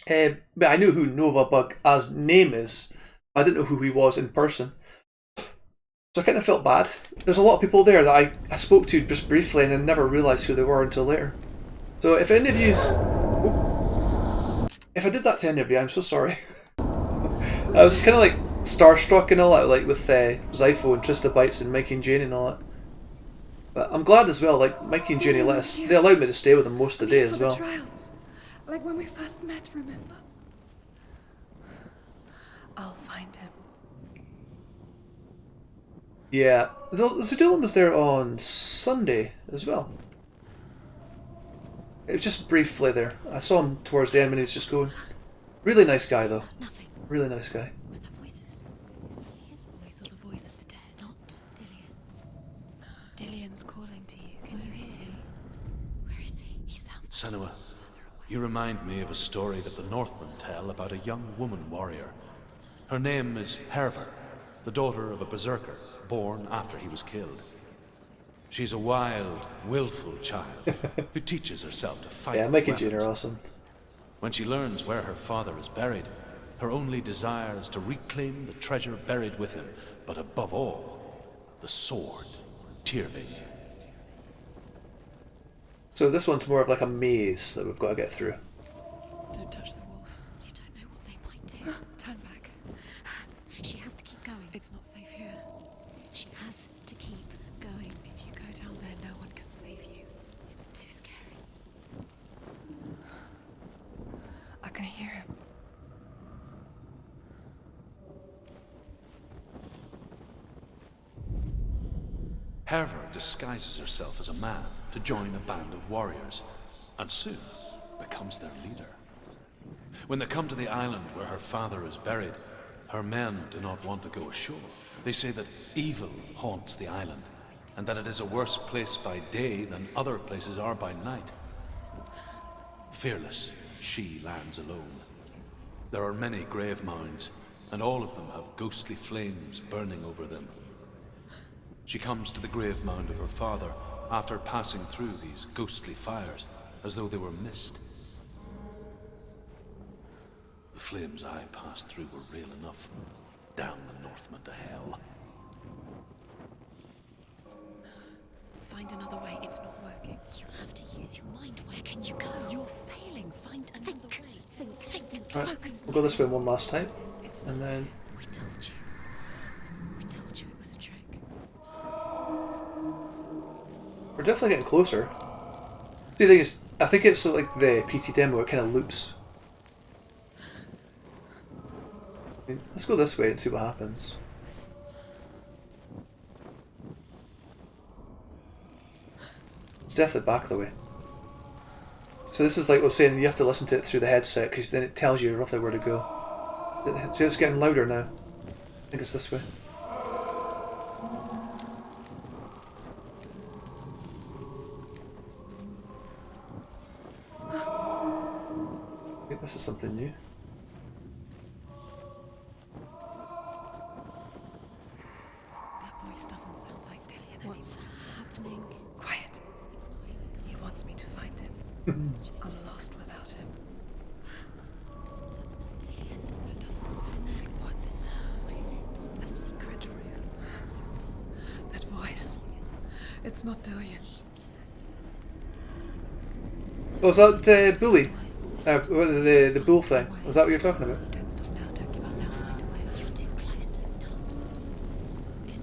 But I knew who Novabug as name is. I didn't know who he was in person. So I kind of felt bad. There's a lot of people there that I spoke to just briefly and then never realised who they were until later. So if any of yous... If I did that to anybody, I'm so sorry. I was kind of like starstruck and all that, like with Zypho and Trista Bites and Mikey and Janie and all that. But I'm glad as well, like Mikey and Janie they allowed me to stay with them most of the day as well. Trials, like when we first met, remember? I'll find him. Yeah, Zudulum was there on Sunday as well. It was just briefly there. I saw him towards the end when he was just going. Really nice guy though. Nothing. Really nice guy. Was that voices? Is that his voice or the voice of the dead? Not Dillian. Dillian's calling to you. Can you hear him? Where is he? He sounds Senua, you remind me of a story that the Northmen tell about a young woman warrior. Her name is Herver, the daughter of a berserker, born after he was killed. She's a wild, willful child who teaches herself to fight. Yeah, Mike and Jane are awesome. When she learns where her father is buried, her only desire is to reclaim the treasure buried with him, but above all, the sword, Tyrving. So this one's more of like a maze that we've got to get through. Don't touch the walls. You don't know what they might do. Turn back. She has to keep going. It's not safe here. She has to keep going. If you go down there, no one can save you. It's too scary. I can hear him. Herver disguises herself as a man to join a band of warriors, and soon becomes their leader. When they come to the island where her father is buried, her men do not want to go ashore. They say that evil haunts the island, and that it is a worse place by day than other places are by night. Fearless, she lands alone. There are many grave mounds, and all of them have ghostly flames burning over them. She comes to the grave mound of her father after passing through these ghostly fires, as though they were mist. The flames I passed through were real enough. Damn the Northmen to hell. Find another way. It's not working. You have to use your mind. Where can you go? You're failing. Find another way. Think. Right, Focus. we'll go this way one last time, and then... We told you. We told you it was a trick. We're definitely getting closer. The thing is, I think it's like the PT demo, it kind of loops. I mean, let's go this way and see what happens. It's definitely back the way. So this is like I was saying, you have to listen to it through the headset because then it tells you roughly where to go. See, it's getting louder now. I think it's this way. Okay, this is something new. That voice doesn't sound like Dillion anymore. What's happening? Quiet. It's not him. He wants me to find him. I'm lost without him. That's not Dillion. That doesn't sound like what's in there. What is it? A secret room. That voice. It's not Dillion. Was that Bully? The bull thing? Was that what you're talking about? Don't stop now. Don't give up now. Find a way. You're too close to stop. What's in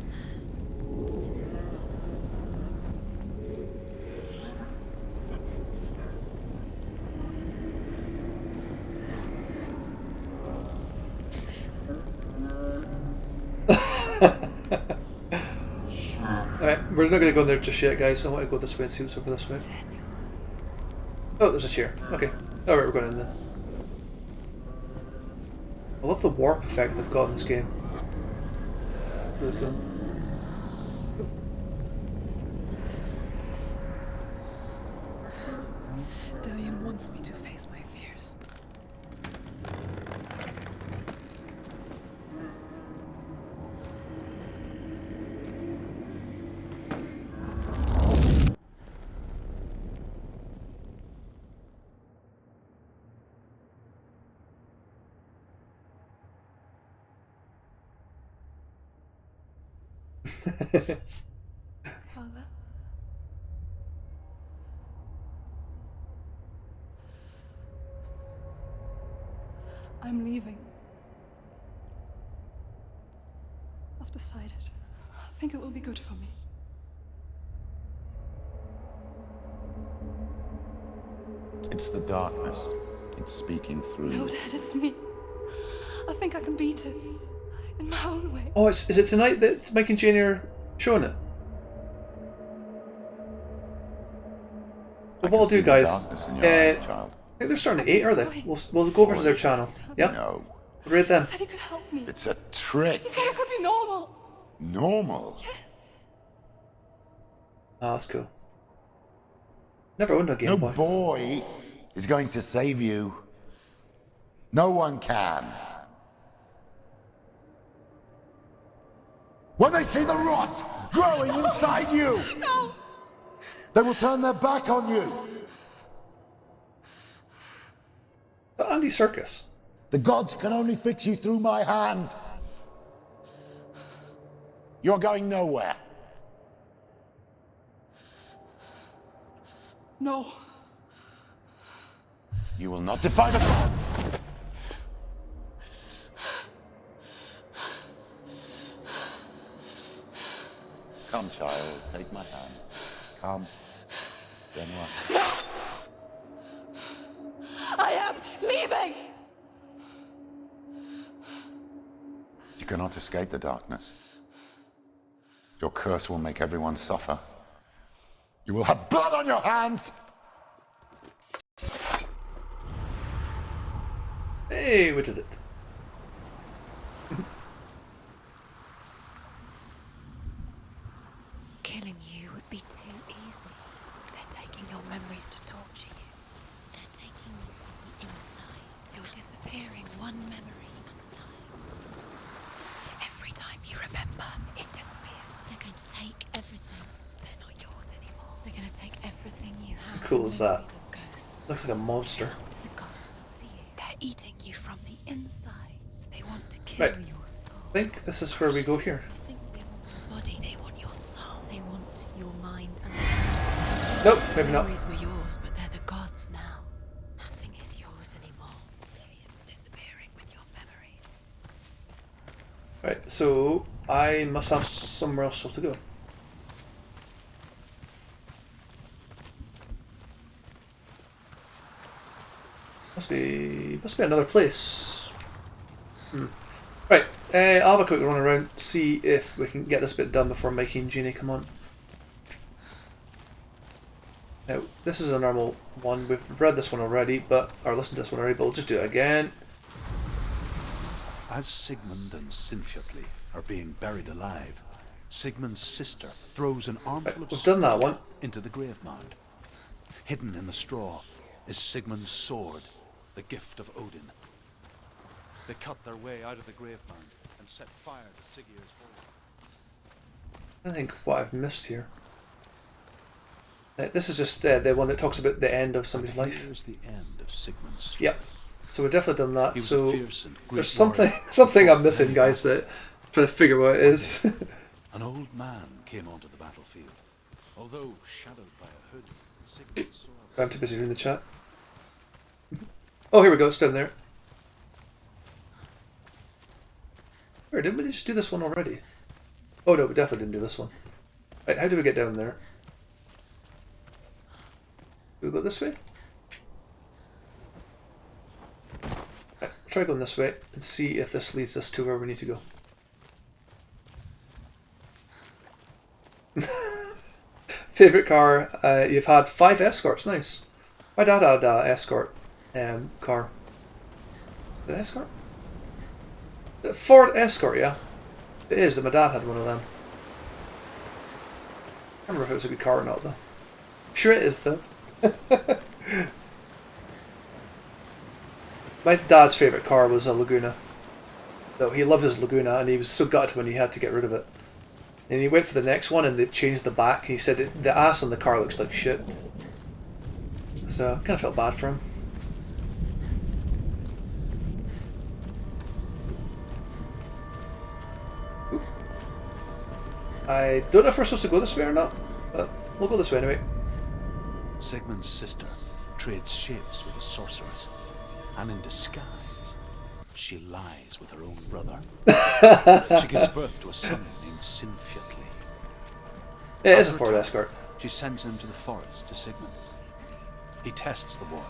Alright, we're not going to go in there just yet, guys. I want to go this way and see what's over this way. Oh, there's a chair. Okay. Alright, we're going in then. I love the warp effect they've got in this game. Really cool. Dillion wants me to face my fears. Father? I'm leaving. I've decided. I think it will be good for me. It's the darkness. It's speaking through No, you. Dad, it's me. I think I can beat it. In my own way. Oh, is it tonight that Mike and Jane are showing it? Well, what I'll do, guys, I think they're starting at 8, are they? We'll go over to their channel. Yeah? No. Read them. He said he could help me. It's a trick. He said I could be normal. Normal? Yes. Oh, that's cool. Never owned a Game No Boy. boy is going to save you. No one can. When they see the rot growing inside you, No. they will turn their back on you. The Andy Serkis. The gods can only fix you through my hand. You're going nowhere. No. You will not defy the gods. Come, child, take my hand. Come. Senua. I am leaving. You cannot escape the darkness. Your curse will make everyone suffer. You will have blood on your hands! Hey, we did it. Killing you would be too easy. They're taking your memories to torture you. They're taking you from the inside. You're disappearing one memory at a time. Every time you remember, it disappears. They're going to take everything. They're not yours anymore. They're going to take everything you have. How cool is that? Memories of ghosts. Looks like a monster. To the gods, not to you. They're eating you from the inside. They want to kill Right. your soul. I think this is where we go here. Think they want your Body, they want your soul. They want your mind and they want to Nope, maybe not. Memories were yours, but they're the gods now. Nothing is yours anymore. Dillion's disappearing with your memories. Right, so I must have somewhere else to go. Must be another place. Right, I'll have a quick run around, see if we can get this bit done before Mikey and Jeannie come on. Now, this is a normal one. We've read this one already, or listened to this one already, but we'll just do it again. As Sigmund and Sinfjotli are being buried alive, Sigmund's sister throws an armful of we've done that one. into the grave mound. Hidden in the straw is Sigmund's sword, the gift of Odin. They cut their way out of the grave mound and set fire to Siggeir's body. I think what I've missed here. This is just the one that talks about the end of somebody's life. Here's the end of Sigmund's strife. Yep. So we've definitely done that. He was So a fierce and great there's something warrior. I'm missing, guys. That I'm trying to figure what it is. An old man came onto the battlefield. Although shadowed by a hood, Sigmund saw... I'm too busy reading the chat. Oh, here we go. It's down there. Where didn't we just do this one already? Oh no, we definitely didn't do this one. Right, how do we get down there? Do we go this way? Right, try going this way and see if this leads us to where we need to go. Favorite car? You've had 5 escorts. Nice. My dad had an escort car. An escort? A Ford Escort, yeah. It is. My dad had one of them. I don't remember if it was a good car or not, though. I'm sure it is, though. My dad's favourite car was a Laguna. Though he loved his Laguna, and he was so gutted when he had to get rid of it. And he went for the next one, and they changed the back. He said the ass on the car looks like shit. So I kind of felt bad for him. I don't know if we're supposed to go this way or not, but we'll go this way anyway. Sigmund's sister trades shapes with a sorceress, and in disguise, she lies with her own brother. She gives birth to a son named Sinfjotli. Yeah, it is a Ford Escort. She sends him to the forest to Sigmund. He tests the boy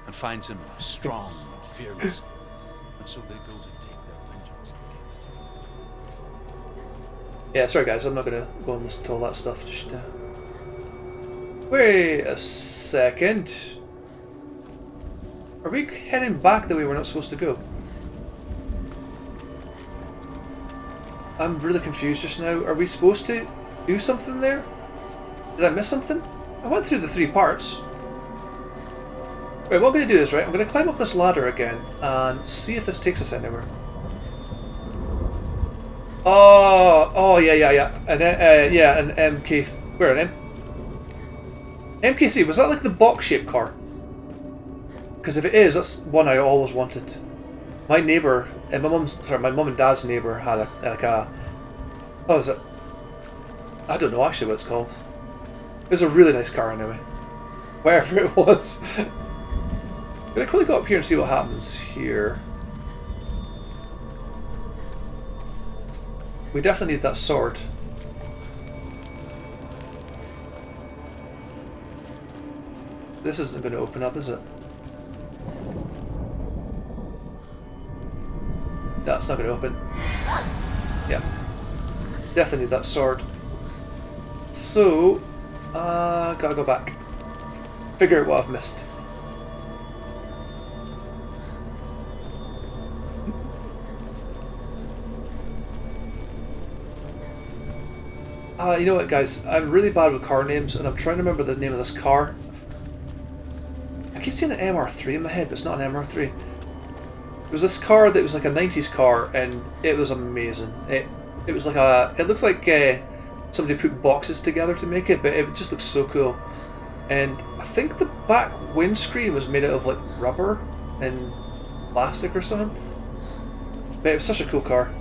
and finds him strong and fearless, and so they go to take their vengeance. Yeah, sorry guys, I'm not going to go and listen to all that stuff. Just wait a second. Are we heading back the way we're not supposed to go? I'm really confused just now. Are we supposed to do something there? Did I miss something? I went through the 3 parts. Right, what I'm going to do is, right, I'm going to climb up this ladder again and see if this takes us anywhere. Oh, yeah. An MK. Where an MK3? Was that like the box-shaped car? Because if it is, that's one I always wanted. My neighbour, my mum and dad's neighbour had a what was it? I don't know actually what it's called. It was a really nice car anyway. Wherever it was. I'm gonna quickly go up here and see what happens here. We definitely need that sword. This isn't going to open up, is it? No, it's not going to open. Yeah. Definitely need that sword. So, gotta go back. Figure out what I've missed. You know what, guys? I'm really bad with car names, and I'm trying to remember the name of this car. I keep saying an MR3 in my head, but it's not an MR3. It was this car that was like a 90s car, and it was amazing. It was like it looked like somebody put boxes together to make it, but it just looked so cool. And I think the back windscreen was made out of like rubber and plastic or something. But it was such a cool car.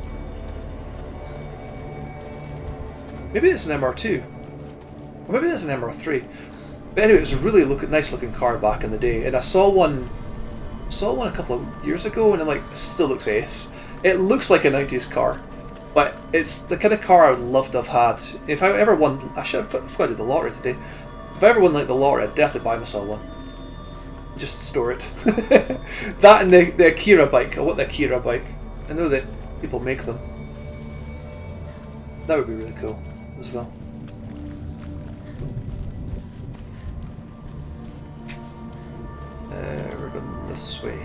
Maybe it's an MR2. Or maybe it's an MR3. But anyway, it was a really nice looking car back in the day. And I saw one a couple of years ago, and I'm like, this still looks ace. It looks like a 90s car. But it's the kind of car I would love to have had. If I ever won, I forgot to do the lottery today. If I ever won like the lottery, I'd definitely buy myself one. just store it. That and the Akira bike. I want the Akira bike. I know that people make them. That would be really cool as well. We're going this way.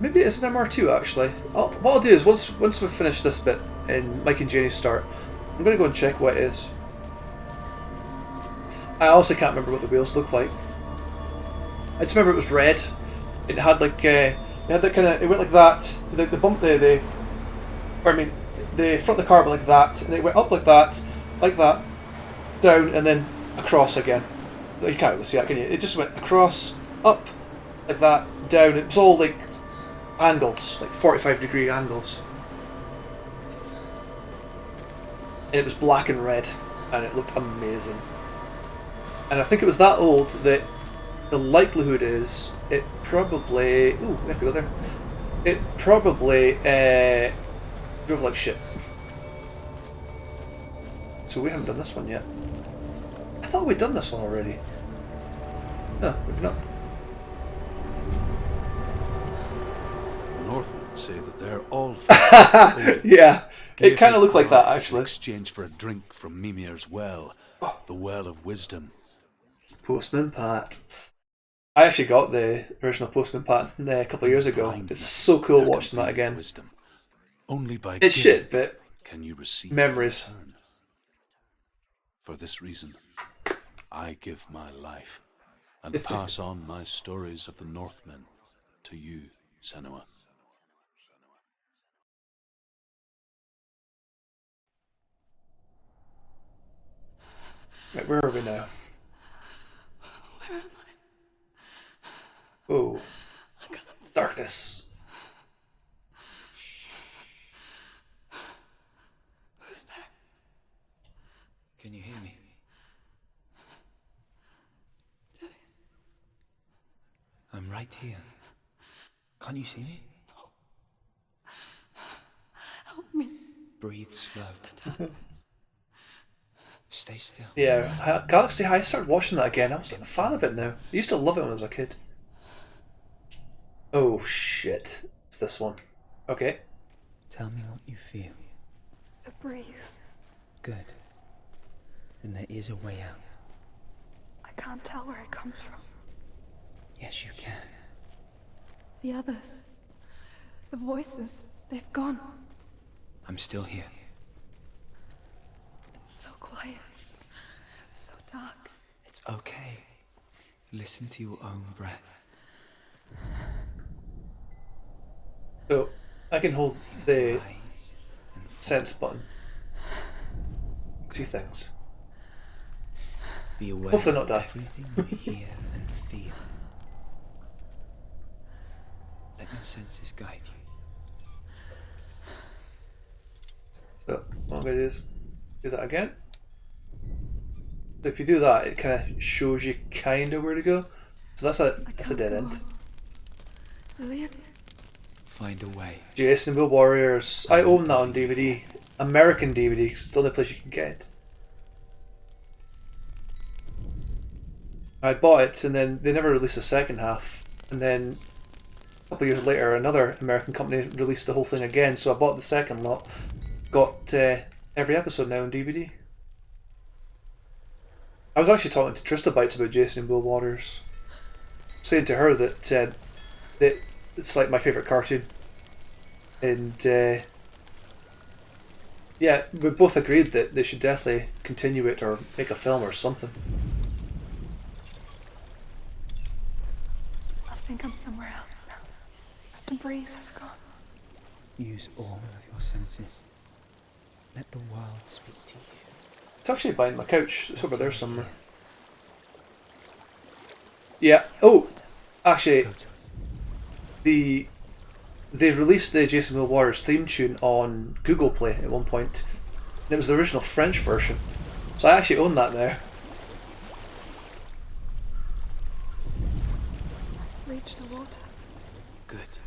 Maybe it's an MR2 actually. What I'll do is once we finish this bit and Mike and Jenny start, I'm going to go and check what it is. I also can't remember what the wheels look like. I just remember it was red. It had like it had that kind of, it went like that. The bump the front of the car went like that, and it went up like that, down, and then across again. You can't really see that, can you? It just went across, up, like that, down. It was all like angles, like 45-degree angles. And it was black and red, and it looked amazing. And I think it was that old that the likelihood is it probably... Ooh, we have to go there. It probably drove like shit. So we haven't done this one yet. I thought we'd done this one already. No, maybe not. The Northmen say that they're all yeah, it kind of looks like that actually. In exchange for a drink from Mimir's well, the well of wisdom. Postman Pat. I actually got the original Postman Pat a couple of years ago. It's so cool watching that again. Wisdom. Only by it's shit, but can you receive memories. For this reason, I give my life and pass on my stories of the Northmen to you, Senua. Right, where are we now? Where am I? Oh, I can't see. darkness. Who's there? Can you hear me? Jenny. I'm right here. Can't you see me? No. Help me. Breathe slow. It's the darkness. Stay still. Yeah, Galaxy High, I started watching that again. I was a fan of it now. I used to love it when I was a kid. Oh shit. It's this one. Okay. Tell me what you feel. A breeze. Good. Then there is a way out. I can't tell where it comes from. Yes, you can. The others. The voices. They've gone. I'm still here. It's so quiet. So dark. It's okay. Listen to your own breath. So, I can hold the sense button. Two things. Be aware Hopefully not of die. everything you hear and feel. Let your senses guide you. So, what I'm going to do is do that again. So if you do that, it kind of shows you kind of where to go. So that's a dead end. Lillian? Find a way. Jason Bill Warriors. I own that on DVD. American DVD. It's the only place you can get it. I bought it and then they never released the second half. And then a couple of years later, another American company released the whole thing again. So I bought the second lot. Got every episode now on DVD. I was actually talking to Trista Bites about Jason and Bill Waters, saying to her that that it's like my favourite cartoon, and yeah, we both agreed that they should definitely continue it or make a film or something. I think I'm somewhere else now. The breeze has gone. Use all of your senses. Let the world speak to you. It's actually behind my couch. It's over there somewhere. Yeah. Oh, actually, they released the Jason Bill Waters theme tune on Google Play at one point, and it was the original French version. So I actually own that now. It's reached the water. Good.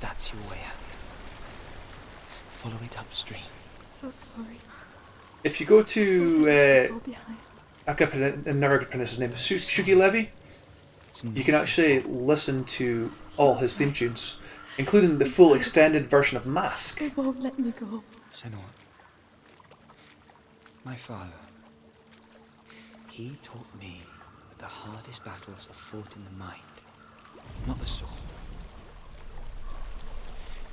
That's your way out. Follow it upstream. I'm so sorry. If you go to It's all behind. never could pronounce his name. Shugi Levy. You can actually listen to all his theme tunes, including the full extended version of Mask. It won't let me go. Senua, my father, he taught me that the hardest battles are fought in the mind, not the sword.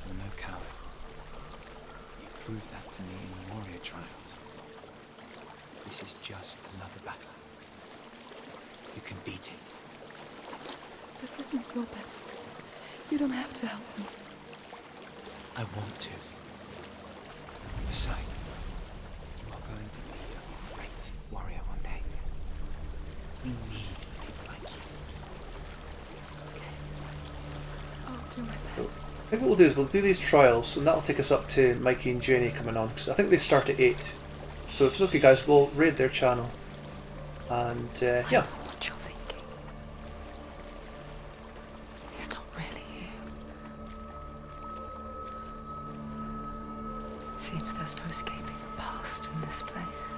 I'm no coward. You proved that to me in the warrior trials. This is just another battle. You can beat it. This isn't your battle. You don't have to help me. I want to. Besides, you are going to be a great warrior one day. We need people like you. I'll do my best. I think what we'll do is we'll do these trials, and that'll take us up to Mikey and Jenny coming on, because I think they start at 8. So if it's okay, guys, we'll raid their channel. And, yeah. I know what you're thinking. He's not really here. It seems there's no escaping the past in this place.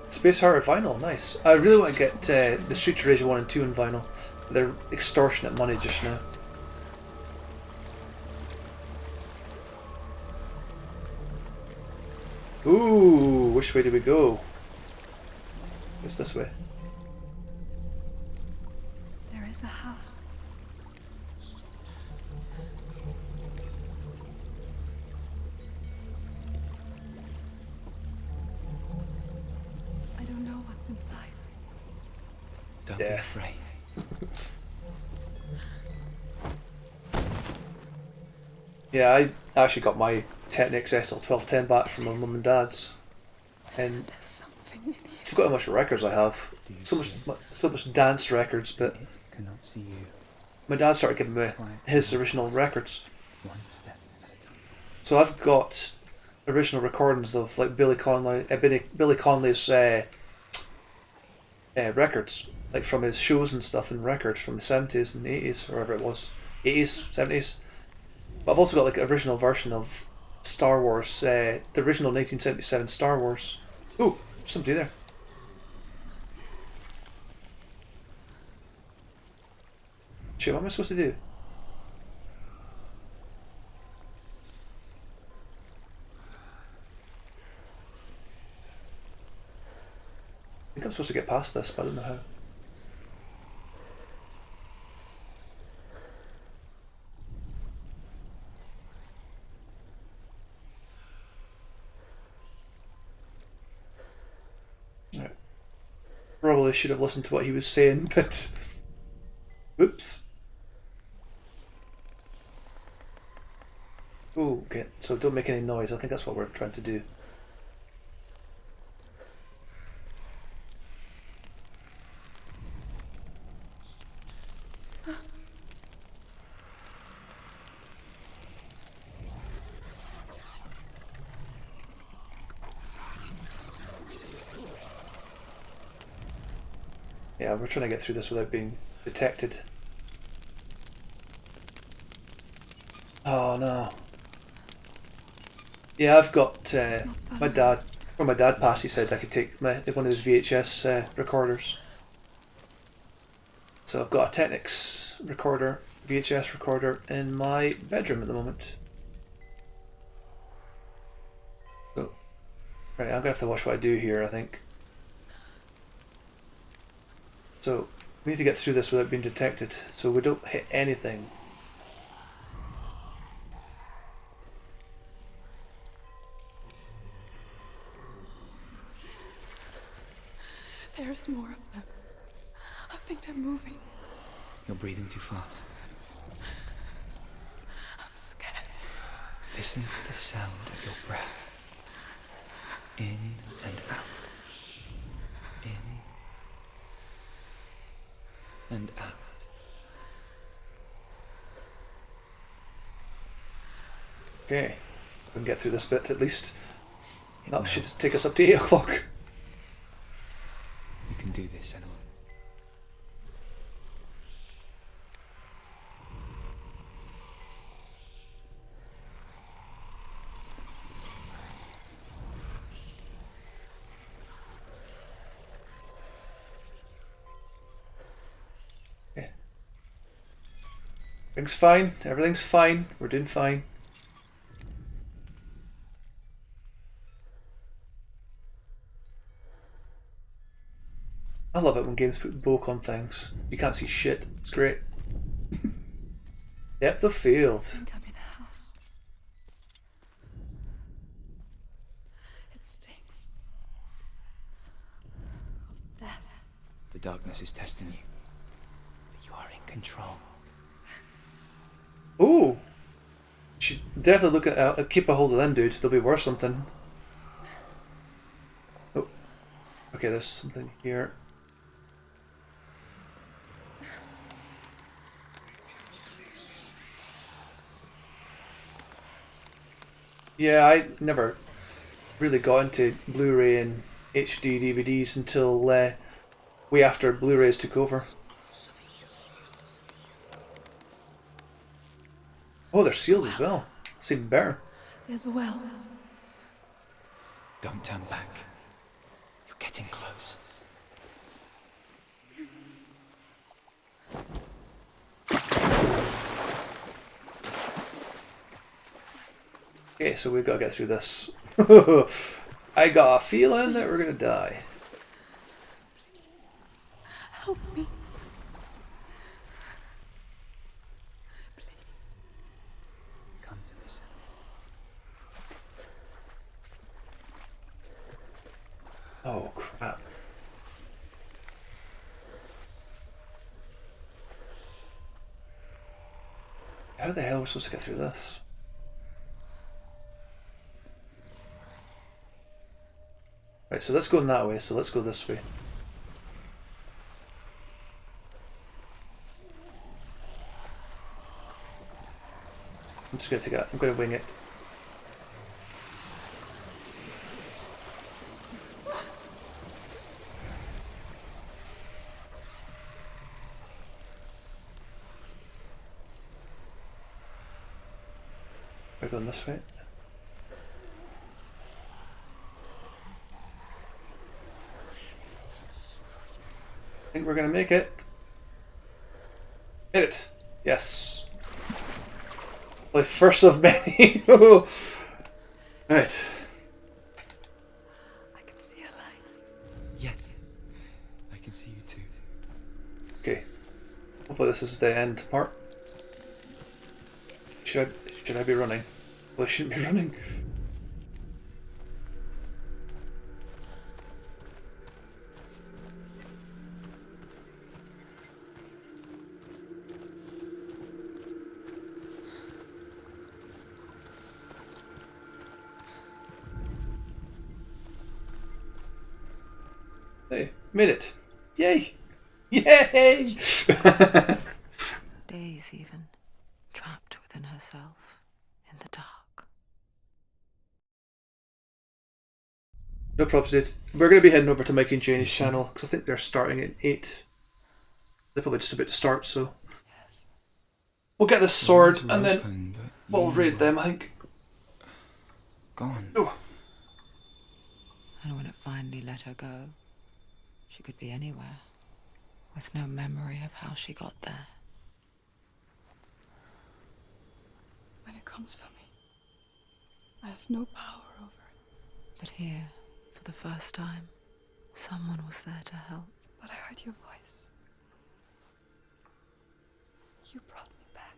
Space Heart vinyl, nice. I really want to get the Streets of Rage 1 and 2 in vinyl. They're extortionate money just now. Ooh, which way do we go? It's this way. There is a house. I don't know what's inside. Don't be afraid. Yeah, I actually got my Technics SL1210 back from my mum and dad's, and I forgot how much records I have. So much dance records, but Cannot see you. my dad started giving me his original records. So I've got original recordings of like Billy Connolly's records, like from his shows and stuff, and records from the 70s and 80s, or whatever it was, 80s, 70s. But I've also got like an original version of Star Wars, the original 1977 Star Wars. Ooh, somebody there. Shit, what am I supposed to do? I think I'm supposed to get past this, but I don't know how. Right. Probably should have listened to what he was saying, but... Whoops. Oh, okay, so don't make any noise. I think that's what we're trying to do. Yeah, we're trying to get through this without being detected. Oh no. Yeah, I've got my dad. When my dad passed, he said I could take one of his VHS recorders. So I've got a Technics recorder, VHS recorder in my bedroom at the moment. So, right, I'm gonna have to watch what I do here, I think. So we need to get through this without being detected, so we don't hit anything. There's more of them. I think they're moving. You're breathing too fast. I'm scared. Listen to the sound of your breath. In and out. In and out. Okay, we can get through this bit at least. That should take us up to 8 o'clock. You can do this, Senua. Everything's fine. Everything's fine. We're doing fine. I love it when games put bulk on things. You can't see shit. It's great. Depth of field. I think I'm in a house. It stinks of death. The darkness is testing you, but you are in control. Ooh! Should definitely look at keep a hold of them, dude. They'll be worth something. Oh. Okay, there's something here. Yeah, I never really got into Blu-ray and HD DVDs until way after Blu-rays took over. Oh, they're sealed as well. It's even better. There's a well. Don't turn back. You're getting close. Okay, so we've got to get through this. I got a feeling that we're gonna die. Help me. Come to listen. Oh crap. How the hell are we supposed to get through this? Right, so let's go in that way, so let's go this way. I'm just gonna take it. I'm gonna wing it. We're going this way. I think we're gonna make it. Hit it. Yes. The first of many. Right. I can see a light. Yes, I can see you too. Okay. Hopefully this is the end part. Should I be running? Well, I shouldn't be running. Hey, made it. Yay! Yay! Days even, trapped within herself, in the dark. No problems, dude. We're going to be heading over to Mike and Janie's channel, because I think they're starting at 8. They're probably just about to start, so... We'll get this sword, and then we'll raid them, I think. Gone. Oh. And when it finally let her go, she could be anywhere, with no memory of how she got there. When it comes for me, I have no power over it. But here, for the first time, someone was there to help. But I heard your voice. You brought me back.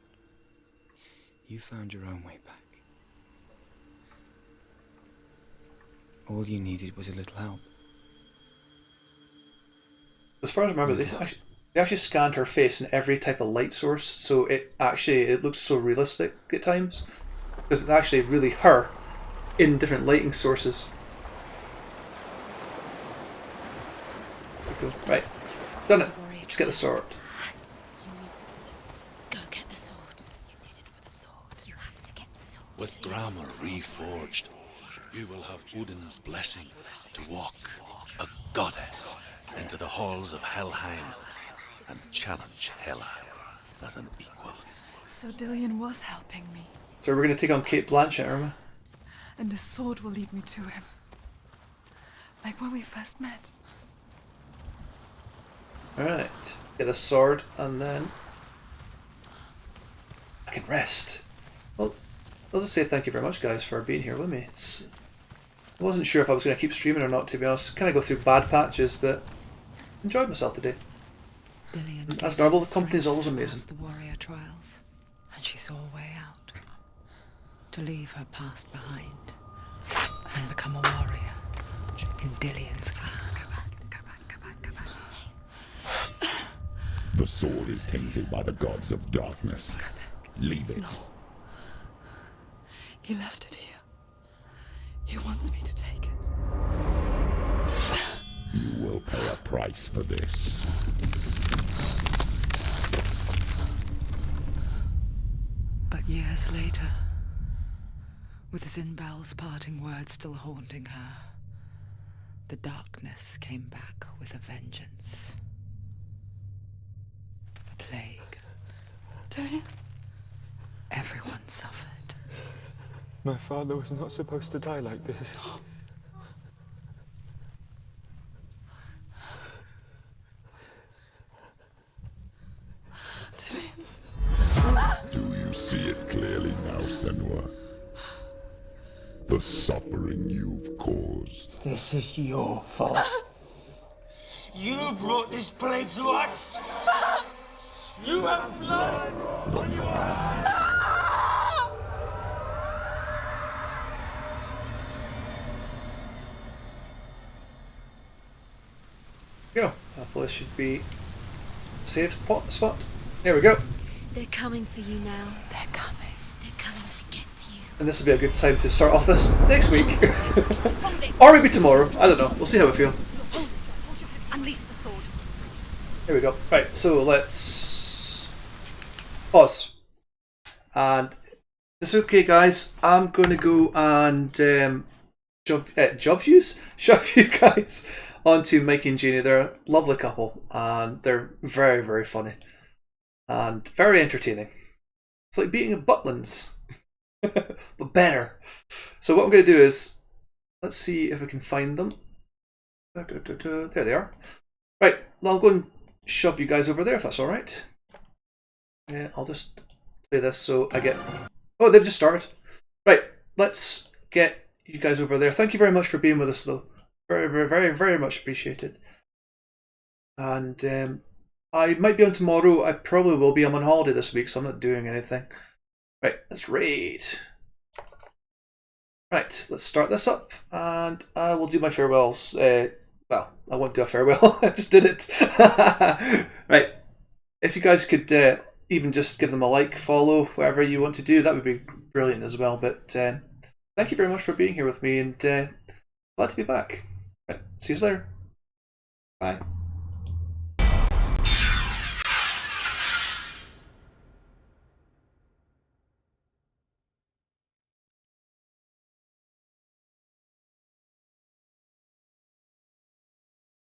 You found your own way back. All you needed was a little help. As far as I remember, they actually scanned her face in every type of light source, so it looks so realistic at times. Because it's actually really her in different lighting sources. There we go. Right. Done it. Let's get the sword. Go get the sword. You did it for the sword. You have to get the sword. With grammar reforged, you will have Odin's blessing to walk, a goddess, into the halls of Helheim and challenge Hela as an equal. So Dillion was helping me. So we're going to take on Kate Blanchett, remember? And the sword will lead me to him. Like when we first met. Alright. Get a sword and then... can rest. Well, I'll just say thank you very much, guys, for being here with me. I wasn't sure if I was going to keep streaming or not, to be honest. Kind of go through bad patches, but enjoyed myself today. As normal, the company's always amazing. The warrior trials, and she saw a way out. To leave her past behind and become a warrior in Dillian's clan. The sword is tainted by the gods of darkness. Leave it. No. He left it here. He wants me to take it. You will pay a price for this. But years later, with Zinbel's parting words still haunting her, the darkness came back with a vengeance. The plague. Dillian? Everyone suffered. My father was not supposed to die like this. Do you see it clearly now, Senua? The suffering you've caused. This is your fault. You brought this plague to us! You have blood on your hands! Go. Hopefully this should be a safe spot. There we go. They're coming for you now. They're coming. They're coming to get you. And this will be a good time to start off this next week. Or maybe tomorrow. I don't know. We'll see how we feel. Unleash the sword. There we go. Right, so let's pause. And it's okay, guys. I'm going to go and shove you guys onto Mike and Jeannie. They're a lovely couple, and they're very, very funny and very entertaining. It's like being at Butlins, but better. So what I'm going to do is, let's see if I can find them. There they are. Right, I'll go and shove you guys over there if that's alright. Yeah, I'll just play this so I get... Oh, they've just started. Right, let's get you guys over there. Thank you very much for being with us, though. Very, very, very, very much appreciated. And I might be on tomorrow. I probably will be. I'm on holiday this week, so I'm not doing anything. Right, let's raid. Right, let's start this up, and I will do my farewells. Well, I won't do a farewell. I just did it. Right, if you guys could even just give them a like, follow, whatever you want to do, that would be brilliant as well. But thank you very much for being here with me, and glad to be back. Right, see you later. Bye.